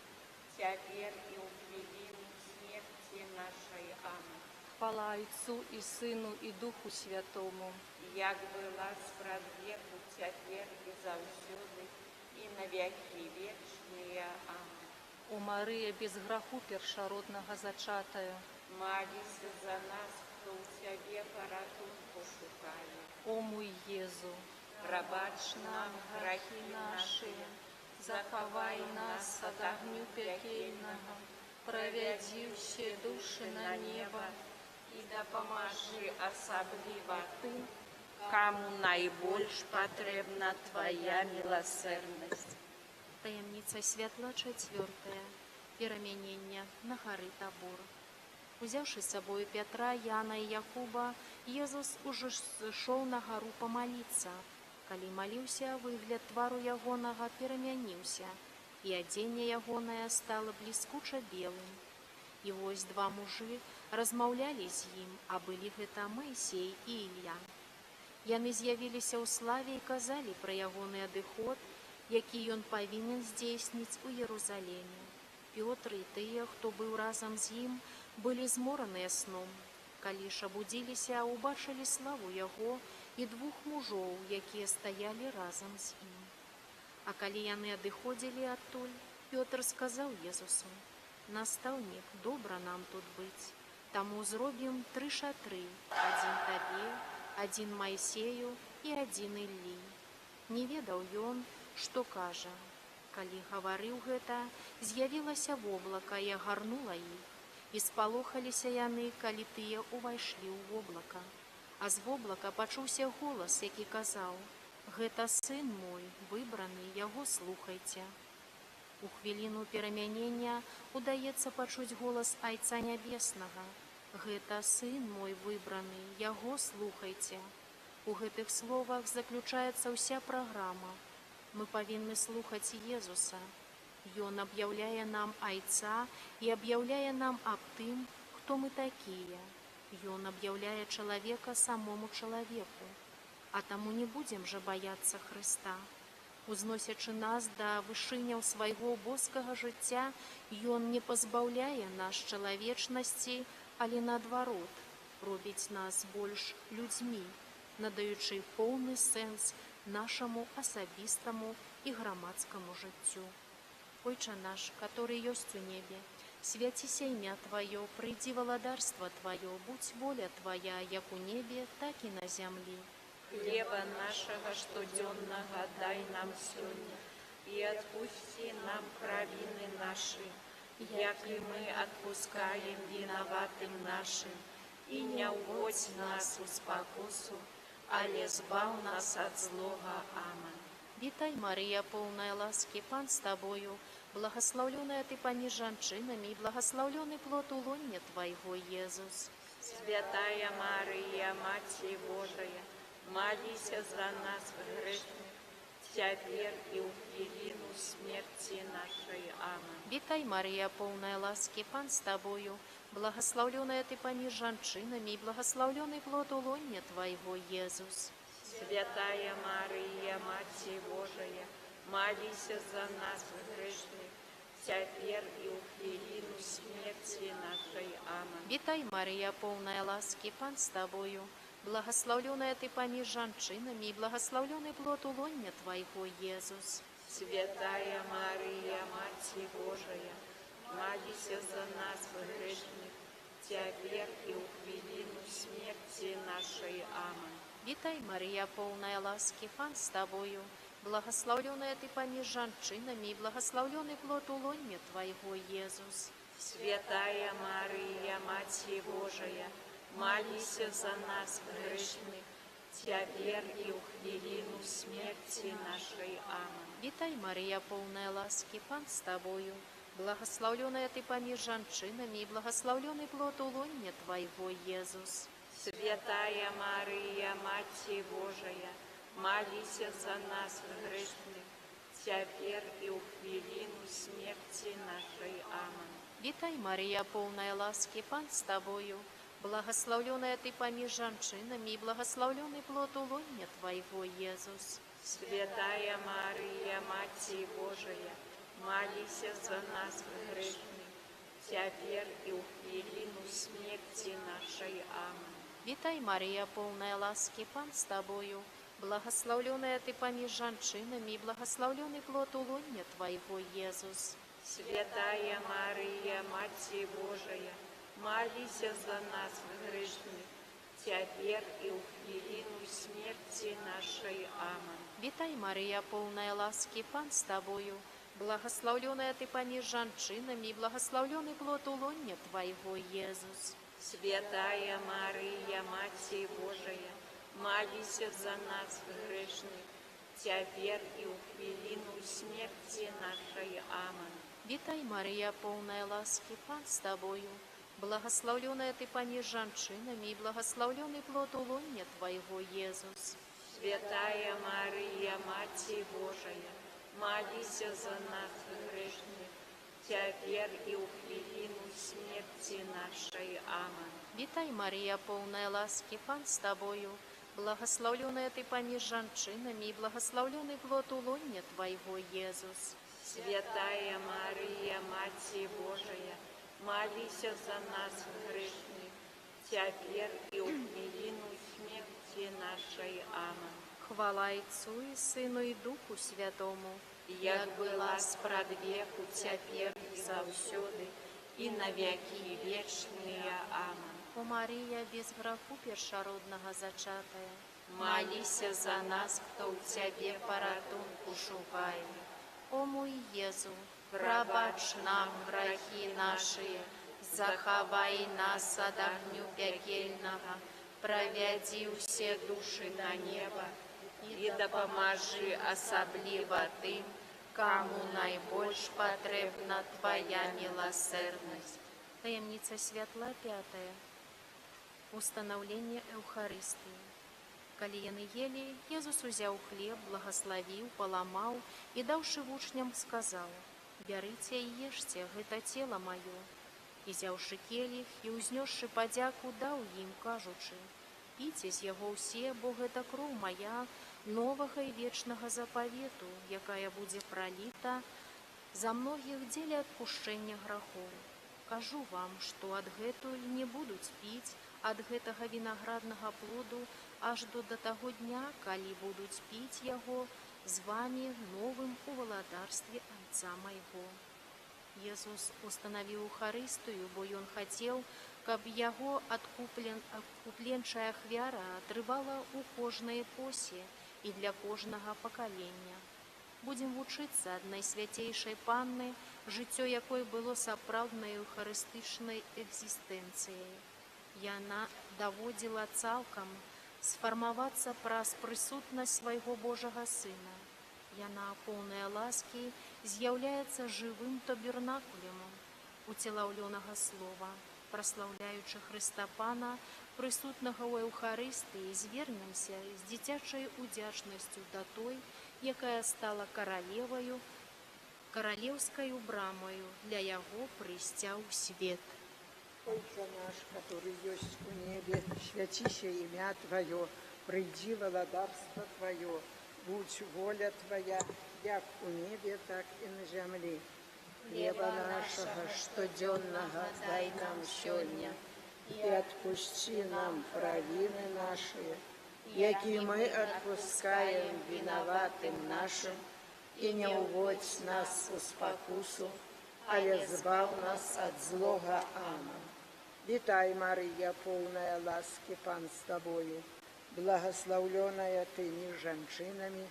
[SPEAKER 10] теперь и в хвилину смерти нашей. Аминь.
[SPEAKER 11] Хвала Отцу и Сыну и Духу Святому,
[SPEAKER 10] Як была справедливу, теперь и завсюди, и на веки вечные. Аминь.
[SPEAKER 11] о Мария без граху першородного зачатая,
[SPEAKER 10] Молись за нас, кто у Тебе порятунку шукає.
[SPEAKER 11] о мой Езу,
[SPEAKER 10] Пробач нам грехи наши,
[SPEAKER 11] заховай нас от огню пекельного, проведи все души на небо,
[SPEAKER 10] и допоможи особливо тим, кому найбільш потрібна Твоя милосердність.
[SPEAKER 9] Таємниця святла 4. Перемінення на гори Табор. Узявши з собою Петра, Яна і Якуба, Єзус уже зійшов на гору помолиться. Калі молился, выгляд твару ягонага перамяніўся, і адзенне ягонае стало бліскуча белым. І вось два мужы размаўлялі з ім, а былі гэта Моисей і Ілля. Яны з'явіліся ў славе і казалі пра ягоны адыход, які ён павінен здзейсніць у Єрусаліме. Пётр і тыя, хто быў разам з ім, былі змораныя сном. Калі ж абудзіліся, убачылі славу яго і двух мужоў, якія стаялі разам з ім. А калі яны адыходзілі адтуль, Пётр сказаў Езусу: «Настаўнік, добра нам тут быць, таму зробім 3 шатры, адзін табе, адзін Майсею і адзін Іллі». Не ведаў ён, што кажа. Калі гаварыў гэта, з'явілася воблака і агарнула іх, і спалохаліся яны, калі тыя ўвайшлі ў воблака. А з воблака пачуўся голас, які казаў: «Гэта сын мой, выбраны, яго слухайце». У хвіліну перамянення удаецца пачуць голас Айца Нябеснага: «Гэта сын мой выбраны, яго слухайце». У гэтых словах заключаецца ўся праграма. Мы павінны слухаць Езуса. Ён аб'яўляе нам Айца і аб'яўляе нам аб тым, кто мы такие. Ён объявляет человека самому человеку, а тому не будем же бояться Христа. Узносячы нас да вышыняў свайго боскага жыцця, ён не пазбаўляе нас чалавечнасці, але наадварот, робіць нас больш людзьмі, надаючы поўны сэнс нашаму асабістаму і грамадскаму жыццю. Отче наш, который есть у небе, святися імя Твое, прийди владарство Твое, будь воля Твоя, як у небе, так и на земле.
[SPEAKER 10] Хлеба нашего штоденного дай нам сегодня, и отпусти нам провины наши, як и мы отпускаем виноватым нашим, и не уводь нас в спокусу, але збав нас от злого. Аминь.
[SPEAKER 9] Вітай, Марія, полная ласки, Пан с Тобою, благословленная Ты поміж жанчинами, и благословленный плод улонья Твоего, Иисус.
[SPEAKER 10] Святая Мария, Матерь Божия, молись за нас грешных, теперь и в хвилину смерти нашей. Аминь.
[SPEAKER 9] Вітай, Марія, полная ласки, Пан с Тобою, благословленная Ты поміж жанчинами, и благословленный плод улонья Твоего, Иисус.
[SPEAKER 10] Святая Мария, Матерь Божия, молись за нас грешных, теперь и в хвилину смерти нашей. Аминь.
[SPEAKER 9] Вітай, Марія, полная ласки, Пан с Тобою, благословленная Ты поміж жанчинами, и благословленный плод улонья Твоего, Иисус.
[SPEAKER 10] Святая Мария, Матерь Божия, молись за нас грешных, теперь и в хвилину смерти нашей. Аминь.
[SPEAKER 9] Вітай, Марія, полная ласки, Пан с Тобою, благословленная Ты поміж жанчинами, и благословленный плод улонья Твоего, Иисус.
[SPEAKER 10] Святая Мария, Матерь Божия, молись за нас грешных, теперь и в хвилину смерти нашей. Аминь.
[SPEAKER 9] Вітай, Марія, полная ласки, Пан с Тобою, благословленная Ты поміж жанчинами, и благословленный плод улонья Твоего, Иисус.
[SPEAKER 10] Святая Мария, Матерь Божия, молись за нас грешных, теперь и в хвилину смерти нашей. Аминь.
[SPEAKER 9] Вітай, Марія, полная ласки, Пан с Тобою, благословленная Ты поміж жанчинами, и благословленный плод улонья Твоего, Иисус.
[SPEAKER 10] Святая Мария, Матерь Божия, молись за нас грешных, теперь и в хвилину смерти нашей. Аминь.
[SPEAKER 9] Вітай, Марія, полная ласки, Пан с Тобою, благословленная Ты поміж жанчинами, и благословленный плод улонья Твоего, Иисус.
[SPEAKER 10] Святая Мария, Матерь Божия, молись за нас грешных, теперь и в хвилину смерти нашей. Аминь.
[SPEAKER 9] Вітай, Марія, полная ласки, Пан с Тобою, благословленная Ты поміж жанчинами, и благословленный плод улонья Твоего, Иисус.
[SPEAKER 10] Святая Мария, Матерь Божия, молись за нас грешных, теперь и в хвилину смерти нашей. Аминь.
[SPEAKER 9] Вітай, Марія, полная ласки, Пан с Тобою, благословленная Ты поміж жанчинами, и благословленный плод улонья Твоего, Иисус.
[SPEAKER 10] Святая Мария, Матерь Божия, молись за нас грешных, теперь и в хвилину смерти нашей. Аминь.
[SPEAKER 9] Вітай, Марія, полная ласки, Пан с Тобою, благословленная Ты поміж жанчинами, и благословленный плод улонья Твоего, Иисус.
[SPEAKER 10] Святая Мария, Матерь Божия, молись за нас грешных, теперь и в хвилину смерти нашей. Аминь.
[SPEAKER 9] Хвала Отцу и Сыну и Духу Святому,
[SPEAKER 10] як была спрад веку, теперь и завсёды, и на веки вечные. Аминь.
[SPEAKER 9] О Марія, без граху першородного зачатая,
[SPEAKER 10] Молись за нас, кто у Тебе порятунку шукає.
[SPEAKER 9] о мой Єзу,
[SPEAKER 10] Пробач нам грехи наши, заховай нас от огню пекельного, проведи все души на небо, и допоможи особливо тим, кому найбольш потребна Твоя милосердность.
[SPEAKER 9] таємниця святла пятая. Установление Эўхарыстыі. Калі яны ели, Езус узяў хлеб, благословіў, паламаў і, даўшы вучням, сказаў: «Бярыце і ешце, гэта цела маё». І зяўшы келіх, і ўзнёсшы падзяку, даў ім, кажучы: «Піце з яго ўсе, бо гэта кроў мая новага і вечнага запавету, якая будзе праліта за многіх дзеля адпушчэння грахоў. Кажу вам, што адгэтуль не будуць піць ад гэтага вінаграднага плоду аж до таго дня, калі будуць піць яго з вамі новым у валадарстве Отца майго». Jesús установіў Eucharystыю, бо ён хацеў, каб яго адкупленчая ахвяра атрывала ў кожнай эпосе і для кожнага пакалення. Будзем вучыцца ад Найсвяцейшай Панны, жыццё якой было сапраўднай эўхарыстычнай экзістэнцыяй. Яна даводзіла цалкам сфармавацца праз прысутнасць свайго Божага Сына. Яна, поўная ласкі, з'яўляецца жывым табернакулем уцелаўлёнага слова. Праслаўляючы Хрыста Пана, прысутнага ў Эўхарыстыі, звернемся з дзіцячай удзячнасцю да той, якая стала каралеўскаю брамаю для яго прыйсця ў свет.
[SPEAKER 6] Отче наш, который есть у небе, святися имя Твое, приди владарство Твое, будь воля Твоя, як у небе, так и на земле.
[SPEAKER 3] Хлеба нашего штоденного дай нам сёння,
[SPEAKER 6] и отпусти нам провины наши, яки мы отпускаем виноватым нашим, и не уводь нас в спокусу, але збав нас от злого. Аминь. Витай, Мария, полная ласки, Пан с Тобою, благословленная Ты между женщинами,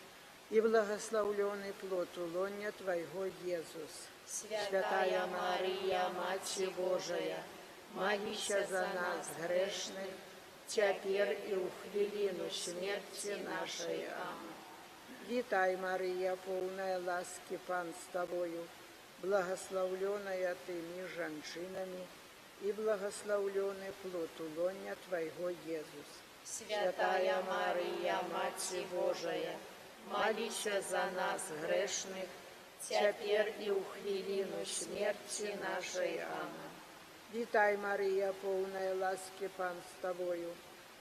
[SPEAKER 6] и благословленный плод лона Твоего, Иисус.
[SPEAKER 3] Святая Мария, Мать Божия,
[SPEAKER 6] молися за нас грешных, теперь и у хвилину смерти нашей. Аминь. Витай, Мария, полная ласки, Пан с Тобою, благословленная Ты между женщинами, и благословленный плод лона Твоего, Иисус.
[SPEAKER 3] Святая Мария, Мать Божия,
[SPEAKER 6] молися за нас грешных, теперь и у хвилину смерти нашей. Аминь. Витай, Мария, полная ласки, Пан с Тобою,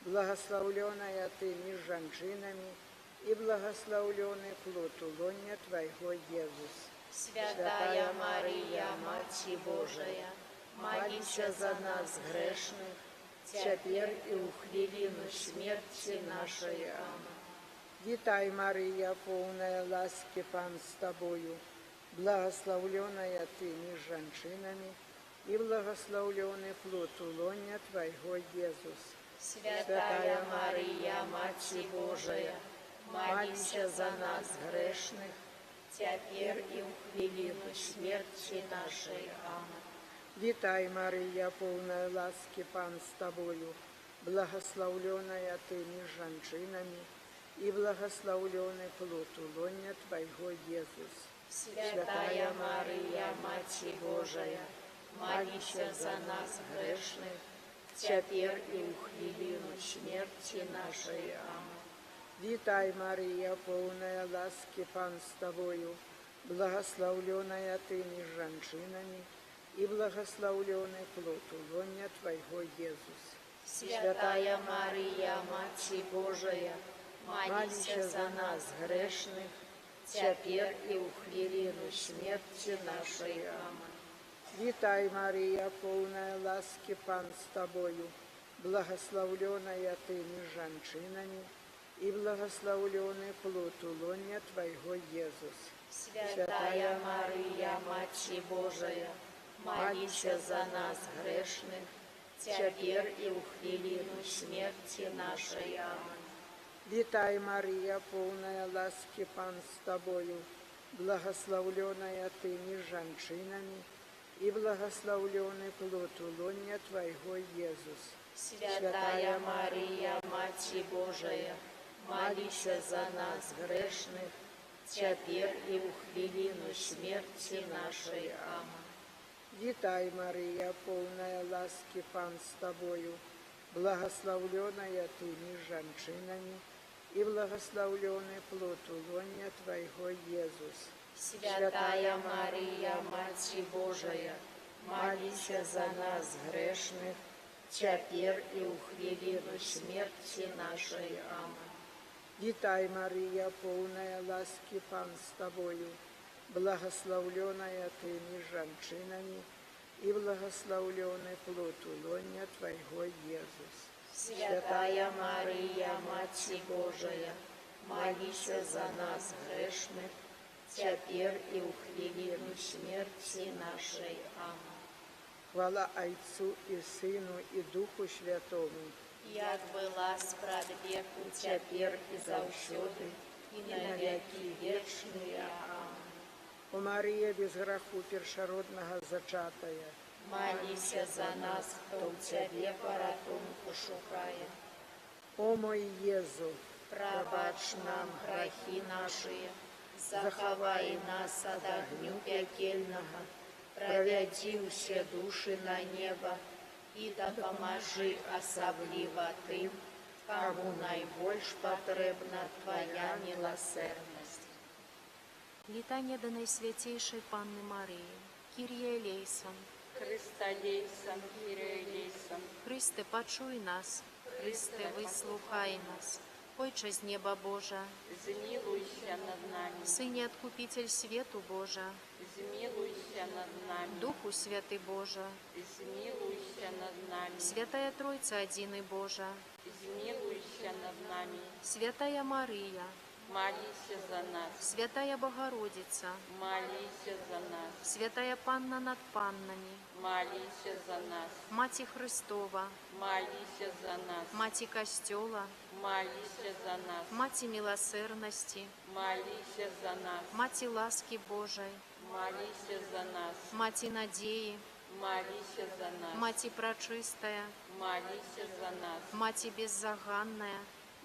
[SPEAKER 6] благословленная Ты между женщинами, и благословленный плод лона Твоего, Иисус.
[SPEAKER 3] Святая Мария, Мать Божия,
[SPEAKER 6] молися за нас грешных, теперь и у хвилину смерти нашей. Аминь. Витай, Мария, полная ласки, Пан с Тобою, благословленная Ты между женщинами, и благословленный плод лона Твоего, Иисус.
[SPEAKER 3] Святая Мария, Мать Божия,
[SPEAKER 6] молися за нас грешных,
[SPEAKER 3] теперь и у хвилину смерти нашей. Аминь.
[SPEAKER 6] Витай, Мария, полная ласки, Пан с Тобою, благословленная Ты между женщинами, и благословленный плод лона Твоего, Иисус.
[SPEAKER 3] Святая Мария, Мать Божия, молися за нас грешных, теперь и у хвилину смерти нашей. Аминь.
[SPEAKER 6] Витай, Мария, полная ласки, Пан с Тобою, благословленная Ты между женщинами, и благословленный плод лона Твоего, Иисус.
[SPEAKER 3] Святая Мария, Мать Божия, молися за нас грешных, теперь и у хвилину смерти нашей. Аминь.
[SPEAKER 6] Витай, Мария, полная ласки, Пан с Тобою, благословленная Ты между женщинами, и благословленный плод лона Твоего, Иисус.
[SPEAKER 3] Святая Мария, Мать Божия, молися за нас грешных, теперь и у хвилину смерти нашей. Аминь.
[SPEAKER 6] Витай, Мария, полная ласки, Пан с Тобою, благословленная Ты между женщинами, и благословленный плод лона Твоего, Иисус.
[SPEAKER 3] Святая Мария, Мать Божия, молися за нас грешных, теперь и у хвилину смерти нашей. Аминь.
[SPEAKER 6] Витай, Мария, полная ласки, Пан с Тобою, благословленная Ты между женщинами, и благословленный плод лона Твоего, Иисус.
[SPEAKER 3] Святая Мария, Мать Божия, Молися за нас грешных, теперь и у хвилину смерти нашей. Аминь.
[SPEAKER 5] Вітай, Марія, повна ласки, Пан з тобою, благословленная ты меж женщинами, и благословленный плод лона Твоего, Иисус.
[SPEAKER 3] Святая Мария, Мать Божия, молися за нас грешных, теперь и у хвилину смерти нашей. Аминь.
[SPEAKER 5] Хвала Отцу и Сыну и Духу Святому,
[SPEAKER 3] Як была справедливу, теперь и завсёды, и на веки вечные. Аминь.
[SPEAKER 5] о Мария без греху першородного зачатая,
[SPEAKER 3] Молися за нас, кто в Тебе порятунку шукає.
[SPEAKER 5] о мой Єзу,
[SPEAKER 3] Пробач нам грехи наши, заховай нас от огню пекельного, проведи все души на небо, и допоможи особливо тим, кому найбольш потребна Твоя милосердность.
[SPEAKER 9] Літання до Найсвятейшої Панни Марії. Кір'є елейсон.
[SPEAKER 10] Христа лейсон, Кирия лейсон.
[SPEAKER 9] Христе, почуй нас. Христе, вислухай нас. Ойче з неба Божа,
[SPEAKER 10] Змилуйся над нами,
[SPEAKER 9] Сині Откупитель світу Божа,
[SPEAKER 10] змилуйся над нами,
[SPEAKER 9] Духу Святий Божа,
[SPEAKER 10] змилуйся над нами,
[SPEAKER 9] Святая Тройця Одиный Божа,
[SPEAKER 10] змилуйся над нами,
[SPEAKER 9] Святая Мария,
[SPEAKER 10] молися за нас,
[SPEAKER 9] Святая Богородица,
[SPEAKER 10] молися за нас,
[SPEAKER 9] Святая Панна над паннами,
[SPEAKER 10] молися за нас,
[SPEAKER 9] Маті Христова,
[SPEAKER 10] молися за нас,
[SPEAKER 9] Маті Костела,
[SPEAKER 10] молися за нас,
[SPEAKER 9] Маті Милосердности,
[SPEAKER 10] молися за нас,
[SPEAKER 9] Маті Ласки Божей,
[SPEAKER 10] молися за нас,
[SPEAKER 9] Маті Надеи,
[SPEAKER 10] молися за нас,
[SPEAKER 9] Маті Прочистая,
[SPEAKER 10] молися за нас,
[SPEAKER 9] Маті Беззаганная,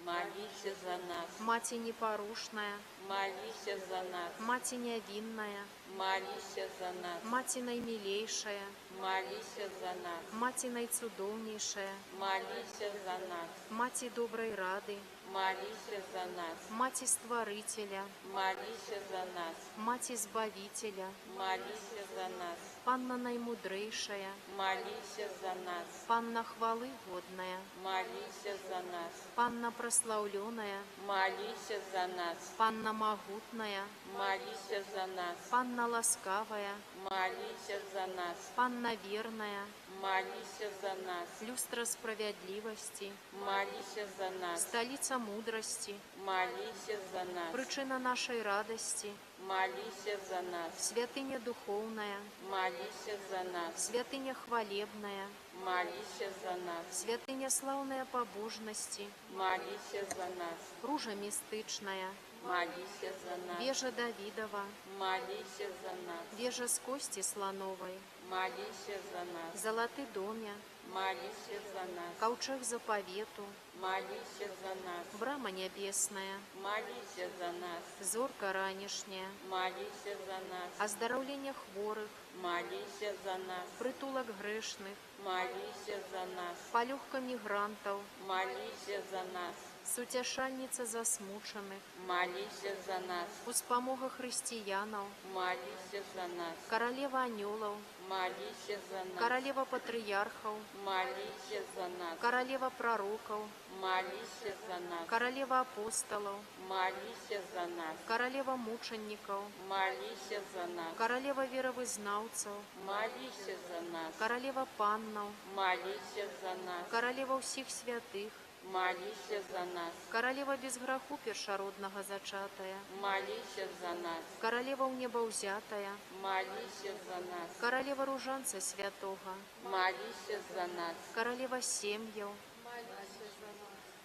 [SPEAKER 10] молися за нас,
[SPEAKER 9] Маті Непорушная,
[SPEAKER 10] молися за нас,
[SPEAKER 9] Маті Невинная,
[SPEAKER 10] молися за нас,
[SPEAKER 9] Маті Наимилейшая,
[SPEAKER 10] молися за нас,
[SPEAKER 9] Маті Найцудовнейшая,
[SPEAKER 10] молися за нас,
[SPEAKER 9] Маті Доброй Рады,
[SPEAKER 10] молися за нас,
[SPEAKER 9] Маті Створителя,
[SPEAKER 10] молися за нас,
[SPEAKER 9] Маті Збавителя,
[SPEAKER 10] молися за нас,
[SPEAKER 9] Панна Наимудрейшая,
[SPEAKER 10] молися за нас,
[SPEAKER 9] Панна Хвалы Годная,
[SPEAKER 10] молися за нас,
[SPEAKER 9] Панна Прославленная,
[SPEAKER 10] молися за нас,
[SPEAKER 9] Панна Могутная,
[SPEAKER 10] молися за нас,
[SPEAKER 9] Панна Ласкавая,
[SPEAKER 10] молися за нас,
[SPEAKER 9] Панна Верная,
[SPEAKER 10] молися за нас,
[SPEAKER 9] Люстра Справедливости,
[SPEAKER 10] молися за нас,
[SPEAKER 9] Столица Мудрости,
[SPEAKER 10] молися за нас,
[SPEAKER 9] Причина нашей радости,
[SPEAKER 10] молися за нас,
[SPEAKER 9] Святыня Духовная,
[SPEAKER 10] молися за нас,
[SPEAKER 9] Святыня Хвалебная,
[SPEAKER 10] молися за нас,
[SPEAKER 9] Святыня Славная Побожности,
[SPEAKER 10] молися за нас,
[SPEAKER 9] Ружа Мистычная,
[SPEAKER 10] молися за нас,
[SPEAKER 9] Вежа Давидова,
[SPEAKER 10] молися за нас,
[SPEAKER 9] Вежа с кости слоновой,
[SPEAKER 10] молися за нас,
[SPEAKER 9] Золотый домя,
[SPEAKER 10] молися за нас,
[SPEAKER 9] Ковчег заповету,
[SPEAKER 10] молися за нас,
[SPEAKER 9] Брама Небесная,
[SPEAKER 10] молися за нас,
[SPEAKER 9] Зорка ранешняя,
[SPEAKER 10] молися за нас,
[SPEAKER 9] Оздоровление хворых,
[SPEAKER 10] молися за нас,
[SPEAKER 9] Притулок грешных,
[SPEAKER 10] молися за нас,
[SPEAKER 9] Полегка мигрантов,
[SPEAKER 10] молися за нас,
[SPEAKER 9] Сутешальница засмученных,
[SPEAKER 10] молися за нас,
[SPEAKER 9] Успомога християнов,
[SPEAKER 10] молися за нас,
[SPEAKER 9] Королева анелов,
[SPEAKER 10] молися за нас,
[SPEAKER 9] Королева патриархов,
[SPEAKER 10] молися за нас,
[SPEAKER 9] Королева пророков,
[SPEAKER 10] молися за нас,
[SPEAKER 9] Королева апостолов,
[SPEAKER 10] молися за нас,
[SPEAKER 9] Королева мучеников,
[SPEAKER 10] молися за нас,
[SPEAKER 9] Королева веровызнавцев,
[SPEAKER 10] молися за нас,
[SPEAKER 9] Королева паннов,
[SPEAKER 10] молися за нас,
[SPEAKER 9] Королева всех святых,
[SPEAKER 10] молися за нас,
[SPEAKER 9] Королева без греху першородного зачатая,
[SPEAKER 10] молися за нас,
[SPEAKER 9] Королева в небо взятая,
[SPEAKER 10] молися за нас,
[SPEAKER 9] Королева ружанца святого,
[SPEAKER 10] молися за нас,
[SPEAKER 9] Королева семьев,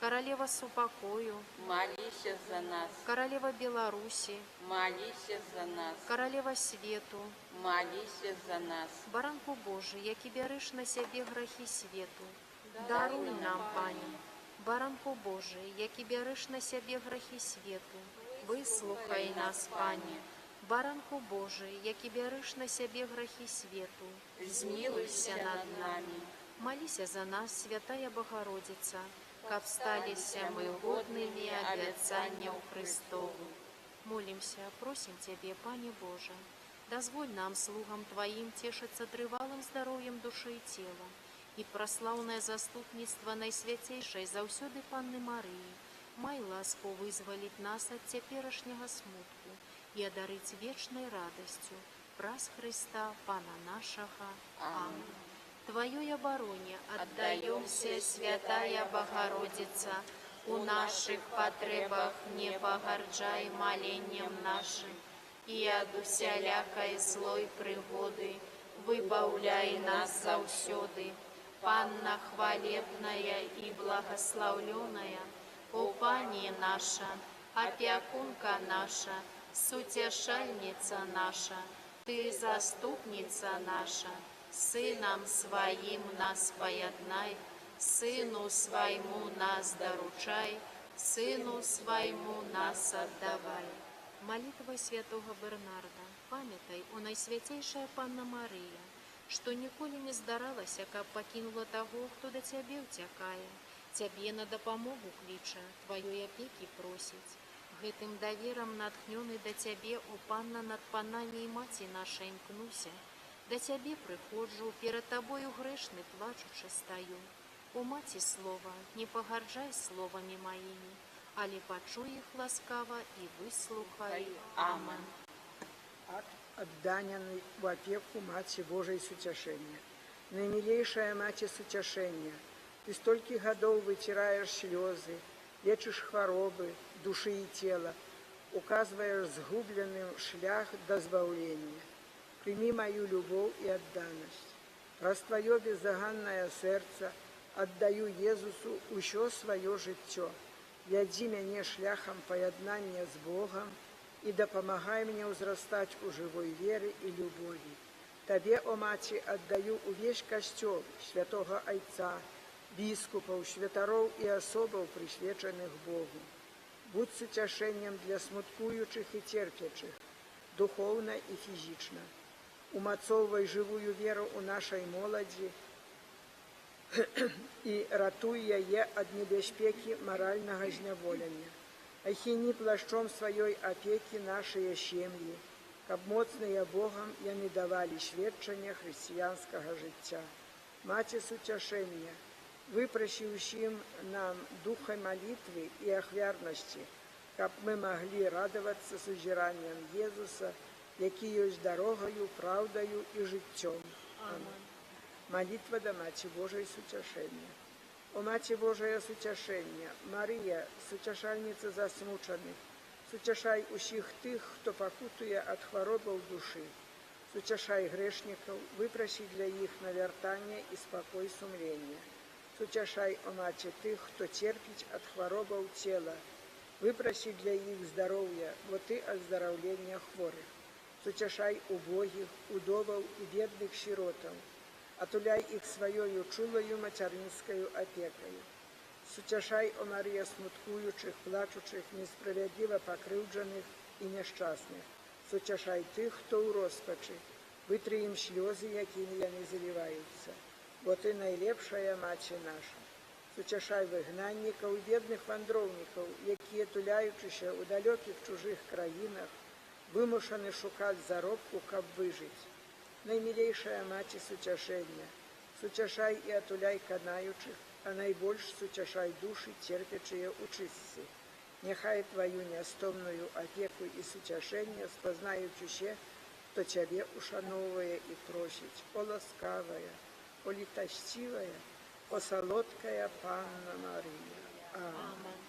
[SPEAKER 9] Королева с упокою,
[SPEAKER 10] молися за нас,
[SPEAKER 9] Королева Беларуси,
[SPEAKER 10] молися за нас,
[SPEAKER 9] Королева свету,
[SPEAKER 10] молися за нас,
[SPEAKER 9] Баранку Божий, які береш на себе грехи свету, даруй нам, Пані. Баранку Божий, які береш на себе грехи свету, вислухай нас, Пані. Баранку Божий, які береш на себе грехи свету, змилуйся над нами. Молися за нас, Святая Богородица, как сталися мы годными обетованию Христову. Молимся, просим Тебе, Пане Боже, Дозволь нам, слугам Твоим, тешиться трывалым здоровьем души и тела, и прославное заступництво Найсвятейшей заўсёды Панны Марии, май ласку вызволить нас от теперешнего смутку и одарить вечной радостью праз Христа, Пана нашего. Аминь. Твоей обороне отдаемся, Святая Богородица, у наших потребах не погорджай молением нашим, и от усялякой злой пригоды выбавляй нас заўсёды. Панна хвалебная и благословленная, о Пани наша, опекунка наша, сутешальница наша, Ты заступница наша, Сыном Своим нас поеднай, Сыну Своему нас доручай, Сыну Своему нас отдавай. Молитва святого Бернарда, памятай о Найсвятейшая Панна Мария, что николи не здаралася, каб покинула того, кто до Тебе утекая, Тебе на допомогу клича, Твоей опеки просить. Гэтым довером натхненный до Тебе, о Панна над панами и мати нашей имкнуся, до Тебе приходжу, перед Тобою грешный плачучи стою. О мати слова, не погорджай словами моими, али почуй их ласкаво и выслухай. Амен.
[SPEAKER 12] Акт отданий в опеку Маці Божией Сутяшения. Наимилейшая Маці Сутяшения, Ты столько годов вытираешь слезы, лечишь хворобы души и тела, указываешь сгубленным шлях до избавления. Прими мою любовь и отданность. Раз Твое беззаганное сердце отдаю Езусу еще свое життя. Вядзі мяне шляхам поєднання з Богом и допомагай мне узрастать у живой веры и любови. Тебе, о Маці, отдаю увесь костел святого Отца, біскупов, святаров и особов, присвяченных Богу. Будь сутяшением для смуткуючих и терпячих, духовно и физично. Умацовывай живую веру у нашей молоді и ратуй яе ад небяспекі морального зняволення. Ахіні плащом своей опеки наши семьи, каб моцныя Богом яны давали сведчання христианского життя. Маці Сутяшення, выпроси усім нам духа молитвы и ахвярности, каб мы могли радоваться сузіранням Езуса, які ёсць дорогою, правдою и життем. Амин. Молитва до Маці Божией Сутяшення. О Маці Божия Сутяшення, Мария, сутяшальница засмучених, сутяшай усіх тих, хто покутує от хворобов души. Сутяшай грешников, выпроси для их навертання и спокой сумления. Сутяшай, о Маці, тих, хто терпить от хворобов тела, выпроси для их здоровья, вот и оздоровления хворых. Сутяшай убогих, удовов и бедных сиротов, отуляй их своею чулою материнскою опекою. Сутяшай, о Мария, смуткуючих, плачучих, несправедливо покривджених и несчастных. Сутяшай тих, хто у розпачі, витри їм сльози, якими вони заливаються. Бо Ти найлепшая Маці наша. Сутяшай вигнанників і бідних вандровників, які, туляючися у далеких чужих країнах, вимушені шукати заробку, каб вижити. Наймилейшая Маці Сутяшення, сутяшай и отуляй канаючих, а найбольш сутяшай души, терпячие у чистці. Нехай Твою неостомную опеку и сутяшение спознають усе, кто Тебе ушановує и просить, о ласкавая, о літащивая, о солодкая Панна Мария. Амин.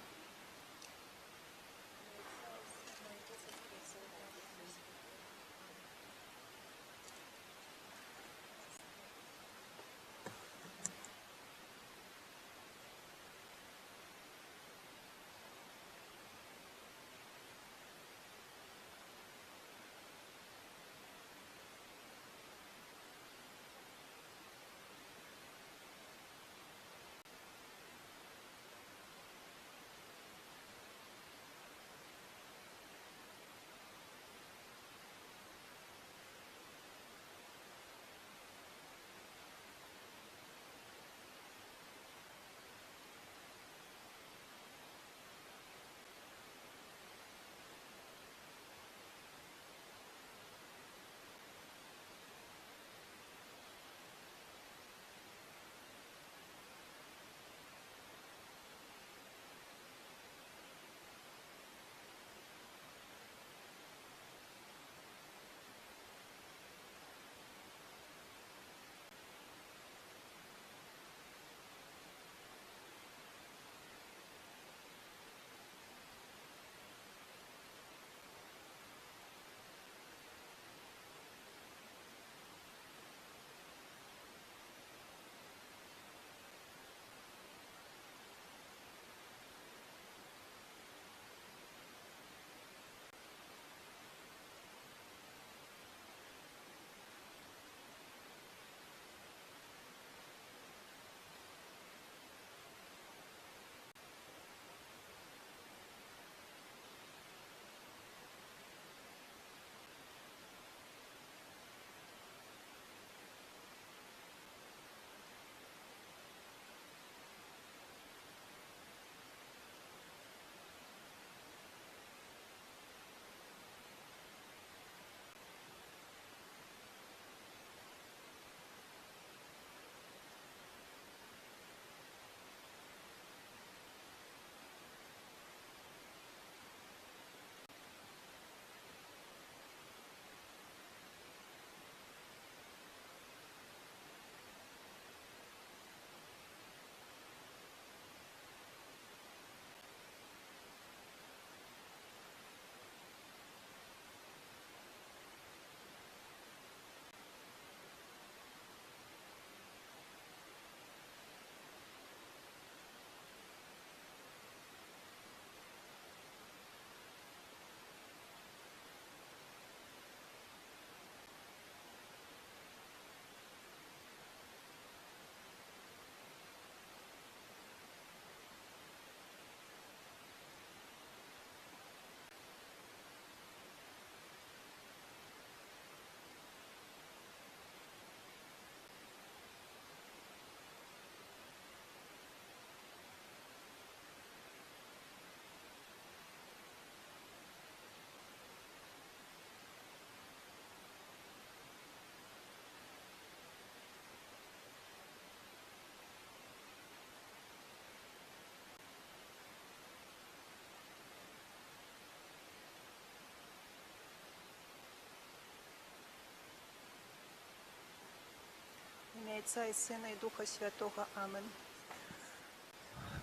[SPEAKER 13] ім'я Отця і Сина і Духа Святого. Амен.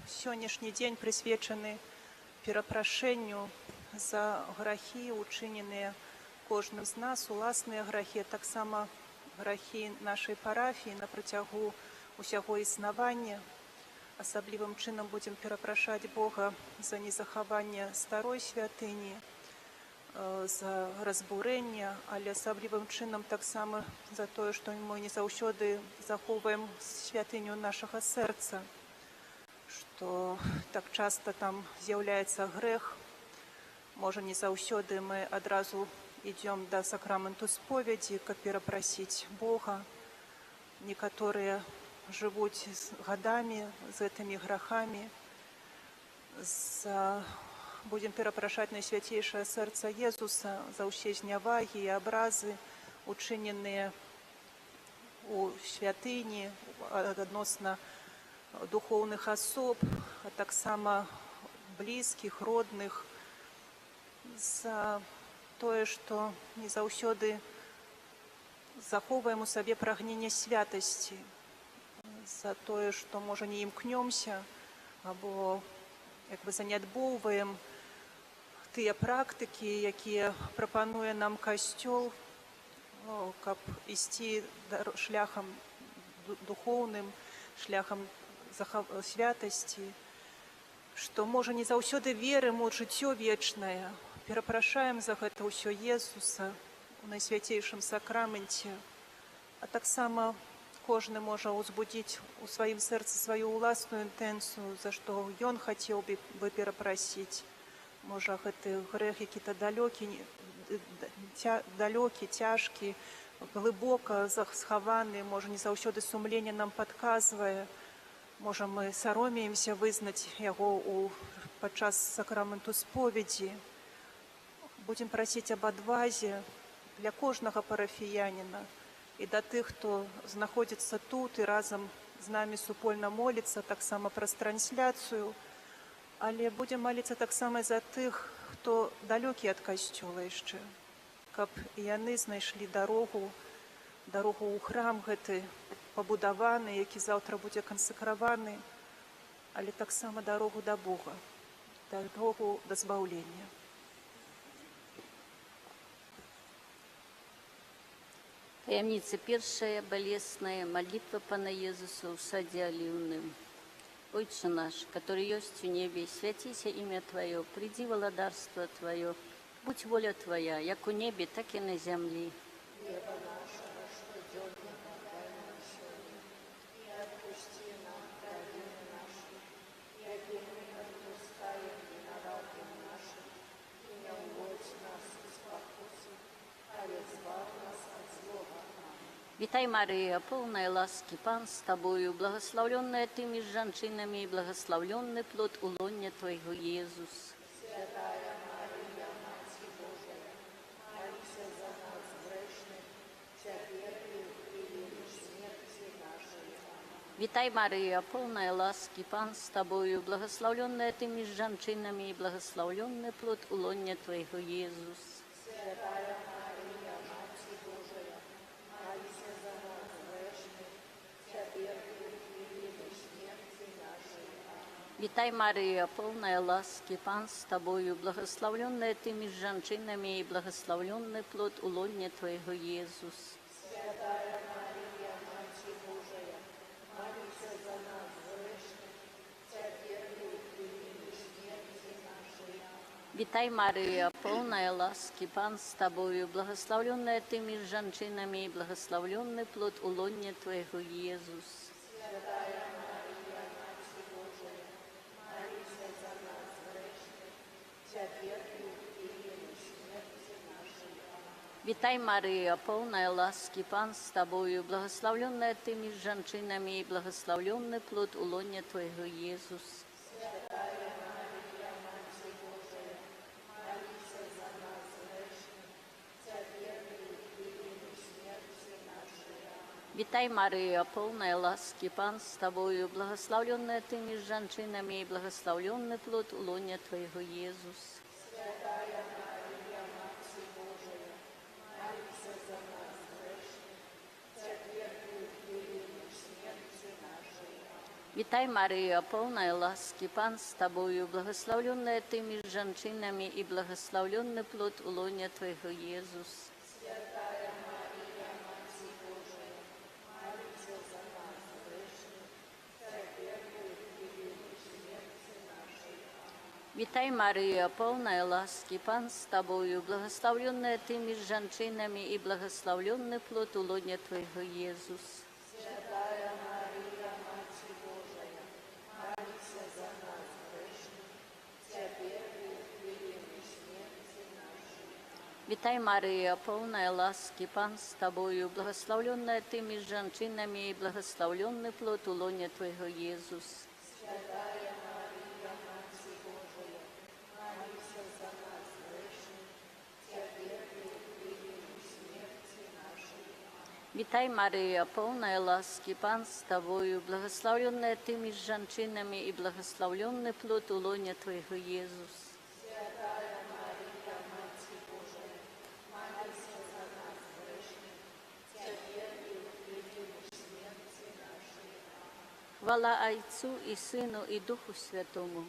[SPEAKER 13] Сённяшні дзень прысвечаны перапрашэнню за грахі, учыненыя кожным з нас, уласныя грахі, таксама грахі нашай парафіі на працягу усяго існавання. Асаблівым чынам будзем перапрашаць Бога за незахаванне старой святыні, за разбурэнне, але асаблівым чынам таксама за тое, што мы не заўсёды захоўваем святыню нашага сэрца, што так часта там з'яўляецца грэх. Можа, не заўсёды мы адразу ідзём да сакраменту споведзі, каб перапрасіць Бога. Некаторыя жывуць гадамі з гэтымі грахамі. Будзем перапрашаць Найсвяцейшае сэрца Езуса за ўсе знявагі і абразы, учыненыя у святыні адносна духоўных асоб, а таксама блізкіх, родных, за тое, што не заўсёды захоўваем у сабе прагненне святасці, за тое, што, можа, не імкнёмся або занядбоўваем тыя практыкі, якія прапануе нам Касцёл, каб ісці шляхам духоўным, шляхам святасці, што, можа, не заўсёды верым у жыццё вечнае. Перапрашаем за гэта ўсё Езуса у Найсвяцейшым сакраменце, а таксама кожны можа ўзбудзіць у сваім сэрцы сваю ўласную інтэнцыю, за што ён хацеў бы перапрасіць. Можа, гэты грэх які-то далёкі, цяжкі, глыбока схаваны, можа, не заўсёды сумленне нам падказвае. Можа, мы саромеемся вызнаць яго падчас сакраменту споведзі. Будзем прасіць аб адвазе для кожнага парафіяніна і да тых, хто знаходзіцца тут і разам з намі супольна моліцца, таксама праз трансляцыю. Але будзем маліцца таксама за тых, хто далёкі ад Касцёла яшчэ, каб і яны знайшлі дарогу ў храм гэты пабудаваны, які заўтра будзе кансакраваны, але таксама дарогу да Бога, дарогу да збаўлення.
[SPEAKER 3] Таямніца першая, балесная, молитва Пана Езуса ў садзе аліўным. Отче наш, который есть в небе, святися имя Твое, приди владарство Твое, будь воля Твоя, як у небе, так и на земле.
[SPEAKER 12] Хлеба нашего, штоденно дай нам сегодня, и отпусти нам провины наши, яки мы отпускаем виноватым нашим, и не уводь нас из покусы, але избавь нас от злого.
[SPEAKER 3] Витай, Мария, полная ласки, Пан с Тобою, благословленная Ты между женщинами, и благословленный плод улонья Твоего, Иисус.
[SPEAKER 12] Святая Мария, Мать Божия, молися за нас грешных, теперь и в время смерти нашей.
[SPEAKER 3] Витай, Мария, полная ласки, Пан с Тобою, благословленная Ты между женщинами, и благословленный плод улонья Твоего, Иисус.
[SPEAKER 12] Святая Мария, Мать Божия, молися за нас грешных, теперь и в время смерти нашей.
[SPEAKER 3] Витай, Мария, полная ласки, Пан с Тобою, благословленная Ты между женщинами, и благословленный плод улонья Твоего, Иисус.
[SPEAKER 12] Святая Мария, Мать Божия, молися за нас грешных, теперь и в время смерти нашей.
[SPEAKER 3] Витай, Мария, полная ласки, Пан с Тобою, благословленная Ты между женщинами, и благословленный плод улонья Твоего, Иисус.
[SPEAKER 12] Святая Мария, Мать Божия, молися за нас грешных, теперь и в время смерти нашей.
[SPEAKER 3] Витай, Мария, полная ласки, Пан с Тобою, благословленная Ты между женщинами, и благословленный плод улонья Твоего, Иисус.
[SPEAKER 12] Святая Мария, Мать Божия, молися за нас грешных, теперь и в время смерти нашей.
[SPEAKER 3] Витай, Мария, полная ласки, Пан с Тобою, благословленная Ты между женщинами, и благословленный плод улонья Твоего, Иисус.
[SPEAKER 12] Святая Мария, Мать Божия, молися за нас грешных, теперь и в время
[SPEAKER 3] Вітай, Марія, повна ласки, Пан з тобою, благословленная ти між жінками, і благословленный плод улоня Твоего, Єсус. Вітай, Марія, повна ласки, Пан з тобою, благословленная ти між жінками, і благословленный плод улоня Твоего, Єсус. Вітай, Марія, повна ласки, Пан з тобою, благословленная ти між жінками, і благословленный плод улоня Твоего, Єсус. Вітай, Марія, повна ласки, Пан з тобою, благословленная ти між жінками, і благословленный плод улоня Твоего, Єсус. Хвала Отцу і Сину, і Духу Святому.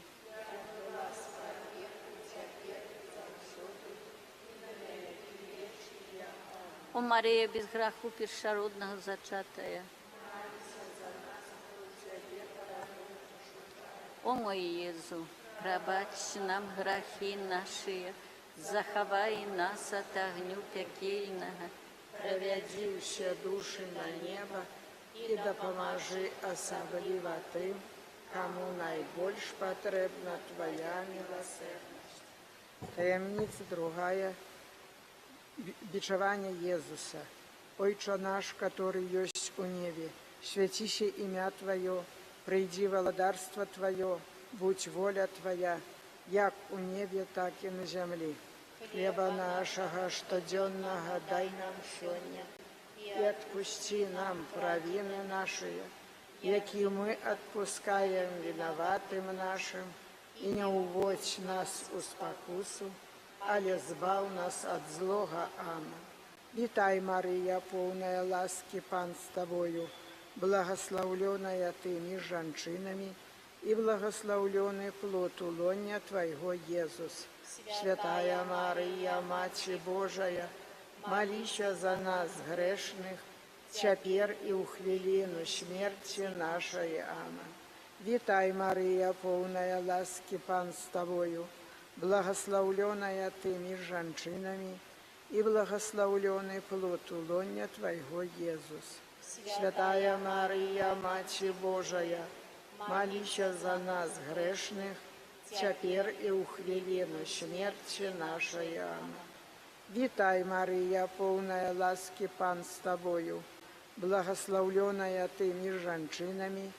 [SPEAKER 3] О Марія, без граху першородного зачатая. О мой Єзу, пробач нам грахи наши, заховай нас от огню пекельного,
[SPEAKER 12] Проведи все души на небо и допоможи особливо тим, кому найбільш потрібна Твоя милосердність. Таємниця другая. Бичевание Иисуса. Отче наш, который есть у небе, святися имя Твое, приди владарство Твое, будь воля Твоя, як у небе, так и на земле. Хлеба нашего штоденного дай нам сегодня, и отпусти нам провины наши, які мы отпускаем виноватым нашим, и не уводь нас у спокусу, але збав нас от злого. Аминь. Вітай, Марія, повна ласки, Пан з тобою, благословленная ти між жінками, і благословленный плод улоня Твоего, Єсус. Святая Марія, Мати Божия, молися за нас грешних, тепер і у хвилину смерті нашої. Аминь. Вітай, Марія, повна ласки, Пан з тобою, благословленная ты між жінками, і благословленный плод улоня Твоего, Єсус. Святая Марія, Мати Божия, молися за нас грешних, тепер і у хвилину смерті нашої. Аминь. Вітай, Марія, повна ласки, Пан з тобою, благословленная ты між жінками,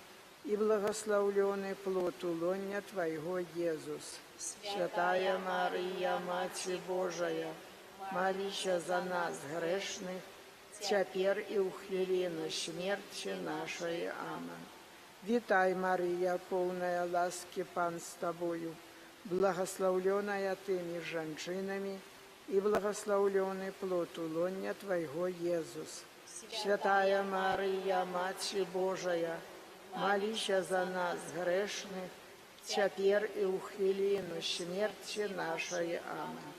[SPEAKER 12] і благословленный плод улоня Твоего, Єсус. Святая Марія, Мати Божия, молися за нас грешних, тепер і у хвилину смерті нашої. Аминь. Вітай, Марія, повна ласки, Пан з тобою, благословленная ти між жінками, і благословленный плод улоня Твоего, Єсус. Святая Марія, Мати Божия, молися за нас грешних, тепер і у хвилину смерті нашої. Аминь.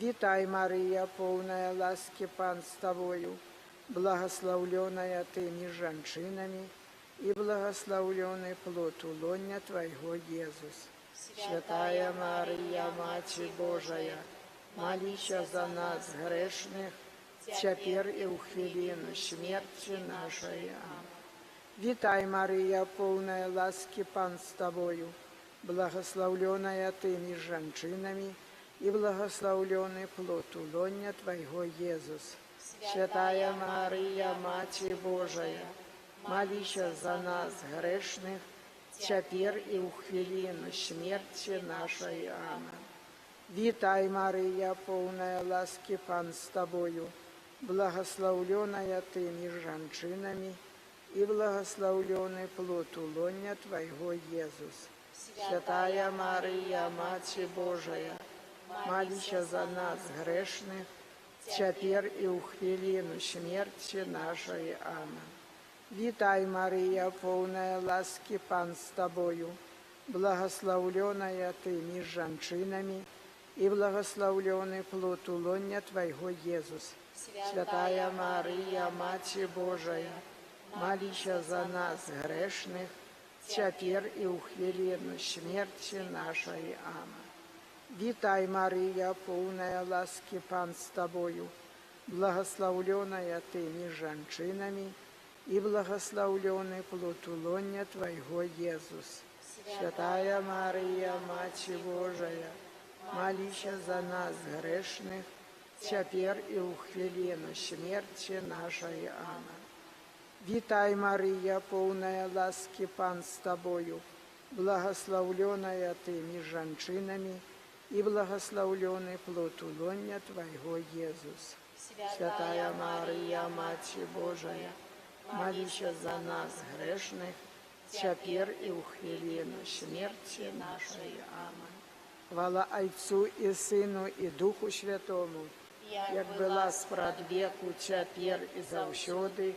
[SPEAKER 12] Вітай, Марія, повна ласки, Пан з тобою, благословленная ти між жінками, і благословленный плод улоня Твоего, Єсус. Святая Марія, Мати Божия, молися за нас грешних, тепер і у хвилину смерті нашої. Аминь. Вітай, Марія, повна ласки, Пан з тобою, благословленная ти між жінками, і благословленный плод улоня Твоего, Єсус. Святая Марія, Мати Божия, молися за нас грешних, тепер і у хвилину смерті нашої. Аминь. Вітай, Марія, повна ласки, Пан з тобою, благословленная ти між жінками, і благословленный плод улоня Твоего, Єсус. Святая Марія, Мати Божия, молися за нас грешних, тепер і у хвилину смерті нашої. Аминь. Вітай, Марія, повна ласки, Пан з тобою, благословленная ты між жанчинами, и благословленный плод улонья Твоего, Иисус. Святая Мария, Матерь Божия, молися за нас, грешных, теперь и у хвилину смерти нашей. Аминь. Вітай, Мария, полная ласки, Пан с Тобою, благословленная ты між жанчинами, и благословленный плод улонья Твоего, Иисус. Святая Мария, Матерь Божия, молися за нас, грешных, теперь и у хвилину смерти нашей. Аминь. Вітай, Мария, полная ласки, Пан с Тобою, благословленная ты між жанчинами, и благословленный плод улонья Твоего, Иисус. Святая Мария, Матерь Божия, молися за нас, грешных, теперь и у хвилину смерти нашей. Аминь. Хвала Отцу и Сыну и Духу Святому, як была спрад веку, теперь и завсёды,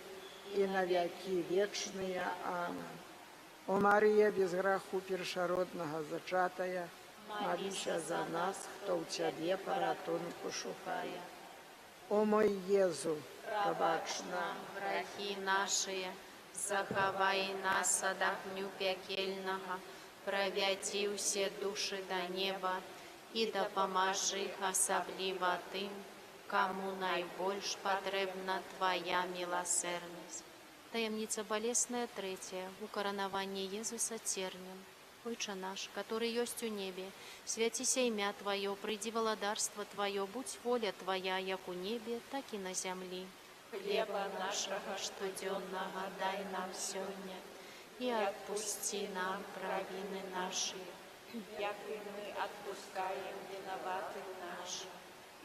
[SPEAKER 12] и на веки вечные. Аминь. О Мария, без граху першородного зачатая, молися за нас, кто в Тебе порятунку шукає. О мой Єзу, пробач нам
[SPEAKER 14] грехи наши, заховай нас от огню пекельного, провяди все души до неба, и допоможи особливо тим, кому найбольш потребна Твоя милосердность. Таємниця болесная третья, укоронование Иисуса тернием. Отче наш, который есть у небе, святися имя Твое, приди володарство Твое, будь воля Твоя, як у небе, так и на земли. Хлеба нашего штоденного дай нам сегодня, и отпусти нам провины наши, як и мы отпускаем виноватым нашим,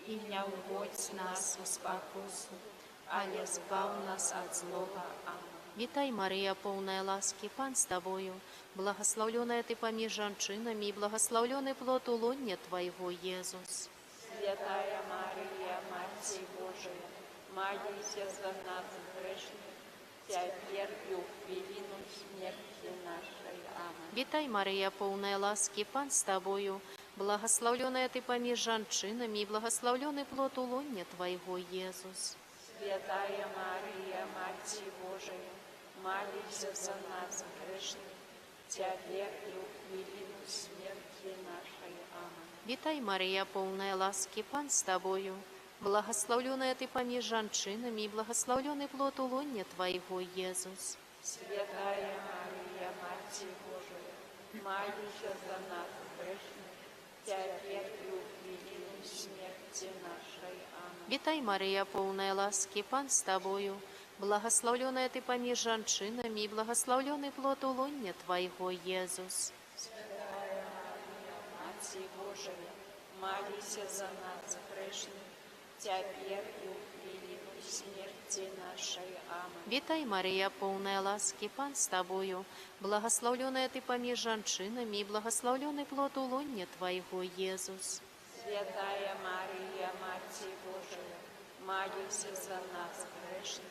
[SPEAKER 14] и не уводь нас в спокусу, але збав нас от злого. Аминь. Вітай, Марія, повна ласки, Пан з Тобою, благословленная Ты поміж жанчинами, и благословленный плод улонья Твоего, Иисус.
[SPEAKER 10] Святая Мария, Матерь Божия, молися за нас, грешных, теперь и в хвилину смерти нашей. Аминь.
[SPEAKER 14] Вітай, Марія, повна ласки, Пан з Тобою, благословленная Ты поміж жанчинами, и благословленный плод улонья Твоего, Иисус.
[SPEAKER 10] Святая Мария, Матерь Божия, молися за нас, грешных, теперь и в хвилину смерти нашей. Аминь.
[SPEAKER 14] Вітай, Марія, повна ласки, Пан з Тобою, благословленная Ты поміж жанчинами, и благословленный плод улонья Твоего, Иисус.
[SPEAKER 10] Святая Мария, Матерь Божия, молися за нас, грешных, теперь и в хвилину смерти нашей. Аминь.
[SPEAKER 14] Вітай, Марія, повна ласки, Пан з Тобою, благословленная Ты поміж жанчинами, и благословленный плод улонья Твоего, Иисус.
[SPEAKER 10] Святая Мария, Матерь Божия, молися за нас, грешных, теперь и в хвилину смерти нашей. Аминь.
[SPEAKER 14] Вітай, Марія, повна ласки, Пан з Тобою, благословленная Ты поміж жанчинами, и благословленный плод улонья Твоего, Иисус.
[SPEAKER 10] Святая Мария, Матерь Божия, молися за нас, грешных,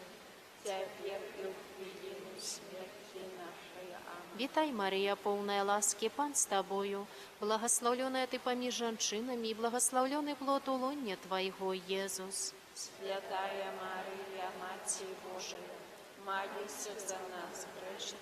[SPEAKER 10] теперь и в хвилину смерти нашей. Аминь.
[SPEAKER 14] Вітай, Марія, повна ласки, Пан з Тобою, благословленная Ты поміж жанчинами, и благословленный плод улонья Твоего, Иисус.
[SPEAKER 10] Святая Мария, Матерь Божия, молися за нас, грешных,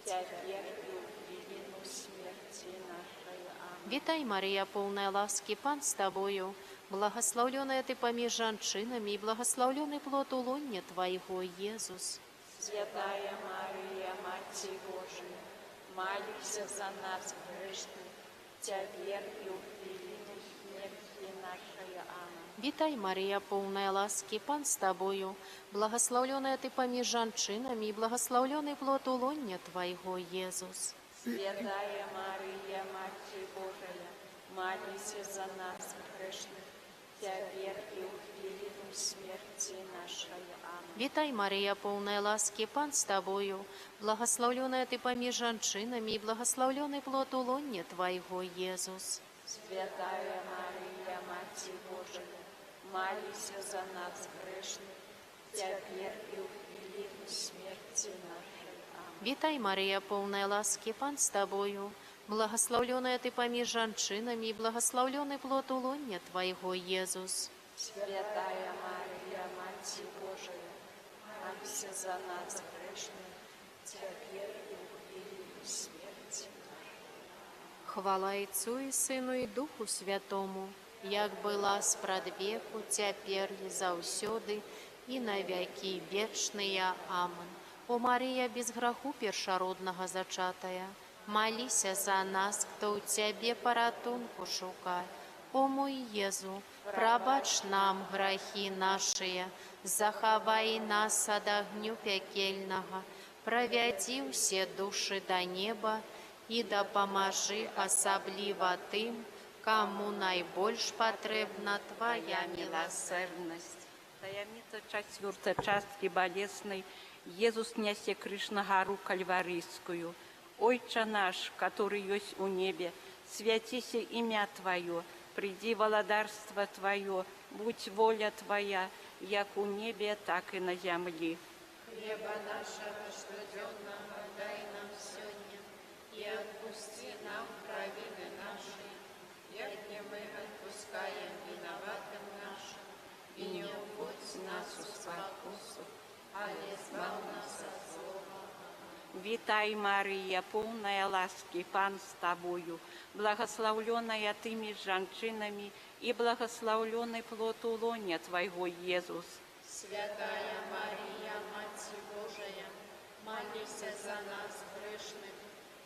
[SPEAKER 10] теперь и в хвилину смерти нашей. Аминь.
[SPEAKER 14] Вітай, Марія, повна ласки, Пан з Тобою, благословленная Ты поміж жанчинами, и благословленный плод улонья Твоего, Иисус.
[SPEAKER 10] Святая Мария, Матерь Божия, молися за нас, грешных, теперь и в хвилину смерти нашей. Аминь.
[SPEAKER 14] Вітай, Марія, повна ласки, Пан з Тобою, благословленная Ты поміж жанчинами, и благословленный плод улонья Твоего, Иисус.
[SPEAKER 10] Святая Мария, Матерь Божия, молися за нас, грешных, теперь и в хвилину смерти нашей. Аминь.
[SPEAKER 14] Вітай, Марія, повна ласки, Пан з Тобою, благословленная Ты поміж жанчинами, и благословленный плод улонья Твоего, Иисус.
[SPEAKER 10] Святая Мария, Матерь Божия, молися за нас, грешных, теперь и в хвилину
[SPEAKER 14] годину смерти нашей. Аминь. Вітай, Марія, повна ласки, Пан з тобою. Благословленная ты поміж женщинами, и благословленный плод улонья Твоего, Иисус.
[SPEAKER 10] Святая Мария, Мать Божия, молись за нас грешных, теперь и в годину смерти нашей.
[SPEAKER 14] Хвала Отцу и Сыну и Духу Святому, як была спрад веку, теперь и заўсёды, и на веки вечные. Амин. О Мария, без греху першородного зачатая, молися за нас, кто у Тебе поратунку шукает. О мой Езу, пробачь нам грехи наши, заховай нас от огню пекельного, проведи все души до неба и допоможи особливо тым, кому найбольш потребна Твоя милосердность.
[SPEAKER 10] Таямница четвертая частки болезной. Иисус несе крыш на гору Кальварийскую. Отче наш, который есть у небе, святися имя Твое, приди владарство Твое, будь воля Твоя, як у небе, так и на земле.
[SPEAKER 14] Хлеба нашего штоденного дай нам сегодня, и отпусти нам провины наши, як и мы отпускаем виноватым нашим, и не уводь нас в спокусу, а избав нас от злого.
[SPEAKER 10] Витай, Мария, полная ласки, Пан с Тобою, благословленная Ты между женщинами, и благословленный плод улонья Твоего, Иисус.
[SPEAKER 14] Святая Мария, Мать Божия, молись за нас грешных,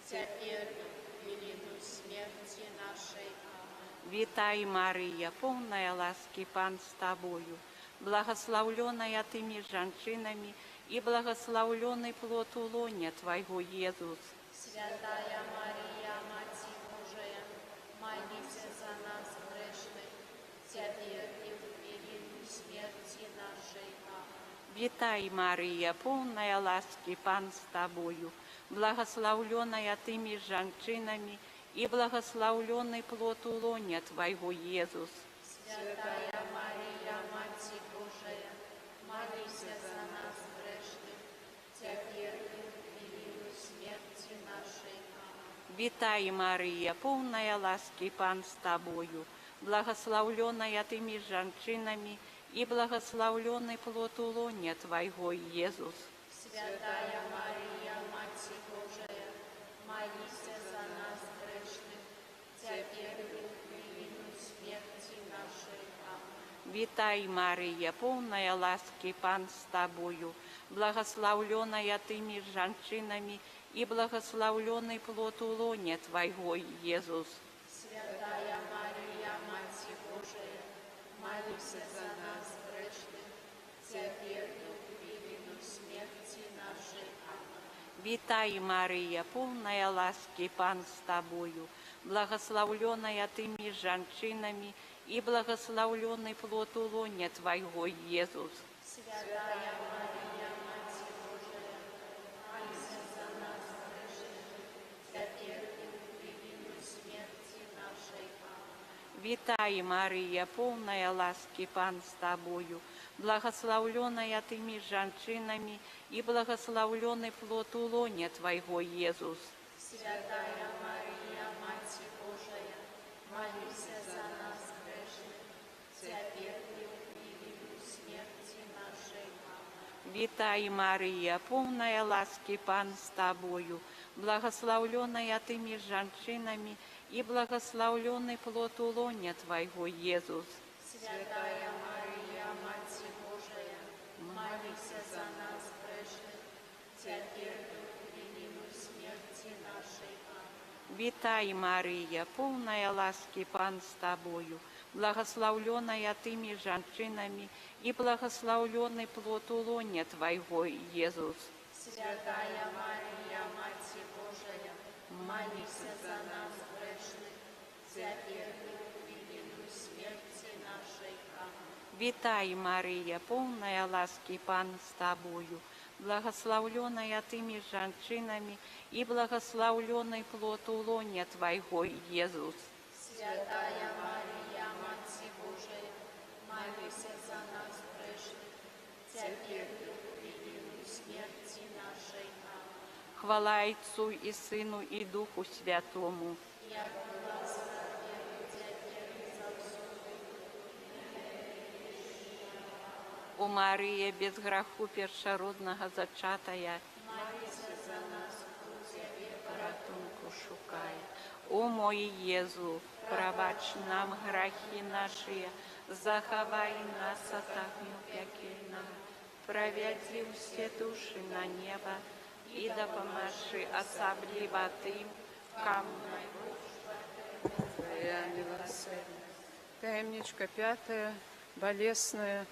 [SPEAKER 14] теперь и в годину смерти нашей. Аминь.
[SPEAKER 10] Витай, Мария, полная ласки, Пан с Тобою, благословленная Ты между женщинами, и благословленный плод улонья Твоего, Иисус.
[SPEAKER 14] Святая Мария, Мать Божия, молись за нас грешных, теперь и в годину смерти нашей. Аминь.
[SPEAKER 10] Витай, Мария, полная ласки, Пан с Тобою, благословленная Ты между женщинами, и благословленный плод улонья Твоего, Иисус.
[SPEAKER 14] Святая Мария, Мать Божия, молись за нас грешных, теперь и в годину смерти нашей. Аминь.
[SPEAKER 10] Витай, Мария, полная ласки, Пан с Тобою, благословленная Ты между женщинами, и благословленный плод улонья Твоего, Иисус.
[SPEAKER 14] Святая Мария, Мать Божия, молись за нас грешных, теперь и в годину смерти нашей. Аминь.
[SPEAKER 10] Витай, Мария, полная ласки, Пан с Тобою, благословленная Ты между женщинами, и благословленный плод улонья Твоего, Иисус.
[SPEAKER 14] Святая Мария, Мать Божия, молись за нас грешных, теперь и в годину смерти нашей. Аминь.
[SPEAKER 10] Витай, Мария, полная ласки, Пан с Тобою, благословленная Ты между женщинами, и благословленный плод улонья Твоего, Иисус.
[SPEAKER 14] Святая Мария, Мать Божия, молись за нас грешных, теперь и в годину смерти нашей. Аминь.
[SPEAKER 10] Витай, Мария, полная ласки, Пан с Тобою, благословленная Ты между женщинами, и благословленный плод улонья Твоего, Иисус.
[SPEAKER 14] Святая Мария, Мать Божия, молись за нас грешных, теперь и в годину смерти нашей. Аминь.
[SPEAKER 10] Витай, Мария, полная ласки, Пан с Тобою, благословленная Ты между женщинами, и благословленный плод улонья Твоего, Иисус.
[SPEAKER 14] Святая Мария, Мать Божия, молись за нас грешных, теперь и в годину смерти нашей. Аминь.
[SPEAKER 10] Витай, Мария, полная ласки, Пан с Тобою, благословленная Ты между женщинами, и благословленный плод улонья Твоего, Иисус.
[SPEAKER 14] Святая Мария, Мать Божия, молись за нас грешных, теперь и в годину смерти нашей. Аминь.
[SPEAKER 10] Витай, Мария, полная ласки, Пан с Тобою, благословленная Ты между женщинами, и благословленный плод улонья Твоего, Иисус.
[SPEAKER 14] Святая Мария, Мать Божия, молись за нас грешных, теперь и в годину смерти нашей. Аминь.
[SPEAKER 10] Хвала Отцу и Сыну и Духу Святому.
[SPEAKER 14] Як была справедлива, теперь и за всю
[SPEAKER 10] О Мария, без граху першородного зачатая,
[SPEAKER 14] молися за нас, хто Тебе
[SPEAKER 10] ратунку шукає. О мой Єзу, пробач нам грехи наши, заховай нас от огню пекельного, проведи все души на небо и допоможи особливо тим, кому
[SPEAKER 13] Твоя милосердие. Таємничка 5. Болесное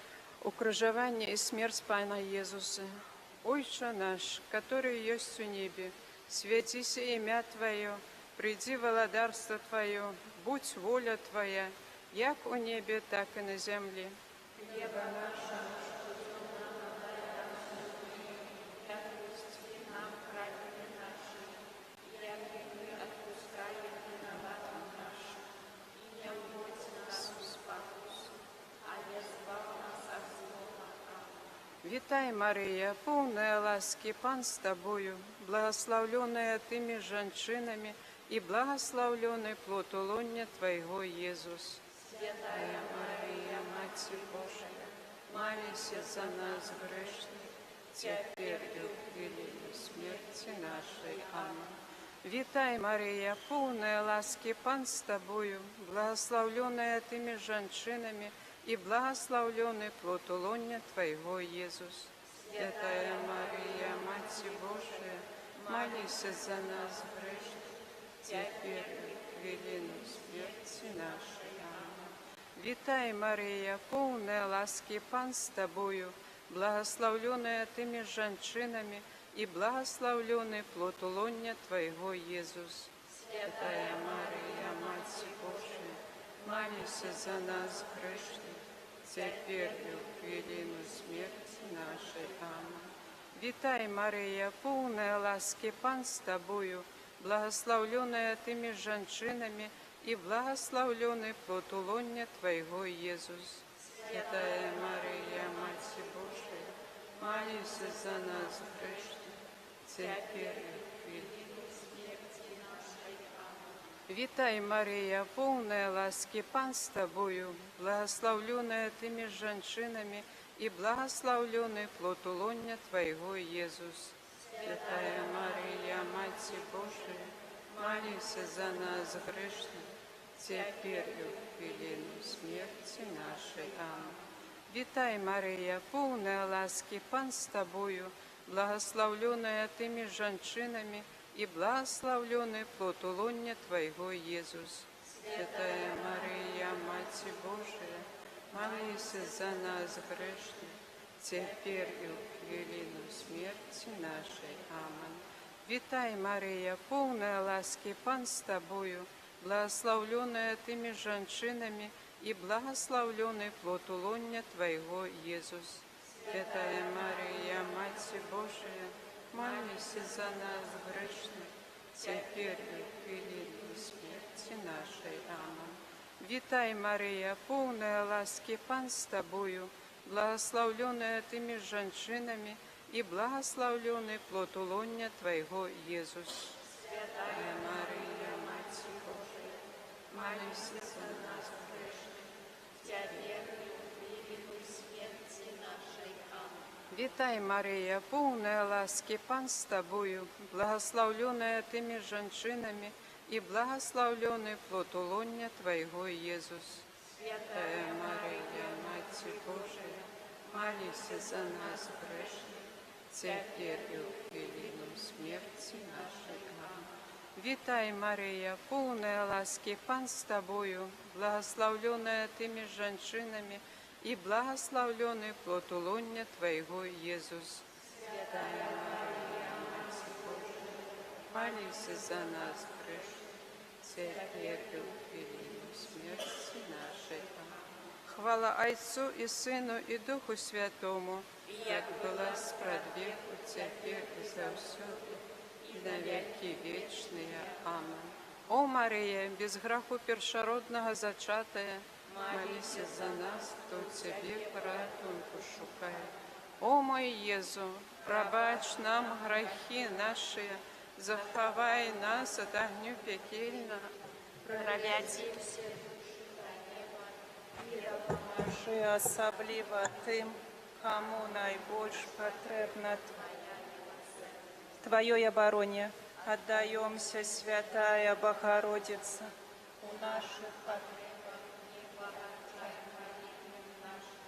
[SPEAKER 13] укрыжование и смерть Пана Иисуса. Отче наш, который есть в небе, светися имя Твое, приди владарство Твое, будь воля Твоя, як у небе, так и на земле.
[SPEAKER 14] Хлеба нашего, отпусти нам праведные наши, як и мы отпускаем виноватым нашим. И не вводь нас в спокусу, а избав нас от злого. Аминь.
[SPEAKER 13] Витай, Мария, полная ласки, Пан с Тобою, благословленная Тыми женщинами, и благословленный плод лоня Твоего, Иисус.
[SPEAKER 14] Святая Мария,
[SPEAKER 13] Матерь Божия, молись за нас грешных, теперь и в великой смерти нашей. Аминь. Витай, Мария, полная ласки, Пан с Тобою, благословленная Тыми женщинами, и благословленный плод лоня Твоего, Иисус. Святая Мария, Матерь Божия, молись за нас грешных, теперь и в великой смерти нашей. Аминь. Витай, Мария, полная ласки, Пан с Тобою, благословленная Тыми женщинами, и благословленный плод лоня Твоего, Иисус. Святая Мария, Матерь Божия, молись за нас грешных, теперь и в великой смерти нашей. Аминь. Витай, Мария, полная ласки, Пан с Тобою, благословленная Тыми женщинами, и благословленный плод лоня Твоего, Иисус. Святая Мария, Матерь Божия, молись за нас грешных, теперь и в великой смерти нашей. Аминь. Витай, Мария, полная ласки, Пан с Тобою, благословленная Тыми женщинами, и благословленный плод лоня Твоего, Иисус. Святая Мария, Матерь Божия, молись за нас грешных, теперь и в великой смерти нашей. Аминь. Витай, Мария, полная ласки, Пан с Тобою, благословленная Тыми женщинами, и благословленный плод лоня Твоего, Иисус. Святая Мария, Матерь Божия, молись за нас грешных, теперь и в великой смерти нашей. Аминь. Витай, Мария, полная ласки, Пан с Тобою, благословленная Тыми женщинами, и благословленный плод лоня Твоего, Иисус. Святая Мария, Матерь Божия, молись за нас грешных, теперь и в великой смерти нашей. Аминь. Витай, Мария, полная ласки, Пан с Тобою, благословленная Тыми женщинами, и благословленный плод лоня Твоего, Иисус. Святая Мария, Матерь Божия, молись за нас грешных, теперь и в великой смерти нашей. Аминь. Витай, Мария, полная ласки, Пан с Тобою, благословленная Тыми женщинами, и благословленный плод лоня Твоего, Иисус. Святая Мария, Матерь Божия, молись за нас грешных, теперь и в великой смерти нашей. Аминь. Витай, Мария, полная ласки, Пан с Тобою, благословленная Тыми женщинами, и благословленный плод лоня Твоего, Иисус. Святая Мария, Матерь Божия, молись за нас грешных, теперь и в великой смерти нашей. Аминь. Хвала Отцу и Сыну и Духу Святому, як была спрадвеку, теперь и завсёды, и на веки вечные. Аминь. О Мария, без граху першородного зачатая, молись за нас, кто Тебе ратунку шукает. О мой Єзу, пробач нам грехи наші, заховай нас от огню пекельного,
[SPEAKER 14] Провяді
[SPEAKER 13] Поможи особливо тим, кому найбільш потрібна Твоей обороне. Отдаемся, Святая Богородица, у наших потребах не поради молитвами наших.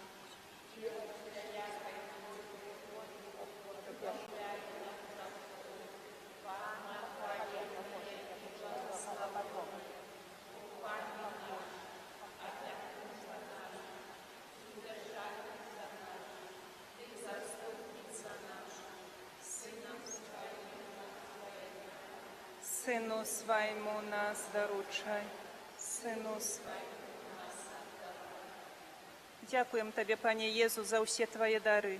[SPEAKER 13] Сыну Своему нас доручай, Сыну Своему нас отдавай. Дякуем Табе, Пане Єзу, за ўсе Твои дары.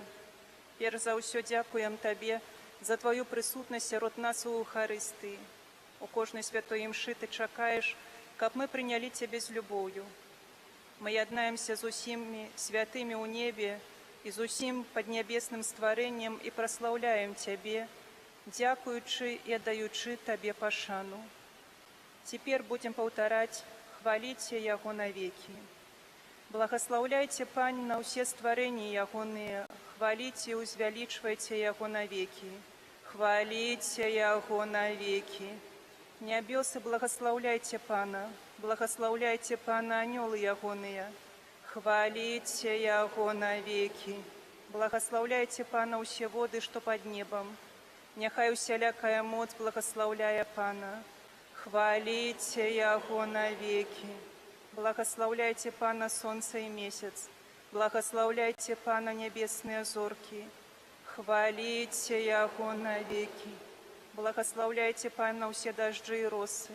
[SPEAKER 13] Перш за ўсё дякуем Табе за Твою прысутнасць сярод нас у Эўхарыстыі. У кожнай святой імшы Ты чакаеш, каб мы прынялі Цябе з любоўю. Мы яднаемся з усімі святымі ў небе і з усім паднябесным стварэннем і праслаўляем Цябе, дзякуючы і аддаючы Табе пашану. Цяпер будзем паўтараць «Хваліце Яго навекі». Благаслаўляйце, Пань, на ўсе стварэнні Ягоныя, хваліце і узвялічвайце Яго навекі. Хваліце Яго навекі. Нябёсы, благаслаўляйце Пана, благаслаўляйце Пана анёлы Ягоныя. Хваліце Яго навекі. Благаслаўляйце Пана ўсе воды, што пад небам. Няхай усялякая моц благаслаўляе Пана. Хваліце Яго навекі. Благаслаўляйце Пана сонца і месяц. Благаслаўляйце Пана нябесныя зоркі. Хваліце Яго навекі. Благаслаўляйце Пана ўсе дажджы і росы.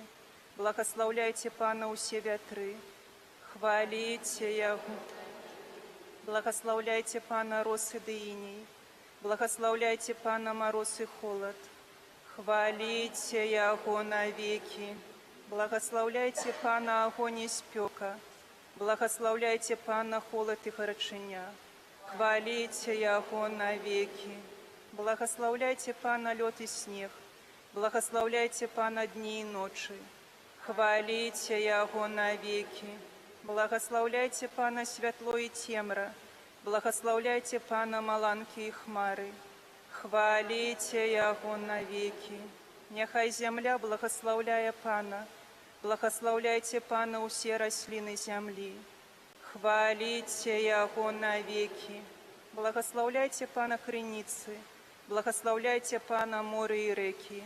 [SPEAKER 13] Благаслаўляйце Пана ўсе вятры. Хваліце Яго. Благаслаўляйце Пана росы ды іней. Благаслаўляйце Пана мароз і холад. Хваліце Яго навекі. Благаслаўляйце Пана агонь і спёка. Благаслаўляйце Пана холад і гарачыня. Хваліце Яго навекі. Благаслаўляйце Пана лёд і снег. Благаслаўляйце Пана дні і ночы. Хваліце Яго навекі. Благаслаўляйце Пана святло і цемра. Благаслаўляйце Пана маланкі і хмары. Хваліце Яго навекі. Няхай зямля благаслаўляе Пана. Благаслаўляйце Пана ўсе расліны зямлі. Хваліце Яго навекі. Благаслаўляйце Пана крыніцы. Благаслаўляйце Пана моры і рэкі.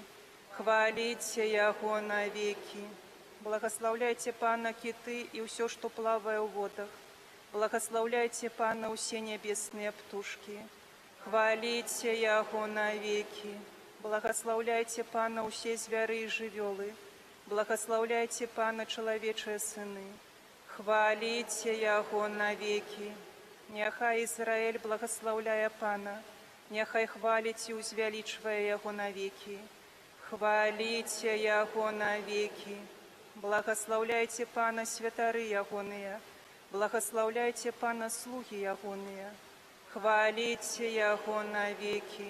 [SPEAKER 13] Хваліце Яго навекі. Благаслаўляйце Пана кіты і ўсё, што плавае ў водах. Благаслаўляйце Пана ўсе нябесныя птушкі. Хваліце Яго навекі. Благаслаўляйце Пана ўсе звяры і жывёлы. Благаслаўляйце Пана чалавечыя сыны. Хваліце Яго навекі. Няхай Ізраэль благаслаўляе Пана. Няхай хваліць і узвялічвае Яго навекі. Хваліце Яго навекі. Благаслаўляйце Пана святары Ягоныя. Благаслаўляйце Пана слугі Ягоныя. Хваліце Яго навекі.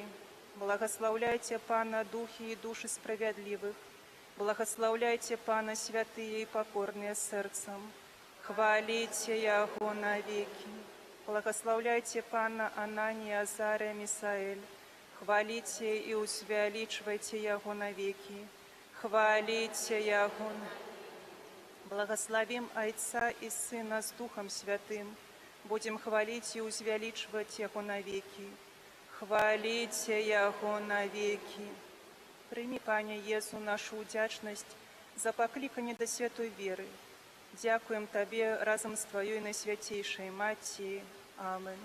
[SPEAKER 13] Благаслаўляйце Пана духі і душы справядлівых. Благаслаўляйце Пана святыя і пакорныя сэрцам. Хваліце Яго навекі. Благаслаўляйце Пана Ананія, Азарыя, Місаэль. Хваліце і узвялічвайце Яго навекі. Хваліце Яго навекі. Благословим Отца и Сына с Духом Святым. Будем хвалить и узвеличивать Его навеки. Хвалите Его навеки. Прими, Пане Єзу, нашу удячность за покликание до святой веры. Дякуем Тебе разом с Твоей Найсвятейшей Матери. Амин.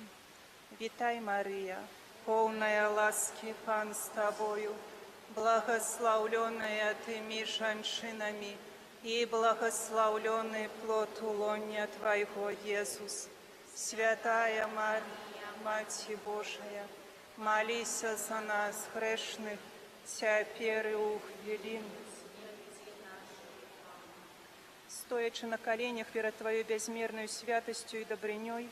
[SPEAKER 13] Вітай, Мария, полная ласки, Пан с Тобою, благословленная Ты меж женщинами, и благословленный плод лона Твоего, Иисус. Святая Мария, Мать Божия, молись за нас, грешных, теперь и увелин. Стоячи на коленях перед Твоей безмерной святостью и добрыней,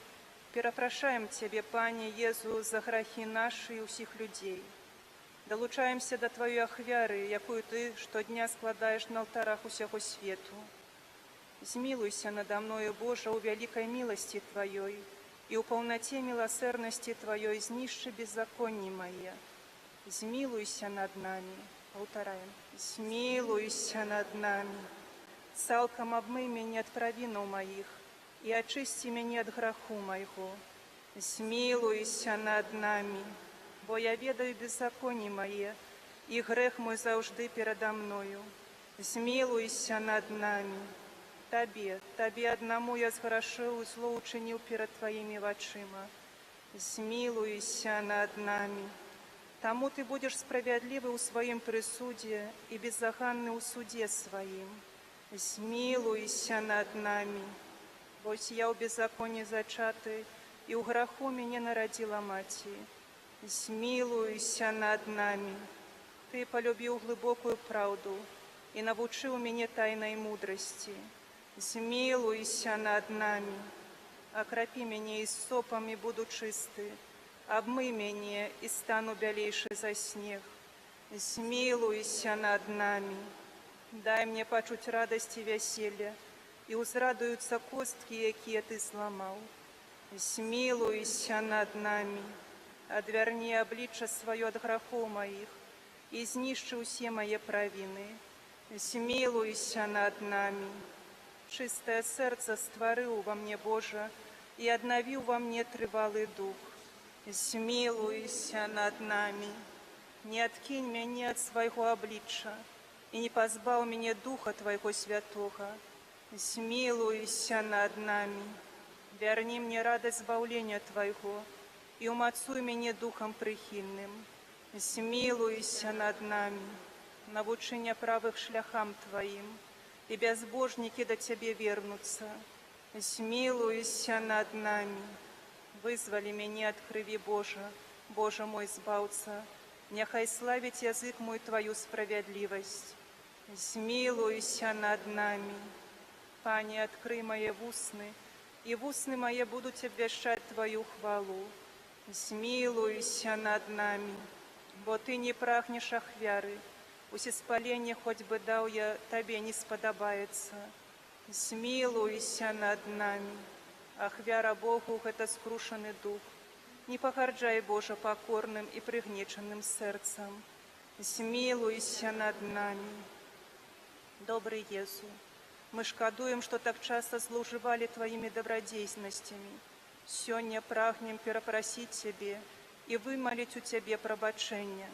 [SPEAKER 13] Перапрашаем Тебе, Пане Езу, за грахи наши и усіх людей. Долучаемся до Твоей ахвяры, якую Ты штодня складаешь на алтарах усяго свету. Змилуйся надо мною, Боже, у великой милости Твоей, и у полноте милосердности Твоей знищи беззаконие мое. Змилуйся над нами, повторяем, змилуйся над нами. Цалком обмый меня от провинов моих, и очисти меня от граху моего. Змилуйся над нами, бо я ведаю беззаконие мое, и грех мой завжди передо мною. Змилуйся над нами. Тебе одному я сгрешил и зло учинил перед Твоими очима. Змилуйся над нами. Тому Ты будешь справедливый у своем присуде и беззаганный у суде своим. Змилуйся над нами. Бось я у беззаконии зачатый, и у греху меня народила мати. Змилуйся над нами. Ты полюбил глубокую правду и навучил меня тайной мудрости. Змилуйся над нами. Окропи меня и сопом, и буду чисты. Обмый меня, и стану белейшей за снег. Змилуйся над нами. Дай мне почуть радость и веселье, и узрадуются костки, якие Ты сломал. Змилуйся над нами. Отверни обличье свое от грехов моих, и знищи все мои провины. Змилуйся над нами. Чистое сердце створил во мне, Боже, и обновил во мне тривалый дух. Змилуйся над нами. Не откинь меня от своего обличия, и не позбав меня Духа Твоего Святого. Змилуйся над нами. Верни мне радость избавления Твоего, и умацуй меня Духом прихильным. Змилуйся над нами. Навучи меня правых шляхам Твоим, и безбожники до Тебе вернутся. Змилуйся над нами. Вызвали меня от крови Божия, Боже мой избавца, нехай славить язык мой Твою справедливость. Змилуйся над нами. Пане, открый мои устны, и в устны мои будут обвещать Твою хвалу. Змилуйся над нами, бо Ты не прагнешь ахвяры, усеспаление хоть бы дал я, Тебе не сподобается. Змилуйся над нами. Ахвяра Богу — это скрушенный дух. Не погарджай, Боже, покорным и пригнеченным сердцем. Змилуйся над нами. Добрый Езу, мы шкодуем, что так часто злоуживали Твоими добродейственностями. Сёння прагнем перепросить Тебе и вымолить у Тебе пробачення.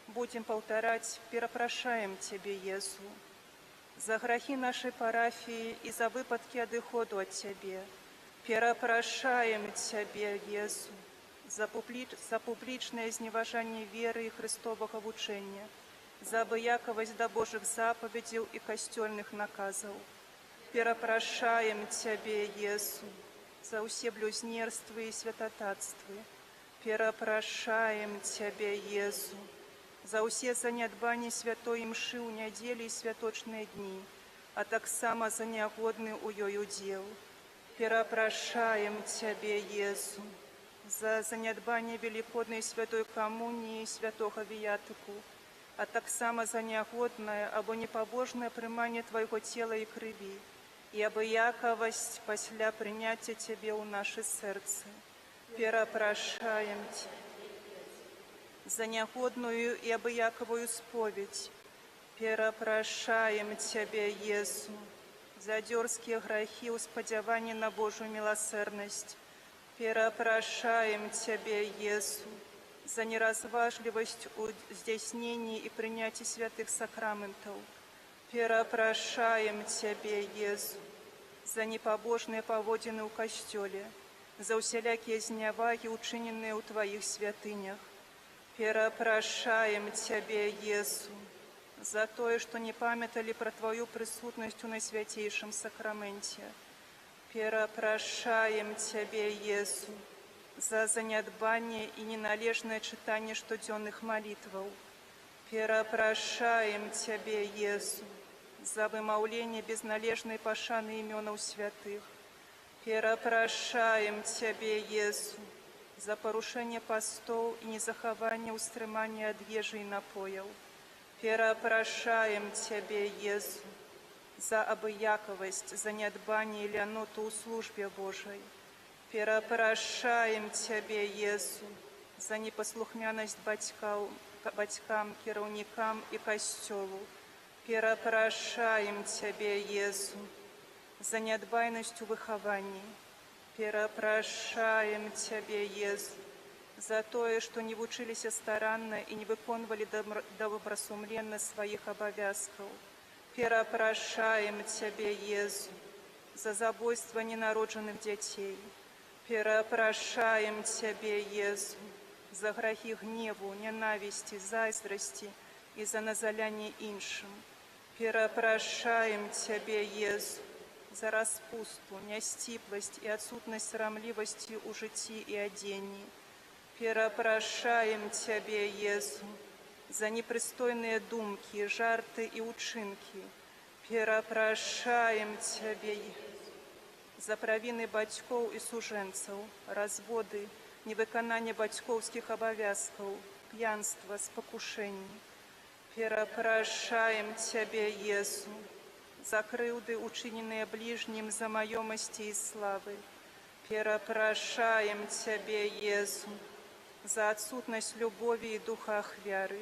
[SPEAKER 13] Будем повторять, перепрошаем Тебе, Езу, за грехи нашей парафии и за выпадки отходу от Тебе. Перепрошаем Тебе, Езу, за публичное изневажение веры и Христового учения, за обыяковость до Божьих заповедей и костельных наказов. Перепрошаем Тебе, Езу, за усе блюзнерства и святотатства. Перепрошаем Тебе, Езу, за усе занядбання святой мши у недели и святочные дни, а так само за неогодный у ёй удел. Перепрошаем Тебе, Езу, за занядбання великодной святой коммунии и святого виятыку, а так само за неогодное або непобожное примание Твоего тела и крови, и обыяковость после принятия Тебе у наше сердце. Перепрошаем Тебя за неогодную и обыяковую споведь. Перепрошаем Тебя, Езу, за дерзкие грехи усподявания на Божию милосердность. Перепрошаем Тебя, Езу, за неразважливость у здійснении и принятии святых сакраментов. Перепрошаем Тебя, Езу, за непобожные поводины у костеле, за усялякие зневаги, учиненные у Твоих святынях. Перепрошаем Тебя, Езу, за то, что не памятали про Твою присутность у наисвятейшем сакраменте. Перепрошаем Тебя, Езу, за занядбание и неналежное читание штоденных молитвов. Перепрошаем Тебя, Езу, за вымовление безналежной пошаны имен у святых. Перапрашаем Тебе, Езу, за парушэнне пастоў і незахаванне ўстрымання ад ежы і напояў. Перапрашаем Тебе, Езу, за абыякавасць, за нядбанне і ляноту ў службе Божай. Перапрашаем Тебе, Езу, за непаслухмянасць бацькам, кіраўнікам і касцёлу. Перапрашаем Тебе, Езу, за нядбайнасць у выхаванні. Перапрашаем Тебе, Езу, за тое, што не вучыліся старанна і не выконвалі добрасумленна сваіх абавязкаў. Перапрашаем Тебе, Езу, за забойства ненароджаных дзяцей. Перапрашаем Тебе, Езу, за грахі гневу, ненавісці, зайздрасці і за назалянне іншым. Перапрашаем Тебе, Езу, за распусту, нясціпласць і адсутнасць сарамлівасці ў жыцці і адзенні. Перапрашаем Тебе, Езу, за непрыстойныя думкі, жарты і ўчынкі. Перапрашаем Тебе, за правіны бацькоў і сужэнцаў, разводы, невыкананне бацькоўскіх абавязкаў, п'янства, спакушэнні. Перапрашаем Тебе, Езу, за крыўды, учыненыя бліжнім, за маёмасці і славы. Перапрашаем Тебе, Езу, за адсутнасць любові і духа ахвяры.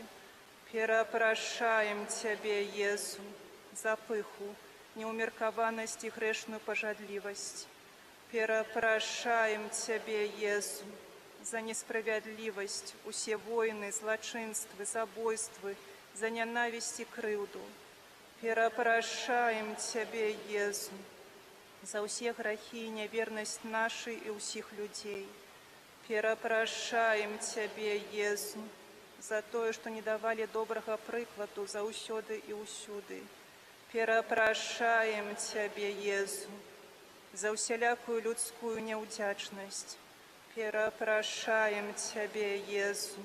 [SPEAKER 13] Перапрашаем Тебе, Езу, за пыху, неумеркаванасць і грэшную пажадлівасць. Перапрашаем Тебе, Езу, за несправядлівасць, усе войны, злачынствы, забойствы, за нянавісць і крыўду. Перапрашаем Тебе, Езу, за ўсе грахі і нявернасць нашы і ўсіх людзей. Перапрашаем Тебе, Езу, за тое, што не давалі добрага прыкладу заўсёды і ўсюды. Перапрашаем Тебе, Езу, за ўсялякую людскую няўдзячнасць. Перапрашаем Тебе, Езу.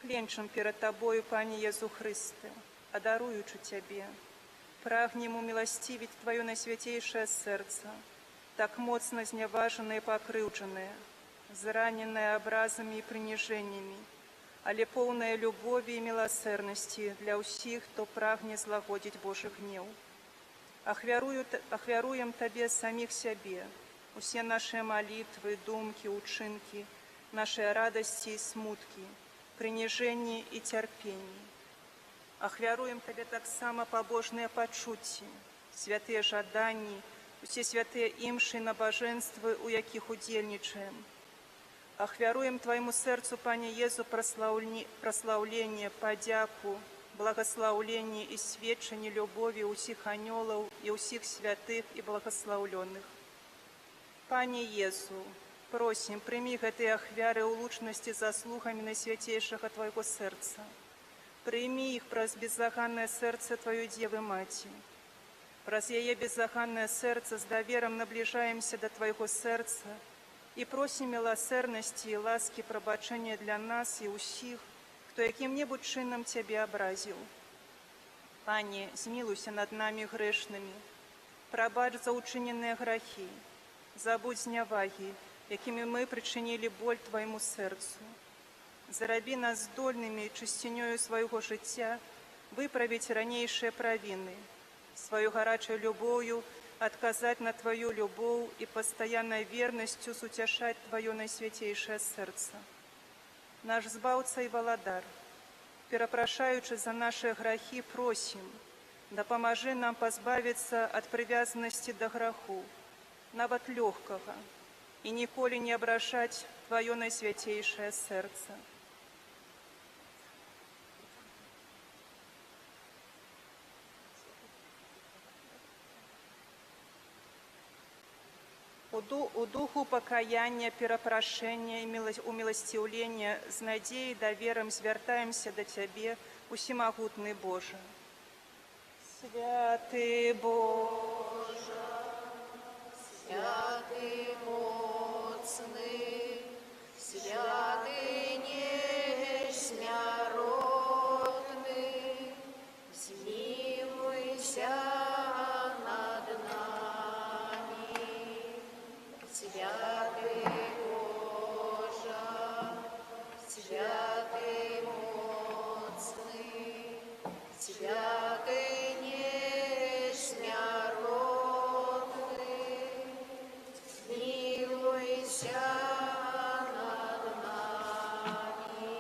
[SPEAKER 13] Кленчым перад Табою, Пане Езу Хрысте, адаруючы Цябе, прагнем уміласцівіць Тваё найсвяцейшае сэрца, так моцна зняважанае і пакрыўджанае, зраненае абразамі і прыніжэннямі, але поўнае любові і міласэрнасці для ўсіх, хто прагне злагодзіць Божы гнеў. Ахвяруем Табе саміх сябе, усе нашыя малітвы, думкі, учынкі, нашыя радасці і смуткі, прыніжэнні і цярпенні. Ахвяруем Табе таксама пабожныя пачуцці, святыя жаданні, усе святыя імшы і набажэнствы, у якіх удзельнічаем. Ахвяруем Твайму сэрцу, Пане Езу, праслаўленне, падзяку, благаслаўленне і сведчанне любові ўсіх анёлаў і ўсіх святых і благаслаўлёных. Пане Езу, просім, прымі гэтыя ахвяры ў лучнасці заслугамі найсвяцейшага Твайго сэрца. Прымі іх праз беззаганнае сэрца Тваёй Дзевы Маці. Праз яе беззаганнае сэрца з даверам набліжаемся да Твайго сэрца і просім міласэрнасці і ласкі прабачэння для нас і ўсіх, хто якім-небудзь чынам Цябе абразіў. Пане, змілуйся над намі грэшнымі, прабач за ўчыненыя грахі, забудь знявагі, якімі мы прычынілі боль Твайму сэрцу. Зарабі нас здольнымі чысцінёю свайго жыцця выправіць ранейшыя правіны, сваю гарачай любоўю адказаць на Тваю любоў і пастаяннай вернасцю суцяшаць Тваё найсвяцейшае сэрца. Наш збаўца і валадар, перапрашаючы за нашыя грахі, просім, дапамажы нам пазбавіцца ад прывязанасці да граху, нават лёгкага, і ніколі не абражаць Тваё найсвяцейшае сэрца. У духу пакаяння, перапрашэння і уміласціўлення з надзеяй даверам звяртаемся да Цябе, усімагутны Божа. Святы Божа,
[SPEAKER 15] святы моцны, святы несняродны, змілуйся над намі. святый несмяротный, смилуйся над нами,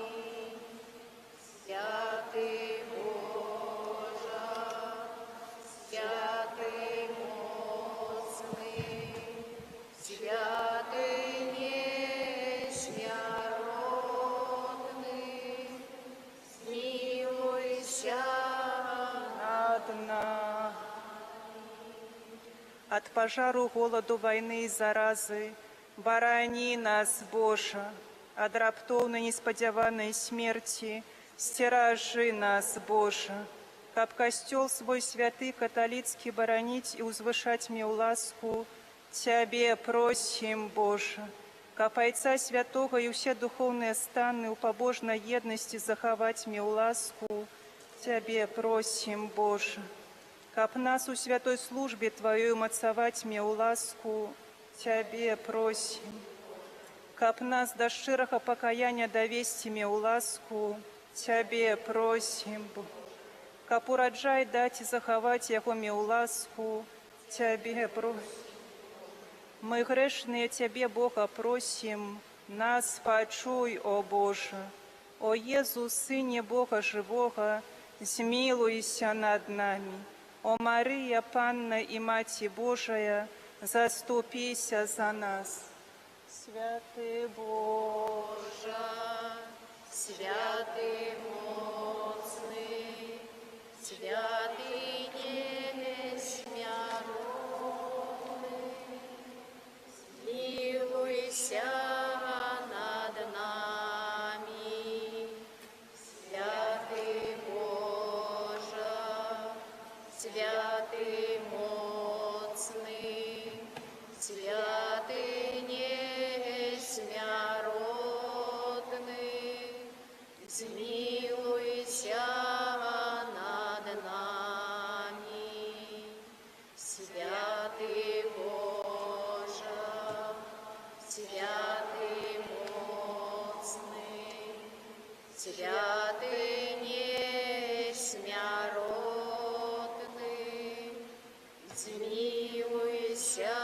[SPEAKER 15] святый Боже, святый моцный, святый несмяротный, смилуйся
[SPEAKER 13] над нами. От пожару, голоду, войны и заразы барани нас, Боже, от раптоўнай неспадзяванай смерти сцеражы нас, Боже, каб касцёл свой святы каталіцкі бараніць і ўзвышаць меў ласку, Цябе просім, Боже, каб Айца Святога і ўсе духоўныя станы ў пабожнай еднасці захаваць меў ласку, Цябе просім, Боже, каб нас у святой службе Тваёй умацаваць меў ласку, Цябе просім, каб нас да шчырага пакаяння давесці меў ласку, Цябе просім, каб ураджай даць і захаваць яго меў ласку, Цябе просім. Мы грэшныя Цябе, Бога, просім, нас пачуй, о Боже, о Езу, Сыне Бога жывога, змілуйся над нами. О Мария, Панна и Маті Божия, заступися за нас. Святый
[SPEAKER 15] Боже, святый моцный, святый несмяротный, смилуйся над нами, святый Боже, святый моцный, святый несмяротный, смилуйся над нами, святый Боже, святый моцный, святый несмяротный, смилуйся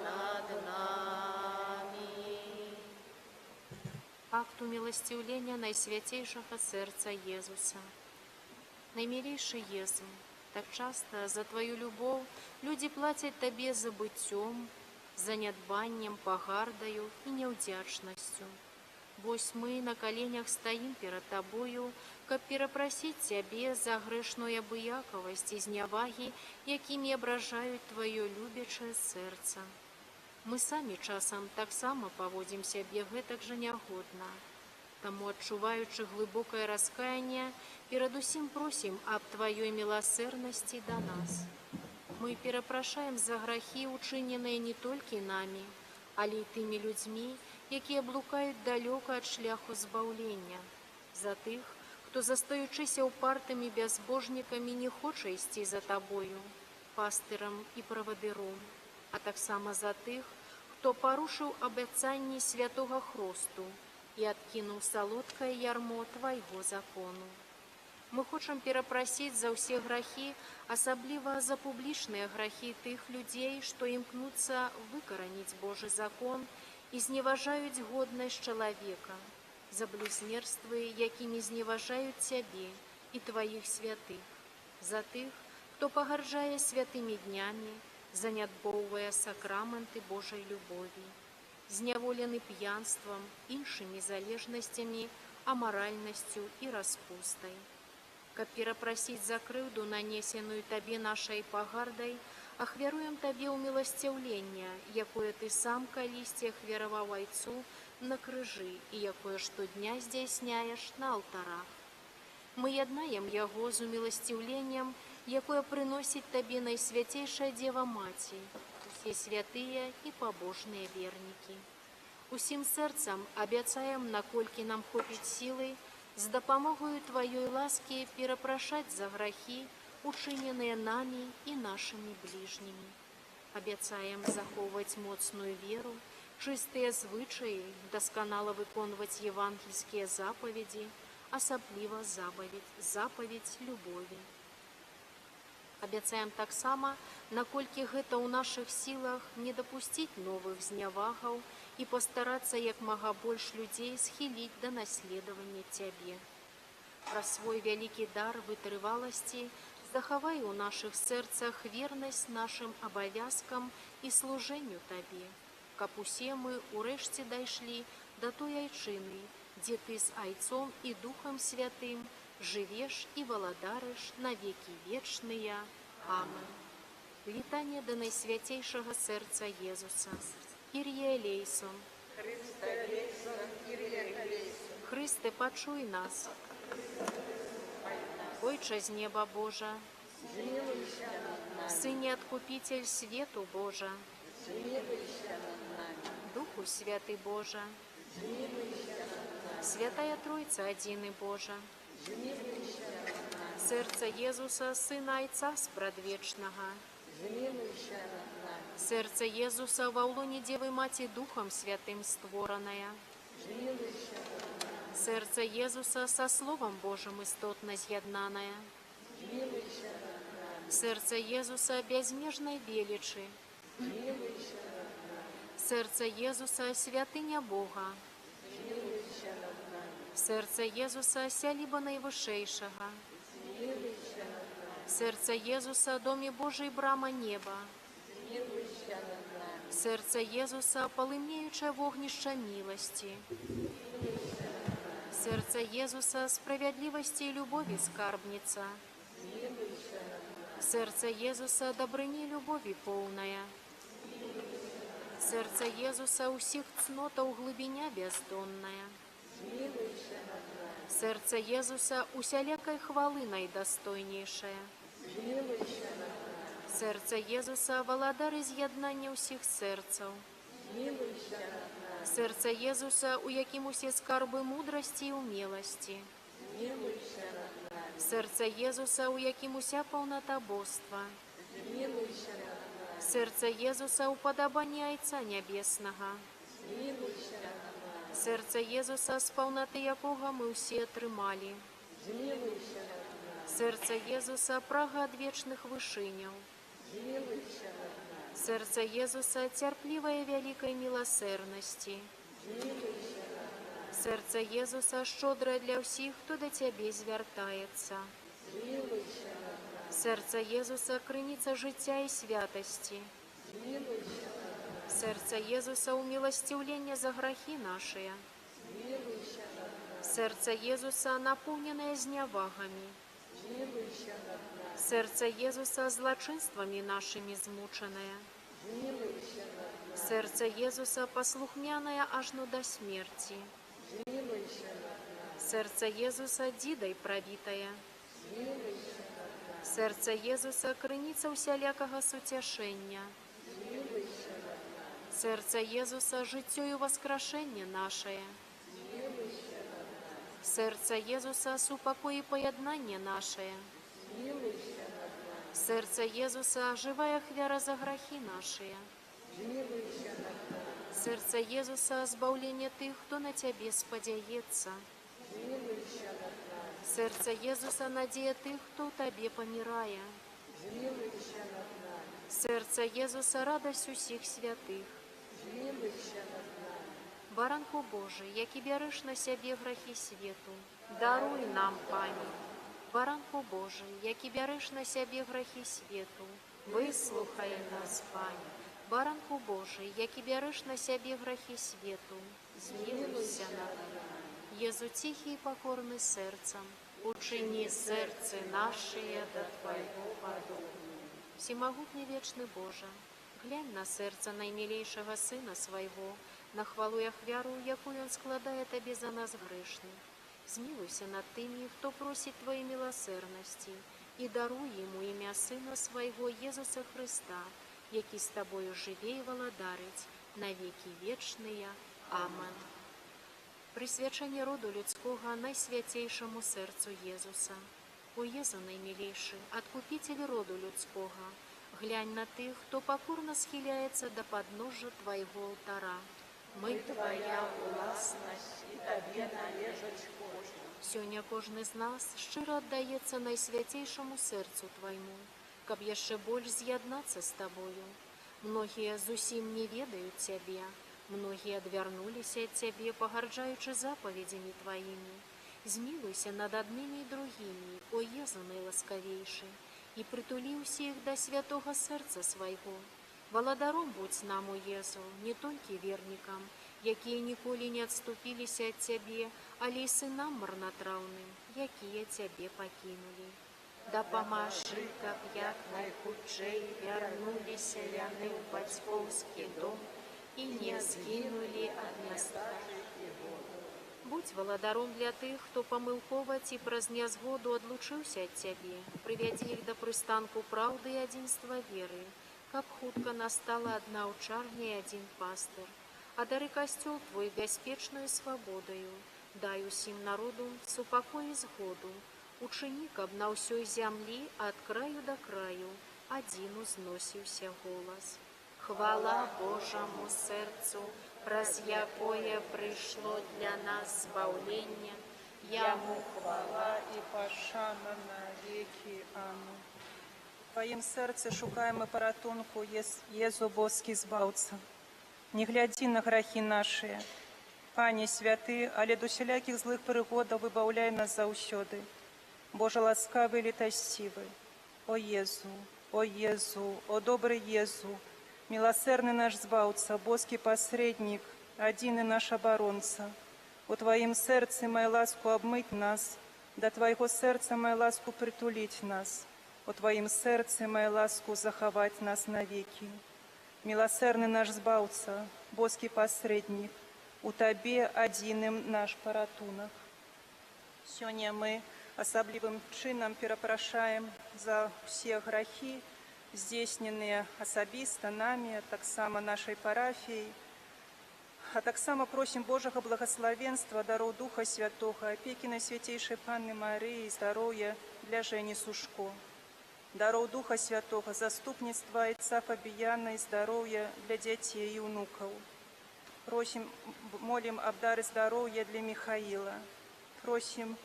[SPEAKER 15] над нами.
[SPEAKER 9] Акт умилостивления Найсвятейшего сердца Иисуса. Наимилейший Езу, так часто за Твою любовь люди платят Тебе забыттем, занядбаннем, погардою и неудячностью. Вось мы на коленях стоим перед Тобою, каб перепросить Тебе за грешную обыяковость и зняваги, якими ображают Твое любящее сердце. Мы сами часом так само поводим себе гэтак же нягодна. Тому, адчуваючы глыбокае раскаяние, перадусім просим об Твоей милосердности до нас. Мы перепрошаем за грехи, учиненные не только нами, але и теми людьми, якія блукают далеко от шляху збавлення, за тых, хто, застаючыся упартымі бязбожнікамі, не хоча ісці за Тобою, пастырам і правадыром, а таксама за тых, хто парушыў абяцанні святога хросту і адкінуў салодкае ярмо Твайго закону. Мы хочам перапрасіць за ўсе грахі, асабліва за публічныя грахі тых людзей, што імкнуцца выкараніць Божы закон і зневажаюць годнасць чалавека, за блюзнерствы, якімі зневажаюць Цябе і Тваіх святых, за тых, хто пагарджае святымі днямі, занядбоўвае сакраменты Божай любові, зняволены п'янствам, іншымі залежнасцямі, амаральнасцю і распустай. Каб перапрасіць за крыўду, нанесеную Табе нашай пагардай, ахвяруем Табе ўміласціўленне, якое Ты сам калісьці ахвяраваў Айцу на крыжы і якое штодня здзяйсняеш на алтарах. Мы яднаем яго з уміласціўленнем, якое прыносіць Табе Найсвятейшая Дева Маці, усе святыя і пабожныя вернікі. Усім сэрцам абяцаем, наколькі нам хопіць сілы, з дапамогою Тваёй ласкі перапрашаць за грахі, учыненыя намі і нашымі бліжнімі. Абяцаем захоўваць моцную веру, чыстыя звычаі, дасканала выконваць евангельскія запаведзі, асабліва запаведь любові. Абяцаем таксама, наколькі гэта ў нашых сілах, не дапусціць новых знявагаў і пастарацца як мага больш людзей схіліць да наследавання Цябе. Праз свой вялікі дар вытрываласці захавай у нашых сэрцах вернасць нашым абавязкам і служэнню Табе, каб усе мы урэшце дайшлі да той айчыны, дзе Ты з Айцом і Духам Святым жывеш і валадарыш на векі вечныя. Амен. Літанне да найсвяцейшага сэрца Езуса. Кір'е элейсон. Хрысте, пачуй нас. Ойча з неба Божа, Сыне Адкупитель свету Божа, Духу Святы Божа, Святая Тройца Адзіны Божа, Сэрца Езуса, Сына Айца спрадвечнага, Сэрца Езуса ва ўлоне Девы Маці Духам Святым створанае, Сэрца Езуса са Словам Божым істотна з'яднанае, Сэрца Езуса бязмежнай велічы, Сэрца Езуса святыня Бога, Сэрца Езуса сяліба найвышэйшага, Сэрца Езуса доме Божий брама неба, Сэрца Езуса палымнеючае вогнішча міласці, Сэрца Езуса справядлівасці і любові скарбніца, Сэрца Езуса дабрыні любові поўная, Сэрца Езуса ўсіх цнотаў глыбіня бяздонная, Сэрца Езуса усялякай хвалы найдастойнейшае, Сэрца Езуса валадары з'яднання ўсіх сэрцаў, Сэрца Езуса, у якім усе скарбы мудрасці і ўмеласці, Сэрца Езуса, у якім уся паўната боства, Сэрца Езуса упадабанне Айца нябеснага, Сэрца Езуса, з паўнаты якога мы ўсе атрымалі, Сэрца Езуса, прага адвечных вышыняў, Сэрца Езуса, цярплівае вялікай міласэрнасці, Сэрца Езуса, шчодрае для ўсіх, хто да Цябе звяртаецца, Сэрца Езуса, крыніца жыцця і святасці, Сэрца Езуса, уміласціўлення за грахі нашыя, Сэрца Езуса, напоўненае знявагамі, Сэрца Езуса, злачынствамі нашымі змучанае, Сэрца Езуса, паслухмянае ажно да смерці, Сэрца Езуса, дзідай правітае, Сэрца Езуса, крыніца ўсялякага суцяшэння, Сэрца Езуса, жыццё і васкрашэнне нашае, Сэрца Езуса, супакой і паяднанне нашае, Сэрца Езуса, жывая ахвяра за грахі нашыя, Сэрца Езуса, збаўленне тых, хто на Цябе спадзяецца, Сэрца Езуса, надзея тых, хто ў Табе памірае, Сэрца Езуса, радасць усіх святых, Баранку Божий, які бярэш на сябе грахі свету, даруй нам, Пане. Баранку Божий, які бярэш на сябе грахі свету, выслухай нас, Пане. Баранку Божий, які бярэш на сябе грахі свету, змілуйся над намі. Езу ціхі і пакорны сэрцам, учыні сэрцы нашыя да Твайго падобны. Всемагутны вечны Божа, глянь на сэрца наймілейшага Сына Свайго, на хвалу і ахвяру, якую Ён складае Табе за нас грэшных. Змілуйся над тымі, хто просіць Твоей міласэрнасці, і даруй Яму імя Сына Свайго Езуса Хрыста, які з Табою жыве і валадарыць на векі вечныя. Амен. Прысвячэнне роду людскога найсвяцейшаму сэрцу Езуса. О Езу наймілейшы, адкупитель роду людскога, глянь на тых, хто пакорна схіляецца да падножжа Твайго алтара. Мы Твоя ўласнасць, і Табе належаць кожны. Сёння кожны з нас шчыра аддаецца найсвяцейшаму сэрцу Твайму, каб яшчэ больш з'яднацца з Табою. Многія зусім не ведаюць Цябе, многія адвярнуліся ад Цябе, пагарджаючы запаведзямі Тваімі. Змілуйся над аднымі і другімі, о Езу найласкавейшы, і прытулі ўсіх да святога сэрца свайго. Валадаром будзь нам, о Езу, не толькі вернікам, якія ніколі не адступіліся ад Цябе, але і сынам марнатраўным, якія Цябе пакінулі. Дапамажы, каб як найхутчэй вярнуліся яны ў бацькоўскі дом і не згінулі ад нястачы і болю. Будь валадаром для тых, хто памылкова ці праз нязгоду адлучыўся ад Цябе, прывядзі іх да прыстанку праўды і адзінства веры, каб хутка настала адна ўчарня і адзін пастыр. А дары касцёл Твой бяспечнаю свабодаю, дай усім народу супакой і згоду, учыні, каб на ўсёй зямлі ад краю да краю адзін узносіўся голас. Хвала Божаму сэрцу, праз якое прыйшло для нас збаўленне, яму
[SPEAKER 13] Хвала і пашана на векі. Амінь. В Твоім серці шукаємо паратунку, Єзу Боскі збавца. Не глядзі на грахі нашыя. Пане святы, але до усялякіх злых прыгодаў выбаўляй нас заўсёды. Боже ласкавы і літасцівы. О Єзу, о добры Єзу, милосердный наш збаўца, боскі пасрэднік, адзіны наш абаронца. У Твоім сэрцы май ласку абмыць нас, да Твайго сэрца май ласку прытуліць нас. У Твоім сэрцы май ласку захаваць нас навекі. Милосердный наш збаўца, боскі пасрэднік, у Табе адзіным наш паратунак. Сёння мы асаблівым чынам перапрашаем за ўсе грахі, здзейсненыя асабіста намі, таксама нашай парафіяй, а таксама просім Божага благаславенства, дароў Духа Святога, апекі Найсвяцейшай Панны Марыі, здароўя для Жэні Сушко. Дароў Духа Святога, заступніцтва айца Фабіяна і здароўя для дзяцей і ўнукаў. Просім, молім аб дары здароўя для Михаіла. Просім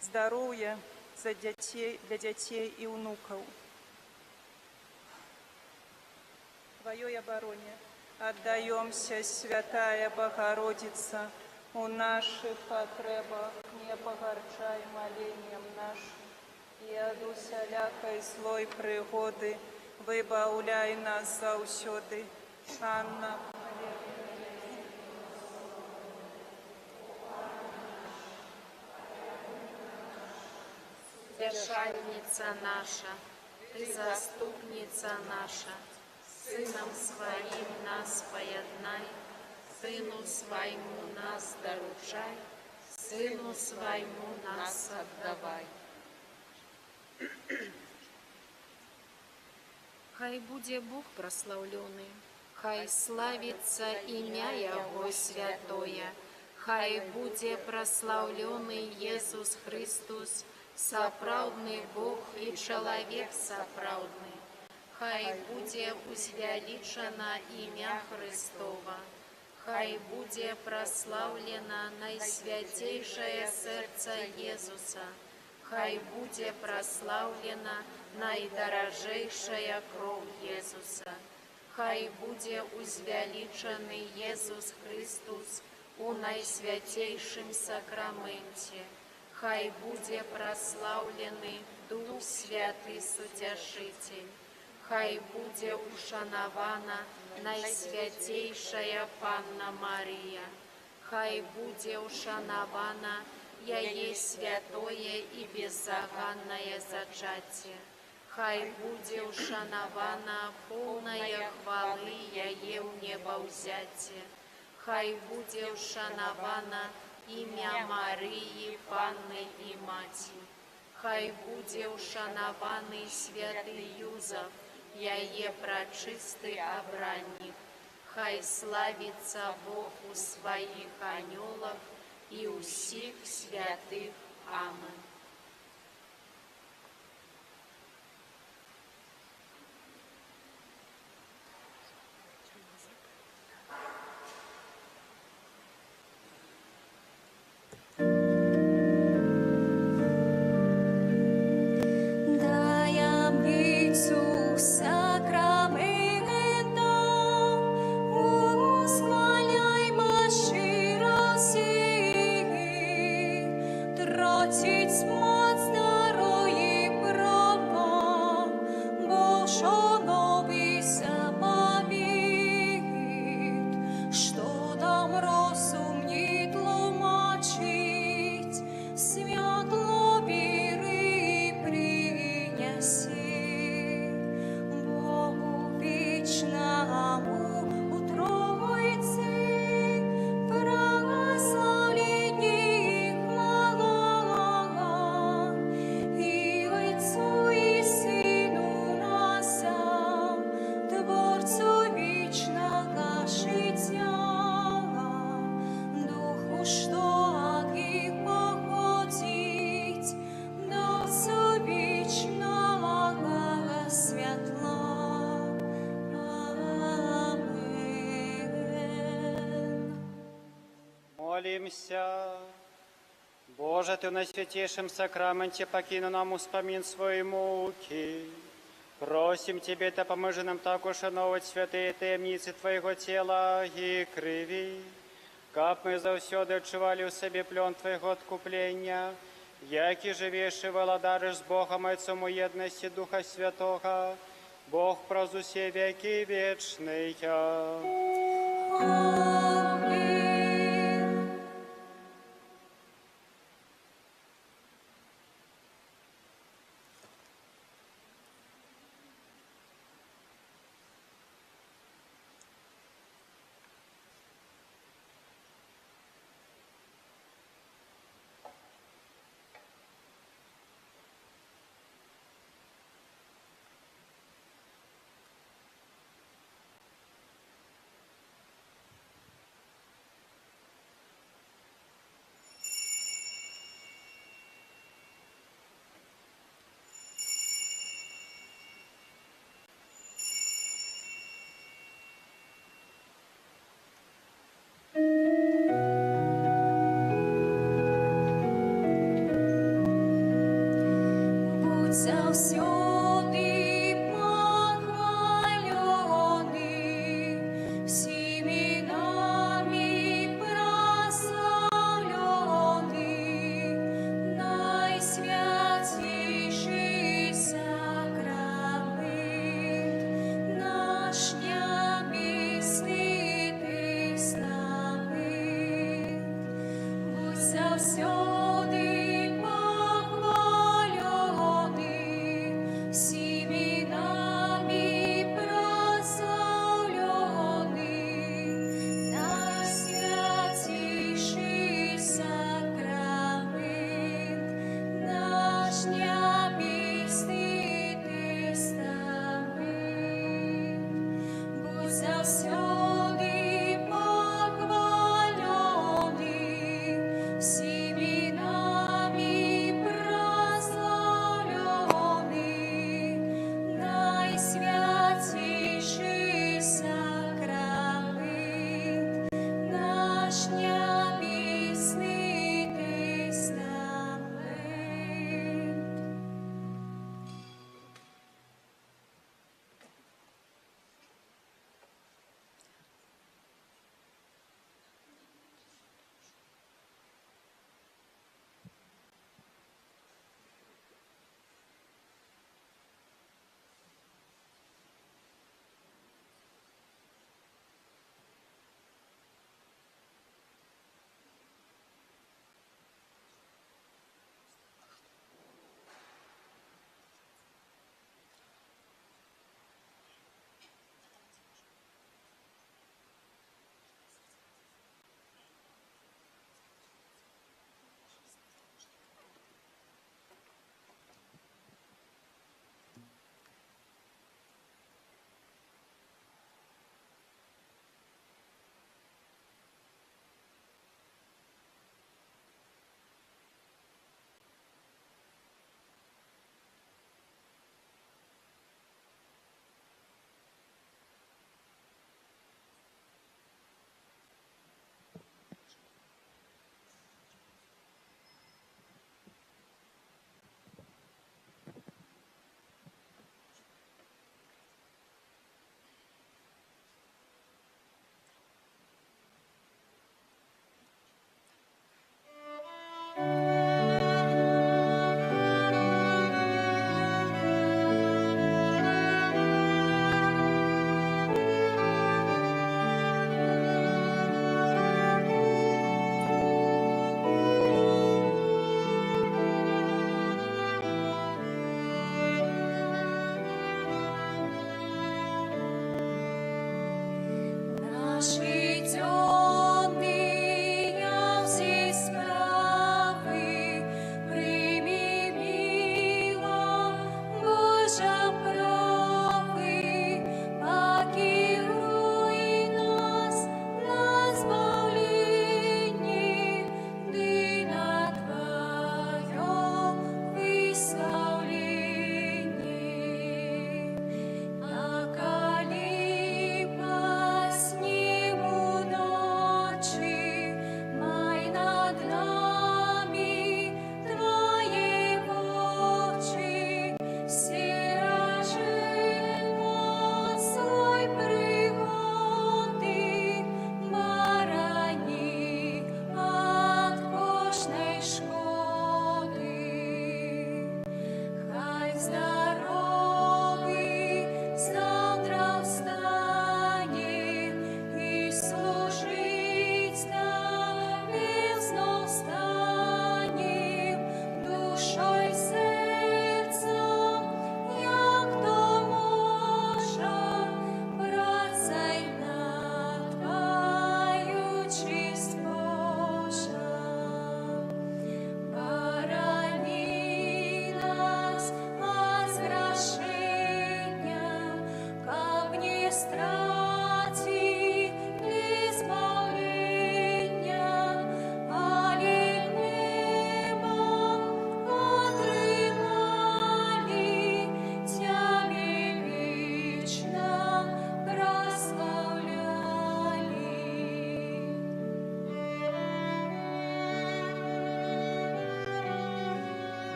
[SPEAKER 13] здароўя для дзяцей і ўнукаў. Твоей обороне отдаемся, святая Богородица, у наших потребах не погорчай молением нашим, и от усялякой злой пригоды выбавляй нас заўсёды. Анна,
[SPEAKER 9] Держальница наша, Ты заступница наша, Сыном Своим нас поеднай, Сыну Своему нас доручай, Сыну Своему нас отдавай. Хай будзе Бог прославлены, хай славится имя Его святое, хай будзе прославлены Иисус Христос, сапраўдны Бог и человек сапраўдны. Хай будзе узвялічана імя Христова, хай будзе праслаўлена найсвяцейшае сэрца Езуса, хай будзе праслаўлена найдаражэйшая кроў Езуса, хай будзе узвялічаны Езус Христос у найсвяцейшым сакраменце, хай будзе праслаўлены Дух Святы Суцяшыцель, хай будзе ушанавана найсвяцейшая Панна Марія, хай будзе ушанавана яе святое і беззаганнае зачацце, хай будзе ушанавана поўная хвалы яе ў небаўзяцце, хай будзе ушанавана імя Марыі, Панны і Маці, хай будзе ушанаваны святы Юзаф, яе прачысты абраннік, хай славіцца Бог у сваіх анёлах і ўсіх святых. Амин.
[SPEAKER 16] Помолимся. Боже, Ты на святейшем сакраменте покинул нам успомин своей муки. Просим Тебе, да поможи нам так ушановать святые таємниці Твоего тела и крови, как мы завсёды отчували в себе плен Твоего откупления, яки живейший владариш с Богом Отцом у едности Духа Святого, Бог прозу все веки вечные.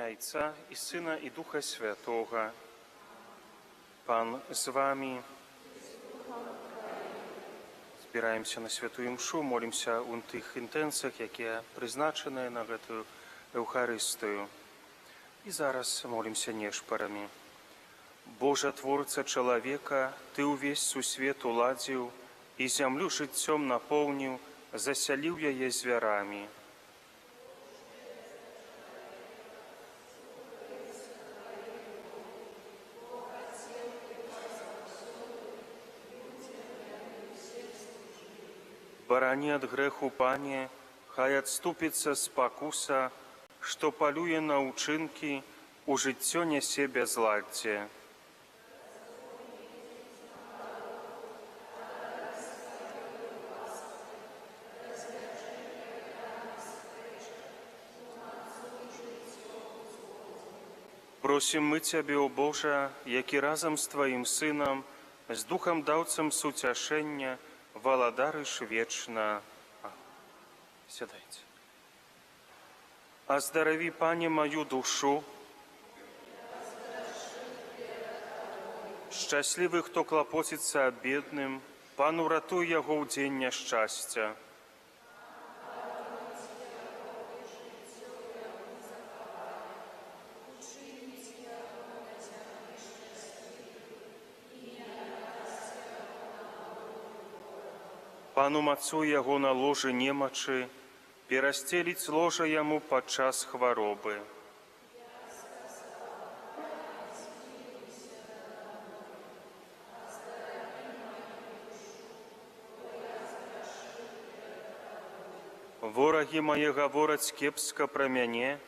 [SPEAKER 1] ім'я Отця і Сина і Духа Святого. Пан з вами. Збираемся на святую імшу, молимся у тых інтэнцыях, якія прызначаныя на гэтую Эўхарыстыю. І зараз молимся нешпарамі. Божа, Творца чалавека, Ты ўвесь сусвет уладзіў і зямлю жыццём напоўніў, засяліў яе звярамі. Барані ад грэху, Пане, хай адступіцца спакуса, што палюе на ўчынкі, у жыццё нясе бязладдзе. Просім мы Цябе, о Божа, які разам з Тваім Сынам, з Духам даўцам суцяшэння, валадарыш вечна. Сядайце. Аздараві, Пане, маю душу. Шчаслівы, хто клапоціцца аб бедным, Пан уратуй яго ў дзень няшчасця. Пан умацуй яго на ложы немачы, перасцеліць ложа яму падчас хваробы. Ворагі мае гавораць кепска пра мяне,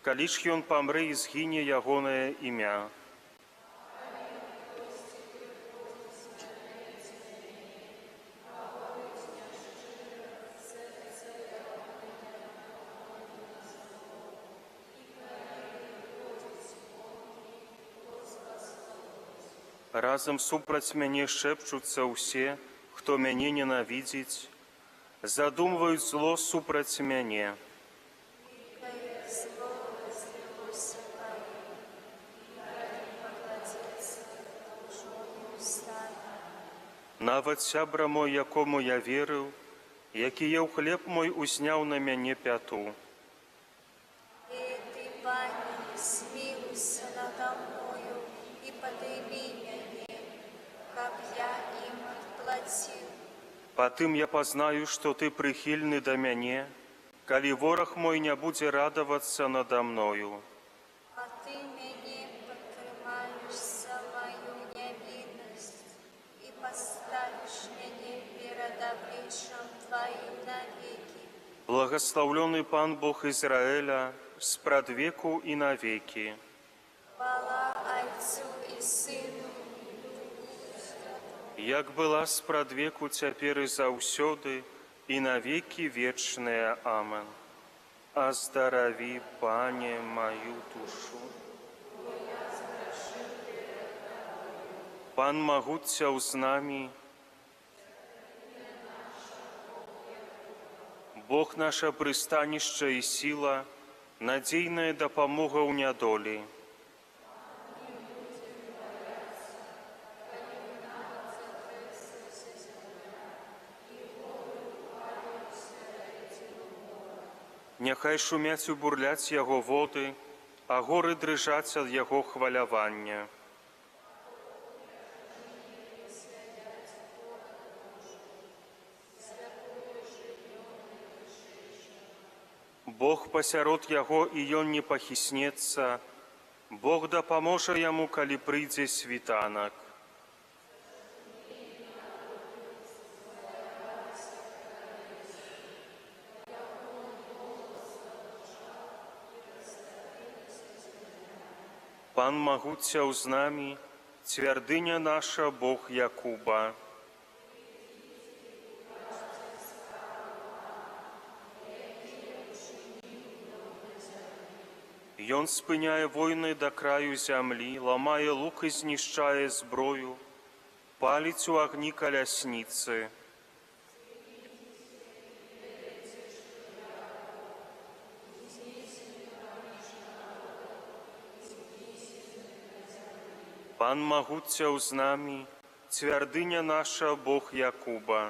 [SPEAKER 1] калі ж ён памрэ і згіне ягонае імя. Разам супраць мяне шэпчуцца ўсе, хто мяне ненавідзіць, задумваюць зло супраць мяне. Нават сябра мой, якому я верыў, які еў хлеб мой, узняў на мяне пяту.
[SPEAKER 17] Ты, Пане, смилуйся надо мною и подыми меня, как я им отплатил.
[SPEAKER 1] Патым я пазнаю, што Ты прыхільны да мяне, калі вораг мой не будзе радавацца надо мною.
[SPEAKER 17] А Ты мяне падтрымаеш за мою нявіннасць и поставишь мяне перед обличьем Твоим навеки.
[SPEAKER 1] Благословленный Пан Бог Израиля, спрадвеку и навеки.
[SPEAKER 17] Хвала Отцу и Сыну,
[SPEAKER 1] як была спрадвеку, цяпер і заўсёды, і навеки вечныя. Амен. Аздараві, Пане, маю душу. Пан магуццяў з намі, Бог наша прыстанішча і сіла, надзейная дапамога ў нядолі. Няхай шумяць і бурляць яго воды, а горы дрыжаць ад яго хвалявання. Бог пасярод яго, і ён не пахіснецца, Бог дапаможа яму, калі прыйдзе світанак. Пан магуццяў з намі, цвярдыня наша, Бог Якуба. Ён спыняе войны да краю зямлі, ламае лук і знішчае зброю, паліць у агні калясніцы. Пан магуццяў з намі, цвярдыня наша, Бог Якуба.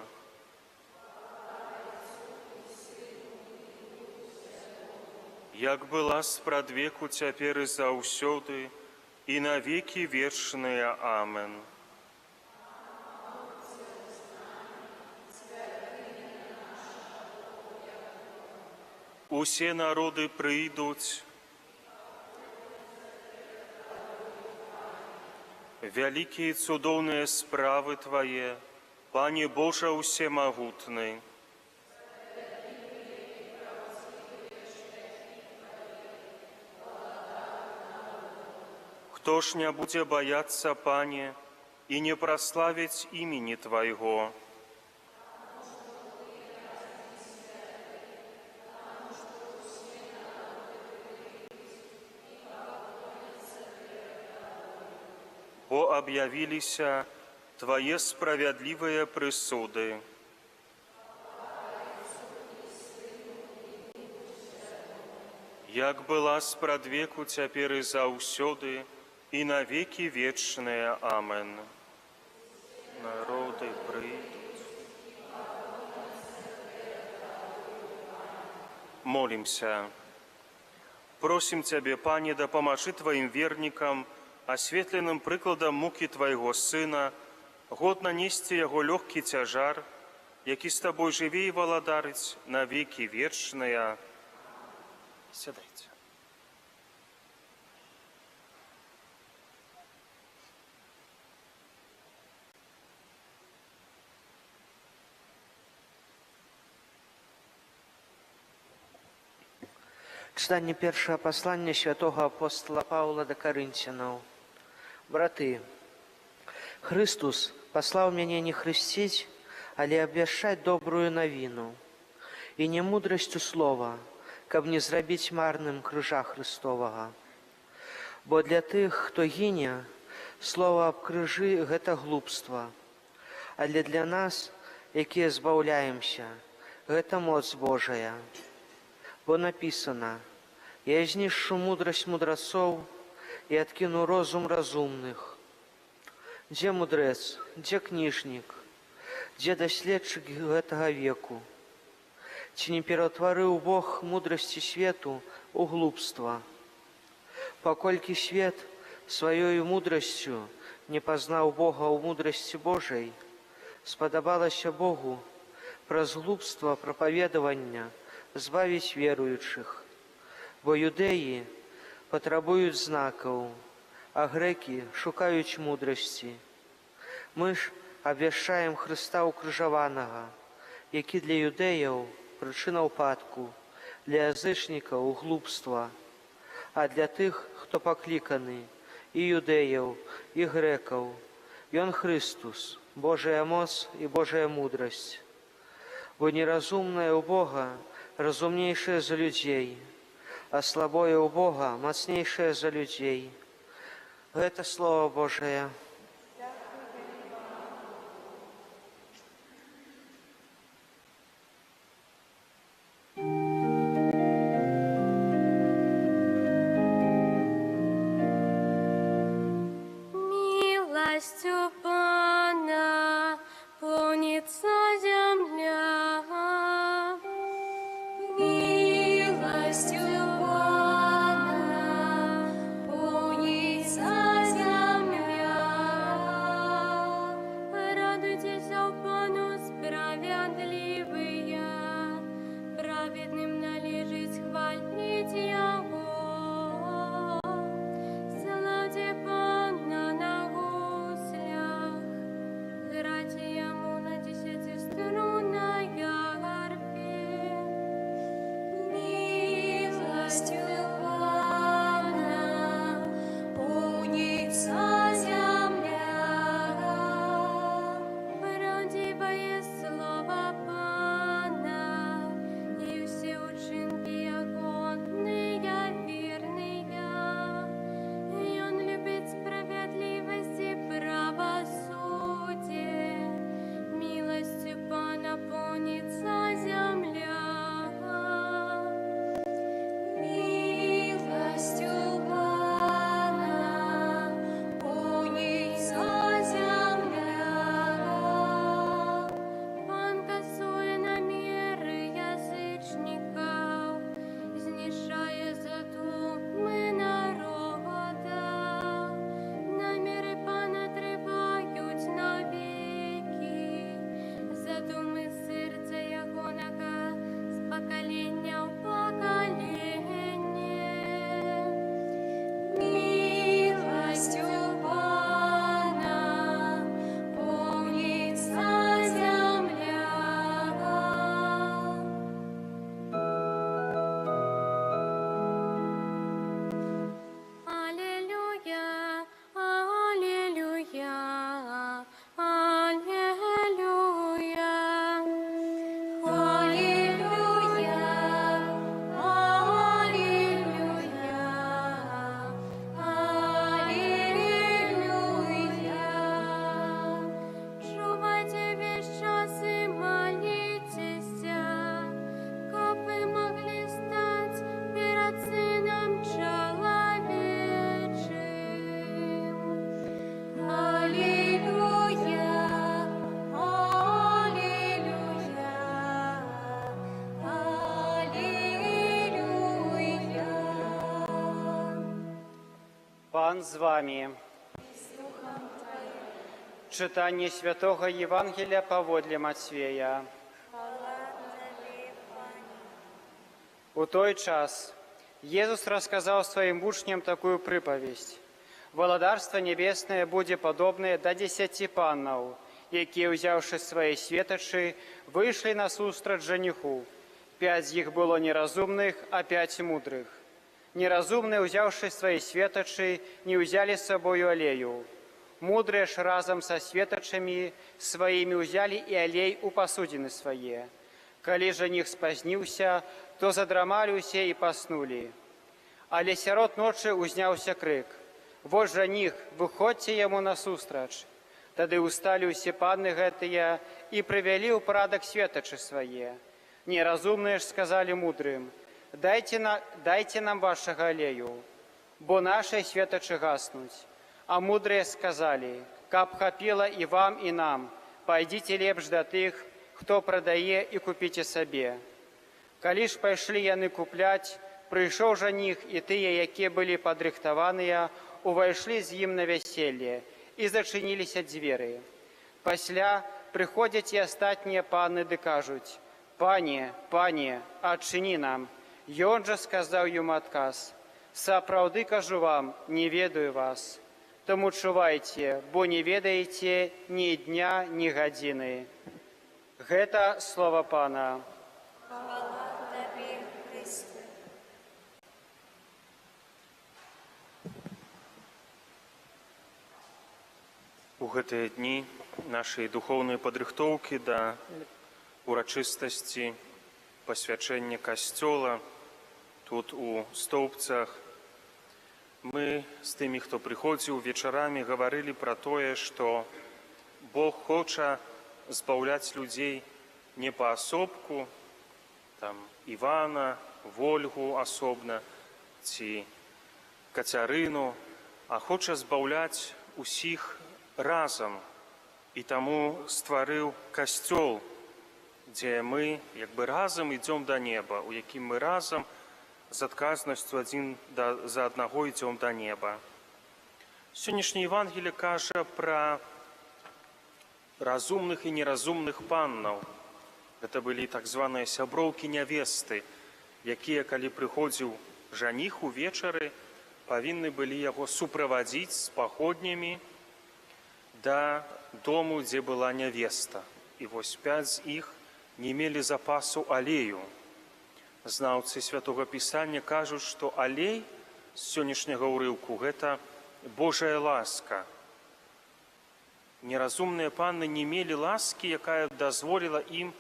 [SPEAKER 1] Як была спрадвеку, цяпер і заўсёды, і навекі вечныя. Амен. Усе народы прыйдуць, вялікія і цудоўныя справы Твае, Пане Божа усемагутны. Хто ж не будзе баяцца, Пане, і не праславіць імені Твайго? Бо аб'явіліся Твае справядлівыя прысуды. Як была спрадвеку, цяпер і заўсёды, і навекі вечныя. Амен. Народы прыйдуць. Молімся. Просім Цябе, Пане, дапамажы Тваім вернікам, асветленым прыкладам мукі Твайго Сына, годна несці Яго лёгкі цяжар, які з Табой жыве і валадарыць навекі вечныя. Сядайце.
[SPEAKER 18] Читання першого послання святого апостола Павла до Коринтянаў. Браты, Христос послал мяне не хрысціць, але абвяшчаць добрую навіну, і не мудрасцю слова, каб не зрабіць марным крыжа Христовага. Бо для тых, хто гіне, слова аб крыжы – гэта глупства, але для нас, якія збаўляемся, гэта моц Божая. Бо написано: «Я знішчу мудрасць мудрецов и откину розум разумных». Дзе мудрэц, дзе кніжнік, дзе даследчык гэтага веку? Ці не ператварыў Бог мудрасці свету у глупства? Паколькі свет сваёю мудрасцю не пазнаў Бога ў мудрасці Божай, спадабалася Богу праз глупства прапаведавання збавіць веруючых. Бо юдэі патрабуюць знакаў, а грэкі шукаюць мудрасці. Мы ж абвяшчаем Хрыста укрыжаванага, які для юдэяў прычына ўпадку, для язычнікаў глупства, а для тых, хто пакліканы, і юдэяў, і грэкаў, Ён Христус, Божая моц і Божая мудрасць. Бо неразумнае ў Бога разумнейшае за людзей, а слабое ў Бога мацнейшае за людзей. Гэта Слово Божае.
[SPEAKER 17] Милостью Пана полнится земля. Милостью Пана полнится земля.
[SPEAKER 16] Пан з вами. Читание Святого Евангелия поводле Матфея. У той час Иисус рассказал своим учням такую приповесть. «Володарство небесное будет подобное до 10 паннов, які, взявши свои светочи, вышли насустрач жениху. 5 их было неразумных, а 5 мудрых. Неразумные, взявши свои светочи, не взяли с собою олею. Мудрые ж разом со светочами своими взяли и олей у посудины свои. Коли жених спозднился, то задрамалюся и поснули. Але сярод ночи узняўся крик: «Вот жених, выходьте ему насустрач!» Тады устали усе панны гэтыя и привели ў парадак светочи свае. Неразумные ж сказали мудрым: дайте нам вашего олею, бо наши светочи гаснуть. А мудрые сказали: каб хапіла и вам, и нам, пойдите лепш до тых, кто продае, и купите себе. Калі ж пайшлі яны купляць, прыйшоў жаніх, і тыя, якія былі падрыхтаваныя, увайшлі з ім на вяселле, і зачыніліся дзверы. Пасля прыходзяць і астатнія панны ды кажуць: «Пане, пане, адчыні нам». Ён жа сказаў ім адказ: «Сапраўды кажу вам, не ведаю вас. Тому чувайце, бо не ведаеце ні дня, ні гадзіны». Гэта слова Пана.
[SPEAKER 1] У гэтыя дні нашай духоўнай падрыхтоўкі да урачыстасці пасвячэння касцёла тут у Стоўбцах мы з тымі, хто прыходзіў вечарамі, гаварылі пра тое, што Бог хоча збаўляць людзей не паасобку, там Івана, Вольгу асобна ці Кацярыну, а хоча збаўляць усіх разам, і таму стварыў касцёл, дзе мы як бы разам ідзём да неба, у якім мы разам з адказнасцю адзін за аднаго ідзём да неба. Сённяшняе Евангелие кажа пра разумных і неразумных паннаў. Гэта былі так званыя сяброўкі нявесты, якія, калі прыходзіў жаніх увечары, павінны былі яго суправадзіць з паходнямі да дому, дзе была нявеста. І вось 5 з іх не мелі запасу алею. Знаўцы Святога Пісання кажуць, што алей з сённяшняга ўрыўку – гэта Божая ласка. Неразумныя панны не мелі ласкі, якая дазволіла ім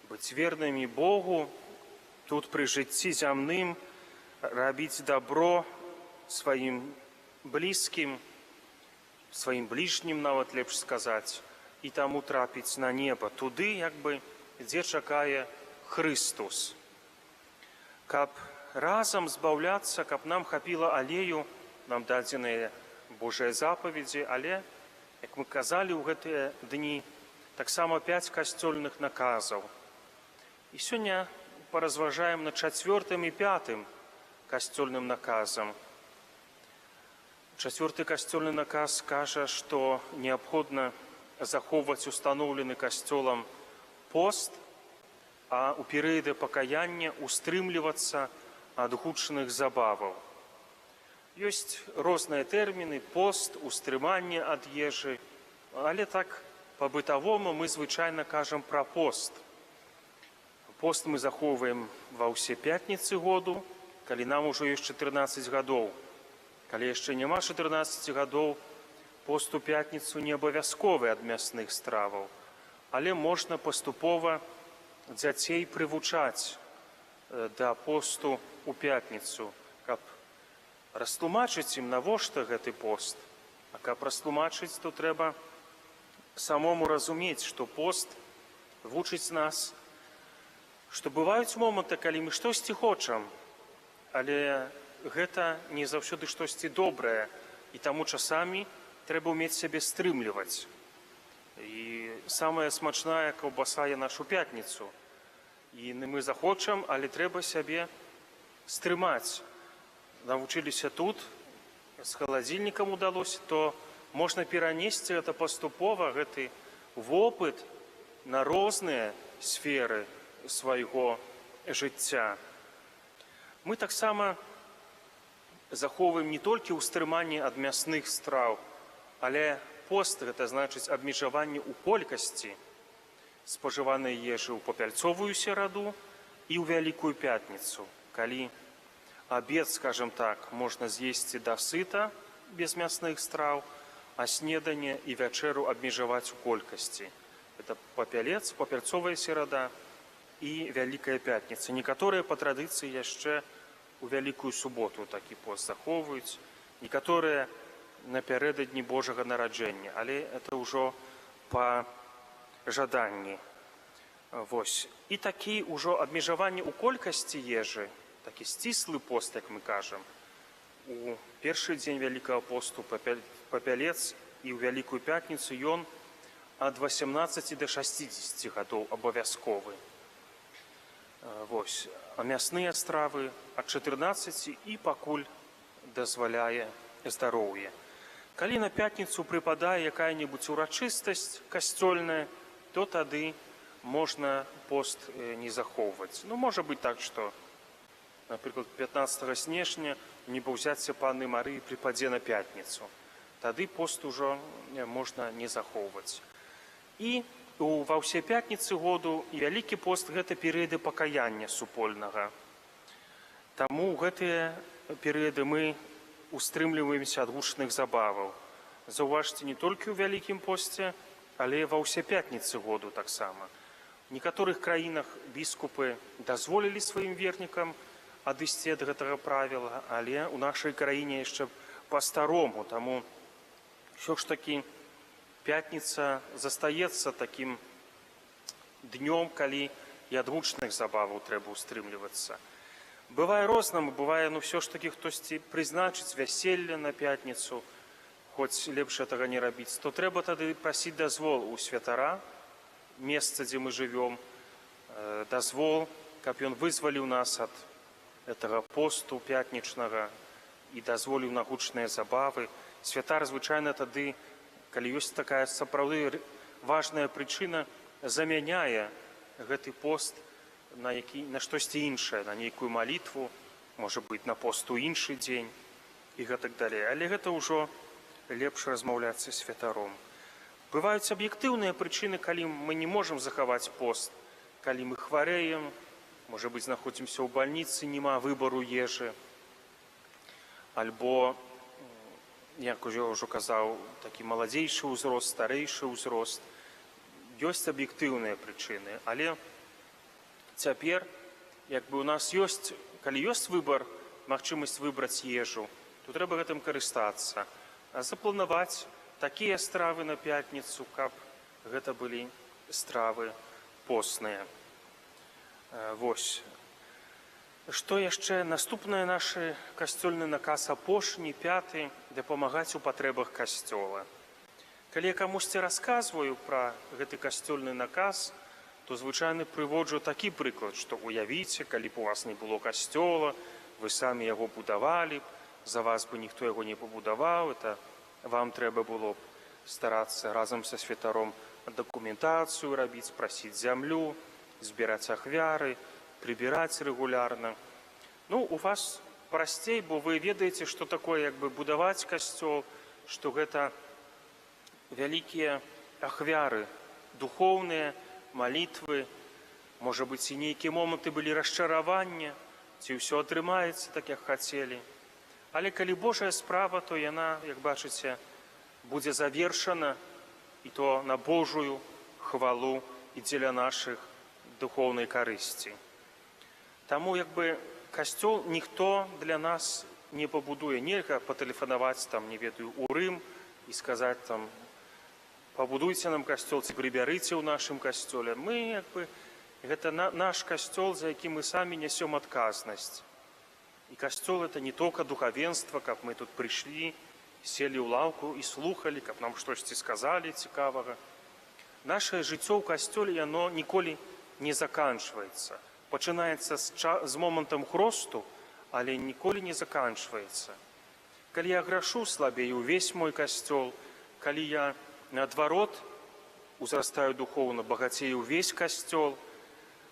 [SPEAKER 1] быць вернымі Богу, тут пры жыцці зямным рабіць дабро сваім блізкім, сваім бліжнім, нават лепш сказаць, і таму трапіць на неба, туды, як бы, дзе чакае Христус. Каб разам збаўляцца, каб нам хапіла алею, нам дадзеныя Божыя запаведзі, але, як мы казалі ў гэтыя дні, таксама 5 касцёльных наказаў. І сёння паразважаем над 4-м і 5-м касцёльным наказам. 4-й касцёльны наказ кажа, што неабходна захоўваць устаноўлены касцёлам пост, а ў перыяды пакаяння устрымлівацца ад гучных забаваў. Ёсць розныя тэрміны: пост, устрыманне ад ежы, але так па-бытавому мы звычайна кажам пра пост. Пост мы захоўваем ва ўсе пятніцы году, калі нам ужо ёсць 14 гадоў. Калі яшчэ няма 14 гадоў, пост у пятніцу не абавязковы ад мясных страваў, але можна паступова дзяцей прывучаць да посту у пятніцу, каб растлумачыць ім, навошта гэты пост. А каб растлумачыць, то трэба самому разумець, што пост вучыць нас, што бываюць моманты, калі мы штосьці хочам, але гэта не заўсёды штосьці добрае, і таму часамі трэба ўмець сябе стрымліваць. І самая смачная каўбаса є нашу пятніцу. І мы захочам, але трэба сябе стрымаць. Навучыліся тут з халадзільнікам удалося, то можна перанесці гэта паступова, гэты вопыт на розныя сферы свайго жыцця. Мы таксама захоўваем не толькі ўстрыманне ад мясных страў, але пост, гэта значыць абмежаванне ў колькасці спажыванай ежы ў папяльцовую сераду і ў Вялікую пятніцу, калі абед, скажем так, можна з'есці дасыта без мясных страў, а снеданне і вячэру абмежаваць у колькасці. Это папялец, папяльцовая серада і Вялікая пятніца. Некаторыя па традыцыі яшчэ у Вялікую суботу такі пост захоўваюць, некаторыя напярэдадні Божага нараджэння, але это ўжо па жаданні. Вось. І такі ўжо абмежаванне ў колькасці ежы, такі сціслы пост, як мы кажам, у першы дзень Вялікага посту папялец і ў Вялікую пятніцу ён ад 18 до 60 гадоў абавязковы. Вось. А мясныя стравы ад 14 і пакуль дазваляе здароўе. Калі на пятніцу прыпадае якая-небудзь урачыстасць касцёльная, то тады можна пост не захоўваць. Ну, можа быць так, што, напрыклад, 15 снежня небаўзяцце Панны Марыі прыпадзе на пятніцу. Тады пост ужо можна не захоўваць. І ва ўсе пятніцы году і Вялікі пост – гэта перыяды пакаяння супольнага. Таму ў гэтыя перыяды мы устрымліваемся ад гучных забаваў. Заўважце, не толькі ў Вялікім посце, але ва ўсе пятніцы году таксама. У некаторых краінах біскупы дазволілі сваім вернікам адысці ад гэтага правіла, але ў нашай краіне яшчэ па-старому, таму ўсё ж такі пятніца застаецца такім днём, калі і ад гучных забаваў трэба устрымлівацца. Бывае рознаму, бывае, ўсё ж такі хтосьці прызначыць вяселле на пятніцу, хоць лепш гэтага не рабіць, то трэба тады прасіць дазвол у святара, месца, дзе мы жывём, дазвол, каб ён вызваліў нас ад гэтага посту пятнічнага і дазволіў на гучныя забавы. Святар звычайна тады, калі ёсць такая сапраўды важная прычына, замяняе гэты пост на штосьці іншае, на нейкую малітву, можа быць, на пост у іншы дзень і гэтак далей. Але гэта ўжо лепш размаўляць са святаром. Бываюць аб'ектыўныя прычыны, калі мы не можам захаваць пост, калі мы хварэем, можа быць, знаходзімся ў бальніцы, няма выбару ежы, альбо, як я ўжо казаў, такі маладзейшы ўзрост, старэйшы ўзрост. Ёсць аб'ектыўныя прычыны, але цяпер, як бы у нас ёсць, калі ёсць выбар, магчымасць выбраць ежу, то трэба гэтым карыстацца, а запланаваць такія стравы на пятніцу, каб гэта былі стравы постныя. Вось. Што яшчэ? Наступны наш касцёльны наказ апошні, 5, дапамагаць у патрэбах касцёла. Калі я камусьці расказваю пра гэты касцёльны наказ, то звычайна прыводжу такі прыклад, што уявіце, калі б у вас не было касцёла, вы самі яго будавалі б, за вас бы ніхто яго не пабудаваў, это вам трэба было б старацца разам са святаром дакументацыю рабіць, прасіць зямлю, збіраць ахвяры, прыбіраць рэгулярна. Ну, у вас прасцей, бо вы ведаеце, што такое як бы будаваць касцёл, што гэта вялікія ахвяры, духоўныя, малітвы, можа быць, і нейкія моманты былі расчаравання, ці ўсё атрымаецца так, як хацелі. Але калі Божая справа, то яна, як бачыце, будзе завершана, і то на Божую хвалу і дзеля нашых духоўнай карысці. Таму, як бы, касцёл ніхто для нас не пабудуе. Нельга патэлефанаваць, там, не ведаю, у Рым і сказаць, там, пабудуйце нам касцёл, ці прыбярыце ў нашым касцёле. Мы, як бы, гэта наш касцёл, за які мы самі нясём адказнасць. І касцёл – это не толькі духавенства, каб мы тут прыйшлі, селі ў лаўку і слухалі, каб нам штосьці сказалі цікавага. Нашае жыццё ў касцёле, яно ніколі не заканчваецца. Пачынаецца з момантам хросту, але ніколі не заканчваецца. Калі я грашу, слабею увесь мой касцёл. Калі я, наадварот, узрастаю духоўна, багацею увесь касцёл.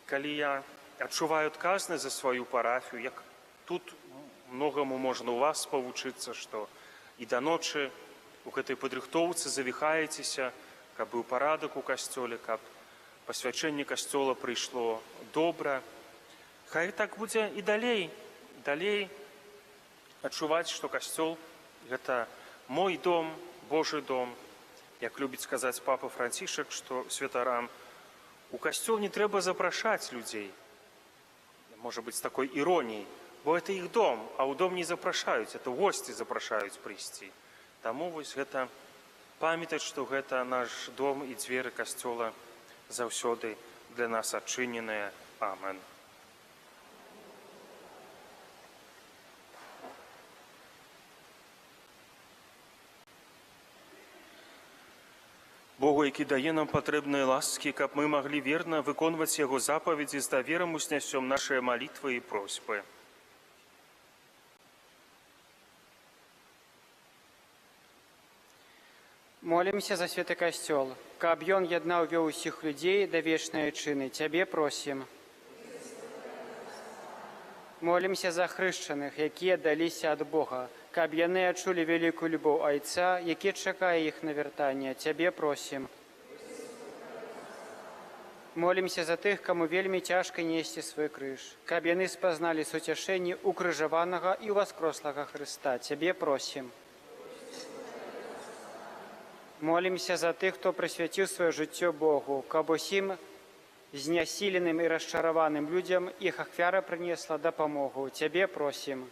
[SPEAKER 1] Калі я адчуваю адказнасць за сваю парафію, як тут многаму можна у вас павучыцца, што і да ночы у гэтай падрыхтоўцы завіхаецеся, каб быў парадак у касцёле, каб пасвячэнне касцёла прыйшло добра. Хай так будзе і далей, адчуваць, што касцёл – гэта мой дом, Божы дом. Як любіць сказаць папа Францішак, што святарам, у касцёл не трэба запрашаць людзей. Можа быць, з такой іроніяй, бо гэта іх дом, а ў дом не запрашаюць, это госці запрашаюць прыйсці. Таму вось гэта памятаць, што гэта наш дом і дзверы касцёла заўсёды для нас адчыненыя. Амен. Богу, які дае нам патрэбныя ласкі, каб мы маглі верна выконваць Яго запаведзі, з даверам узнясём нашыя малітвы і просьбы.
[SPEAKER 16] Молімся за святы касцёл, каб ён яднаў вёў усіх людзей да вечнай чыны. Цябе просім. Молімся за хрышчаных, якія даліся ад Бога, каб яны адчулі вялікую любоў Айца, які чакае іх на вяртанне. Цябе просім. Молімся за тых, каму вельмі цяжка несці свой крыж, каб яны спазналі суцяшэнне укрыжаванага і ўваскрослага Хрыста. Цябе просім. Молімся за тых, хто прысвяціў сваё жыццё Богу, каб усім знясіленым і расчараваным людзям іх ахвяра прынесла дапамогу. Цябе просім.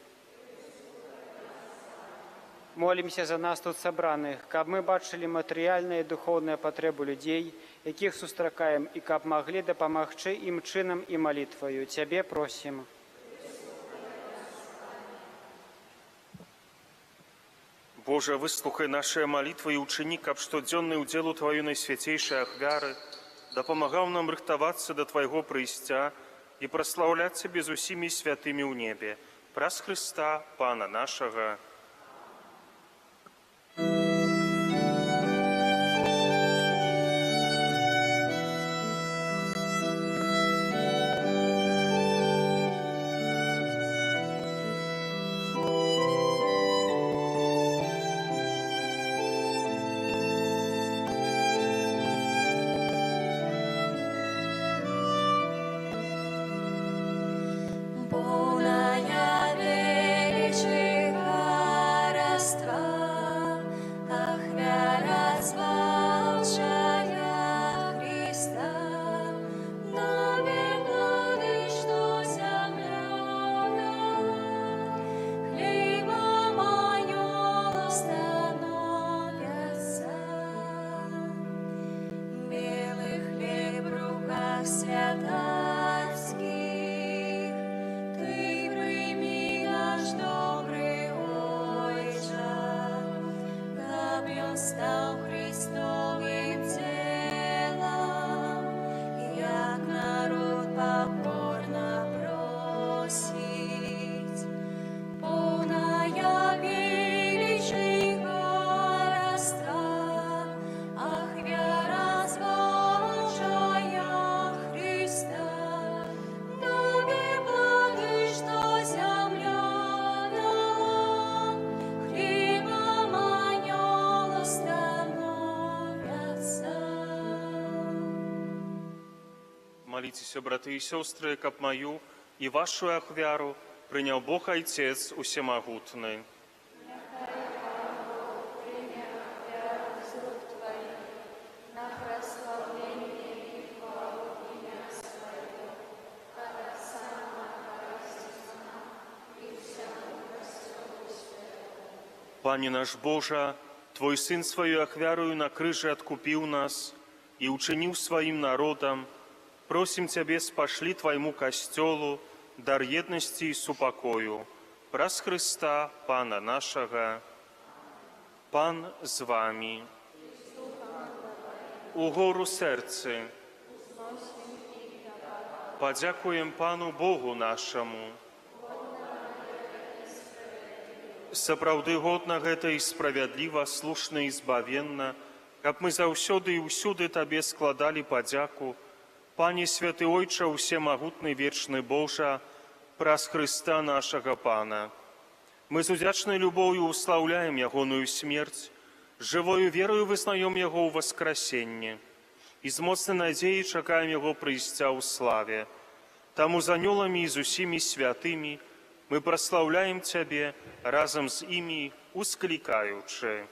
[SPEAKER 16] Молімся за нас тут сабраных, каб мы бачылі матэрыяльныя і духоўныя патрэбы людзей, якіх сустракаем, і каб маглі дапамагчы ім чынам і малітваю. Цябе просім.
[SPEAKER 1] Божа, выслухай нашыя малітвы і ўчыні, каб штодзённы ўдзел у Тваёй найсвяцейшай ахвяры дапамагаў нам рыхтавацца да Твайго прыйсця і праслаўляць Цябе з усімі святымі ў небе. Праз Хрыста, Пана нашага. Маліцеся, браты і сёстры, каб маю і вашу ахвяру прыняў Бог Айцец усемагутны. Пане наш Божа, Твой Сын сваю ахвярою на крыжы адкупіў нас і ўчыніў сваім народам. Просім Цябе, спашлі Твайму касцёлу дар еднасці і супакою. Праз Хрыста, Пана нашага. Пан з вамі. Угору сэрцы. Падзякуем Пану Богу нашаму. Сапраўды годна гэта і справядліва, слушна і збавенна, каб мы заўсёды і ўсюды Табе складалі падзяку, Пане святы Ойча, усемагутны вечны Божа, праз Хрыста нашага Пана. Мы з удзячнай любоўю услаўляем ягоную смерць, жывою верою вызнаем яго ў васкрасенне і з моцнай надзеяй чакаем яго прыйсця ў славе. Таму з анёламі і з усімі святымі мы праслаўляем Цябе разам з імі, усклікаючы.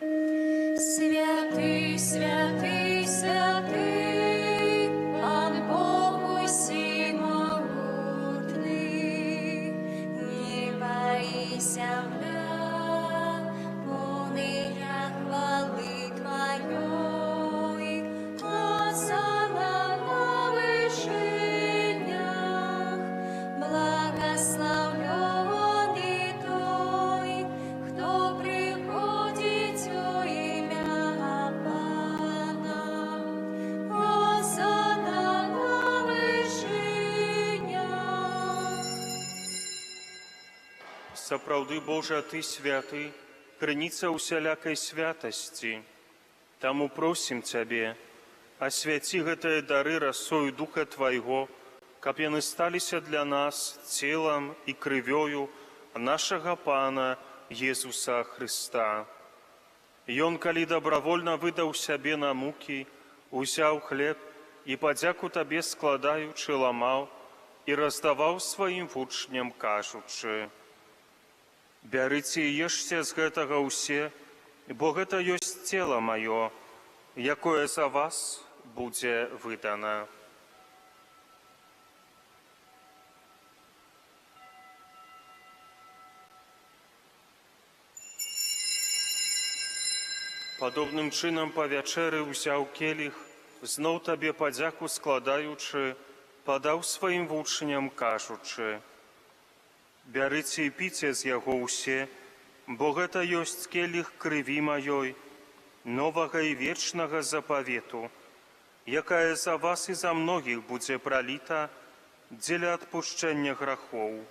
[SPEAKER 17] Святый, святый, святый, Пан Бог усемогутний, неба і земля, полная хвали Твоей, Осанна на вышинях, благословленный той, кто приходит у имя Пана. Осанна на вышинях.
[SPEAKER 1] Сапраўды, Божа, Ты святы, крыніца усялякай святасці. Таму просім Цябе, асвяці гэтыя дары расою Духа Твайго, каб яны сталіся для нас целам і крывёю нашага Пана Езуса Хрыста. Ён, калі добравольна выдаў сябе на мукі, узяў хлеб і падзяку Табе складаючы ламаў і раздаваў сваім вучням, кажучы: «Бярыце і ешце з гэтага ўсе, бо гэта ёсць цела маё, якое за вас будзе выдана». Падобным чынам па вячэры ўзяў келіх, зноў Табе падзяку складаючы, падаў сваім вучням, кажучы: «Бярыце і піце з яго ўсе, бо гэта ёсць келіх крыві маёй, новага і вечнага запавету, якая за вас і за многіх будзе праліта дзеля адпушчэння грахоў.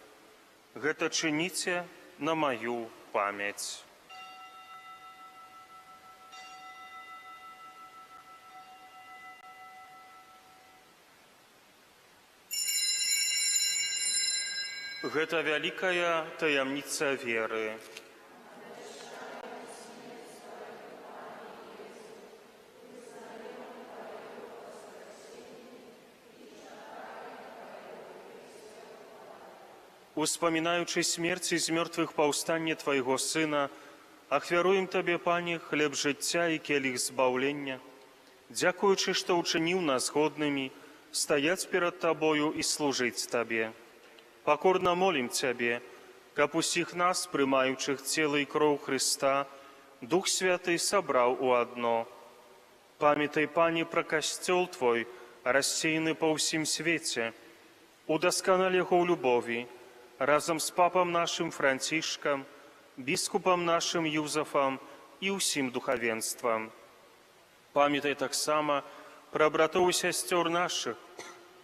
[SPEAKER 1] Гэта чыніце на маю памяць». Гэта вялікая таямніца веры. Успамінаючы смерць і з мёртвых паўстанне Твайго Сына, ахвяруем Табе, Пане, хлеб жыцця і келіх збаўлення, дзякуючы, што ўчыніў нас годнымі стаяць перад Табою і служыць Табе. Пакорна молім Цябе, каб усіх нас, прымаючых цела і кроў Хрыста, Дух Святы сабраў у адно. Памятай, Пане, пра касцёл Твой, рассеяны па ўсім свеце, удасканал яго ў любові, разам з папам нашым Францішкам, біскупам нашым Юзафам і ўсім духавенствам. Памятай таксама пра братоў і сясцёр нашых,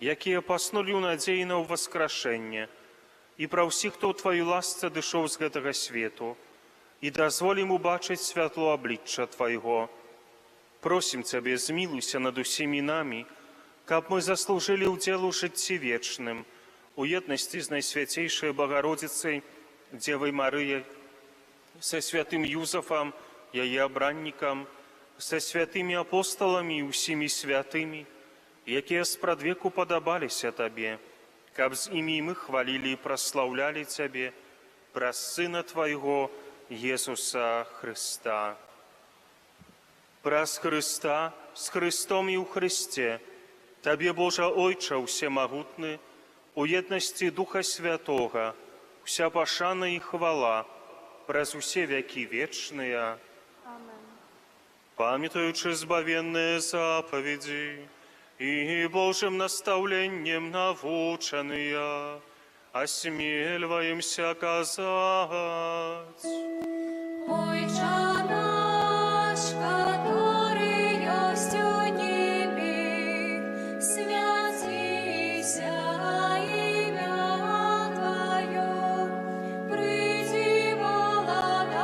[SPEAKER 1] якія паснулі ў надзеі на ўваскрашэнне, і пра ўсіх, хто ў Тваёй ласцы адышоў з гэтага свету, і дазволім убачыць святло аблічча Твайго. Просім Цябе, змілуйся над усімі намі, каб мы заслужылі ўдзел у жыцці вечным, у еднасці з Найсвяцейшай Багародзіцай, Дзевай Марыяй, са святым Юзафам, яе абраннікам, са святымі апосталамі і ўсімі святымі, якія спрадвеку падабаліся Табе, каб з імі мы хвалілі і праслаўлялі Цябе праз Сына Твайго, Езуса Хрыста. Праз Хрыста, з Хрыстом і ў Хрысце, Табе, Божа Ойча усемагутны, у еднасці Духа Святога, уся пашана і хвала праз усе вякі вечныя. Памятаючы збавенныя запаведзі і Божым настаўленнем навучаныя, асмельваемся казаць:
[SPEAKER 17] Ойча наш, который есть у небе, святися имя Твое, приди, благодать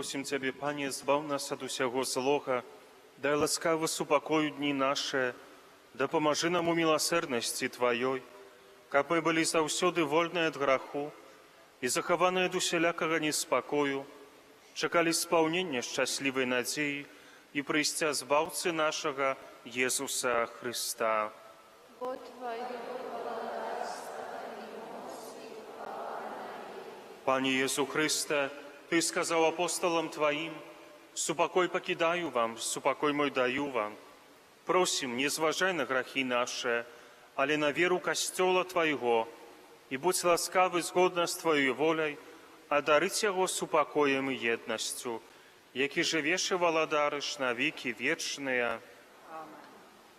[SPEAKER 1] Просім Тебе, Пане, збав нас ад усяго злога, дай ласкаво супакою дні наші, дапамажы нам у міласерднасці Тваёй, каб мы былі заўсёды вольныя ад граху і захаваныя ад усялякага неспакою, чакалі спаўнення шчаслівай надзеі і прыйсця збаўцы нашага Езуса Христа.
[SPEAKER 14] Бо Твою
[SPEAKER 1] Пане Єсу Христе, Ты сказав апостолам Твоим: «Супокой покидаю вам, супокой мой даю вам». Просим, не зважай на грахи наши, але на веру Костела Твоего, и будь ласкавы згодно с Твоей волей, одарить его супокоем и едностью, які живеш и валадариш на веки вечные.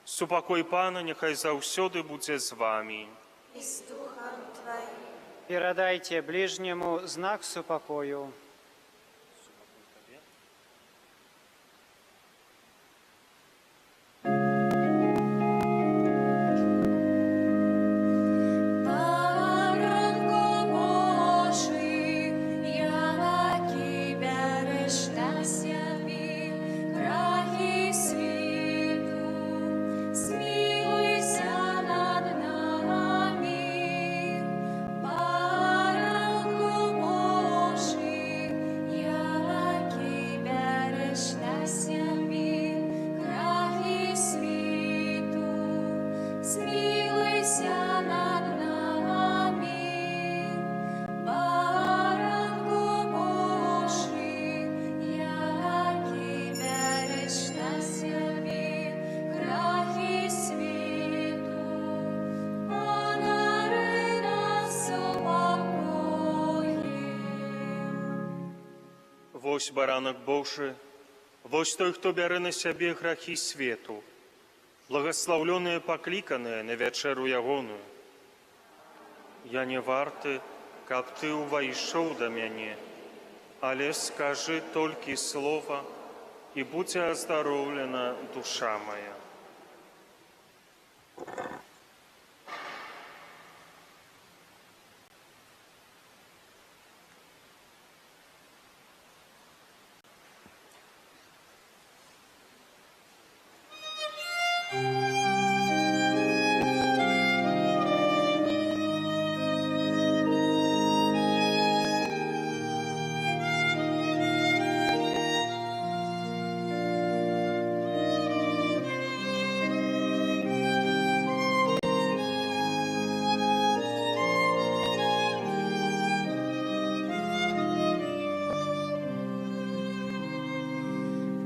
[SPEAKER 1] Супокой Пана нехай заўсёды будзе з вами.
[SPEAKER 14] и с Духом Твоим.
[SPEAKER 16] Передайте ближнему знак супокою.
[SPEAKER 1] Вось баранок Божий, вось той, хто бярэ на сябе грахі свету, благословленные покликанные на вечеру ягоную. Я не варты, каб ты увайшоў да мяне, але скажи толькі слова, і будзе аздароўлена душа моя.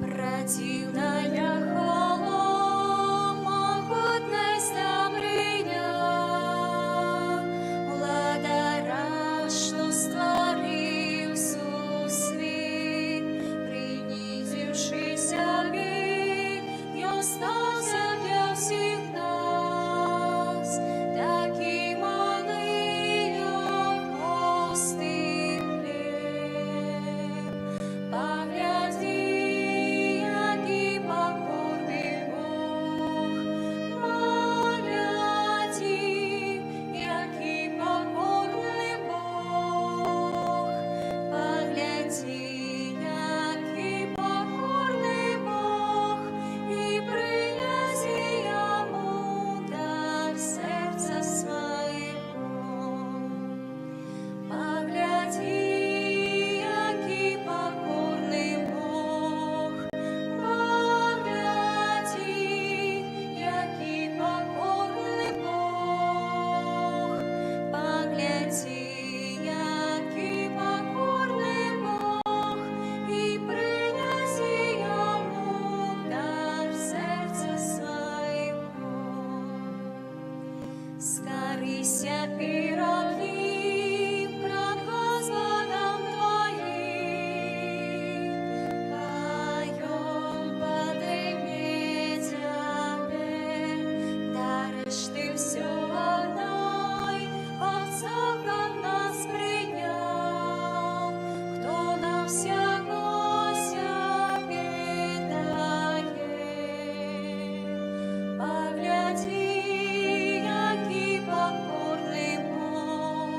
[SPEAKER 17] Противная холом, охотность обрыня, владара, что створил сусвет, принизивший себе, и остался для всех нас, таким малый простый хлеб. Погляди, Скорися пироги пред Господом Твоим, поем подыме Тебе, даришь Ты все одной, Отца, как нас принял, кто нам всяко себе дает. Погляди, покорный Бог,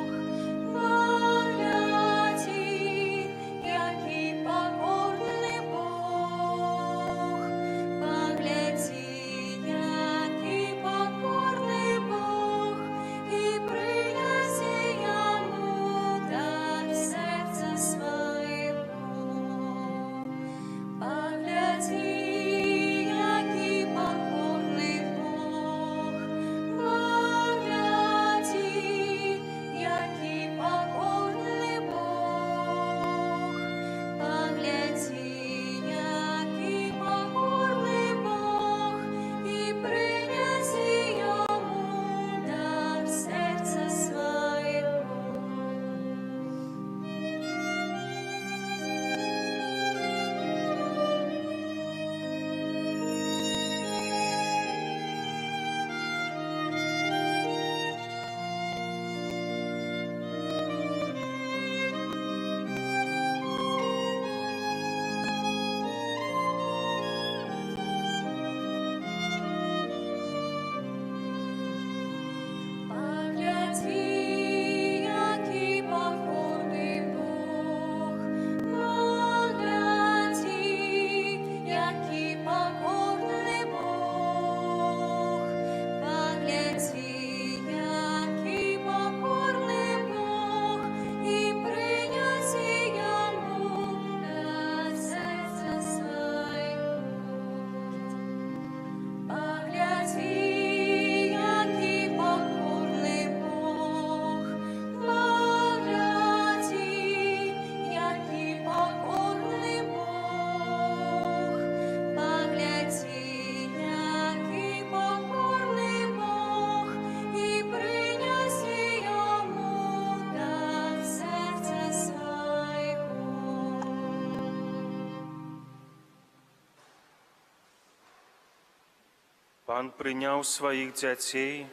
[SPEAKER 1] Пан прыняў сваіх дзяцей,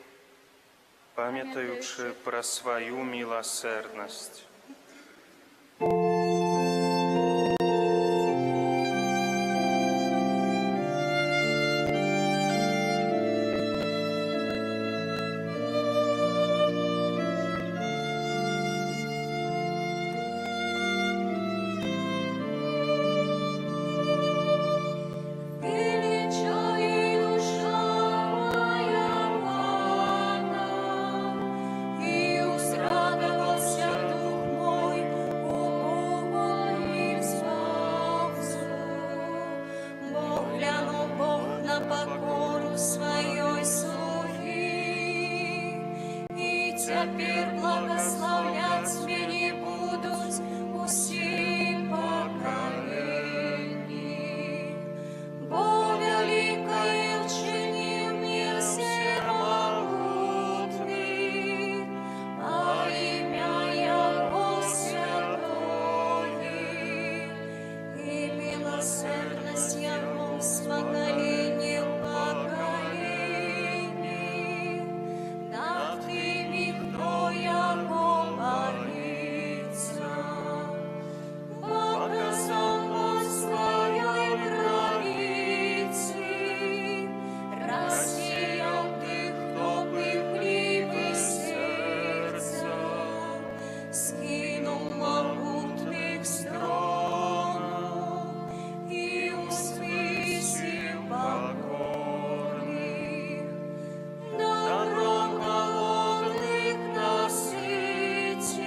[SPEAKER 1] памятаючы пра сваю міласэрнасць.
[SPEAKER 17] Цяпер благословляць мяне будуць усім пакаленні, бо вялікае ўчыніў мне всемагутны, а імя Яго святое, і міласэрнасць Яго з пакалення ў пакаленне над тымі, хто Яго боится. Показал Он своей правицы, рассеял тых, кто пыхливы сердцем, скинул могутных с тронов и возвысил покорных. Добром голодных насытил,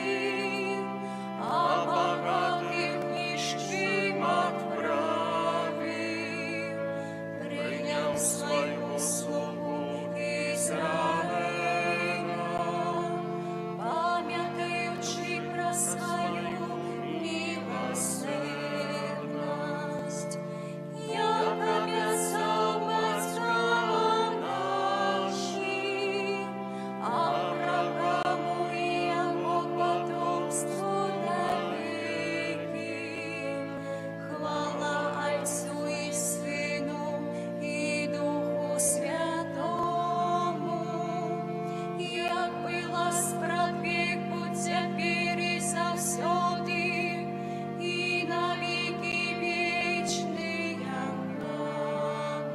[SPEAKER 17] а богатых нищим отправил. Принял свою слугу Израиля, памятаючи про свою милосердность, як обязал батькам нашим, Аврааму и его потомству навеки. Хвала Отцу и Сыну и Духу Святому, як было спровеку, теперь и завсёды, и на веки вечные. Амен.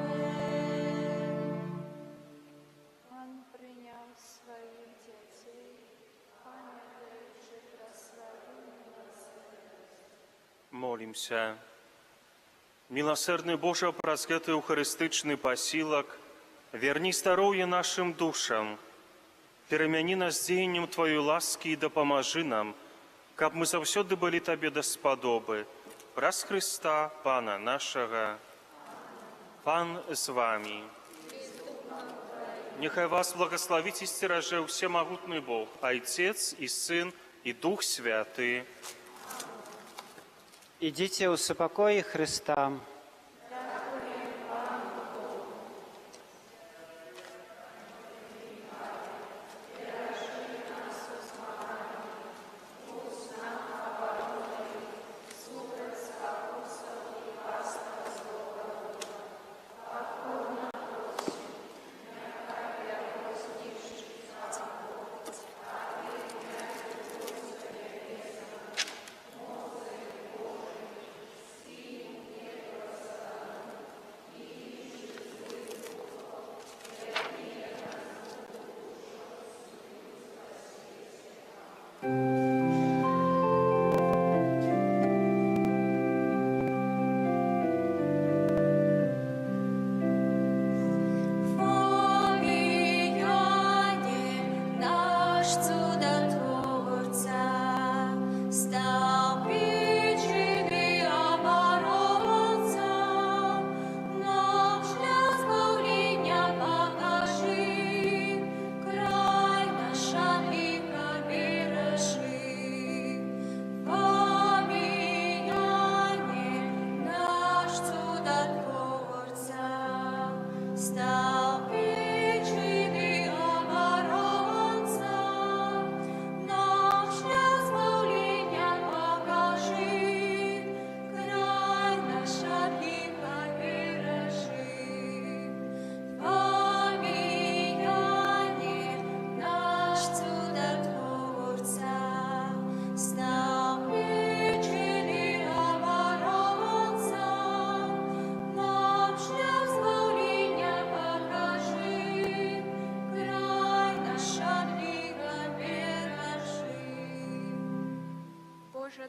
[SPEAKER 9] Пан прийняв своїх дітей, пам'ятаючи про свою милосердність.
[SPEAKER 1] Молімся. Милосердный Боже, праз гэты эўхарыстычны пасілак верні здароўе нашим душам, перамяні нас дзеяннем Твоей ласкі і дапамажы нам, каб мы заўсёды былі Табе даспадобы. Праз Христа, Пана нашага. Пан з вами. Нехай вас благословить и стераже всемогутный Бог, Отец и Сын и Дух Святый.
[SPEAKER 16] Ідіть у супокої Христа.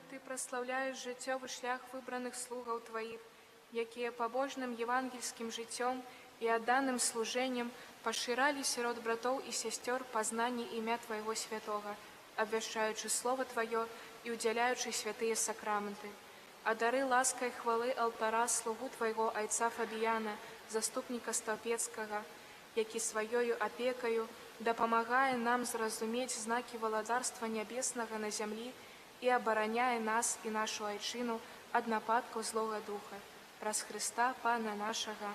[SPEAKER 19] Ты праслаўляеш жыццёвы шлях выбраных слугаў Тваіх, якія пабожным евангельскім жыццём і адданым служэннем пашыралі сярод братоў і сясцёр пазнанне імя Твайго святога, абвяшчаючы Слова Тваё і удзяляючы святыя сакраменты. Адары ласкай хвалы алтара слугу Твайго айца Фабіяна, заступніка Стаўпецкага, які сваёю апекаю дапамагае нам зразумець знакі валадарства нябеснага на зямлі і абараняе нас і нашу айчыну ад нападкаў злога духа. Праз Хрыста, Пана нашага.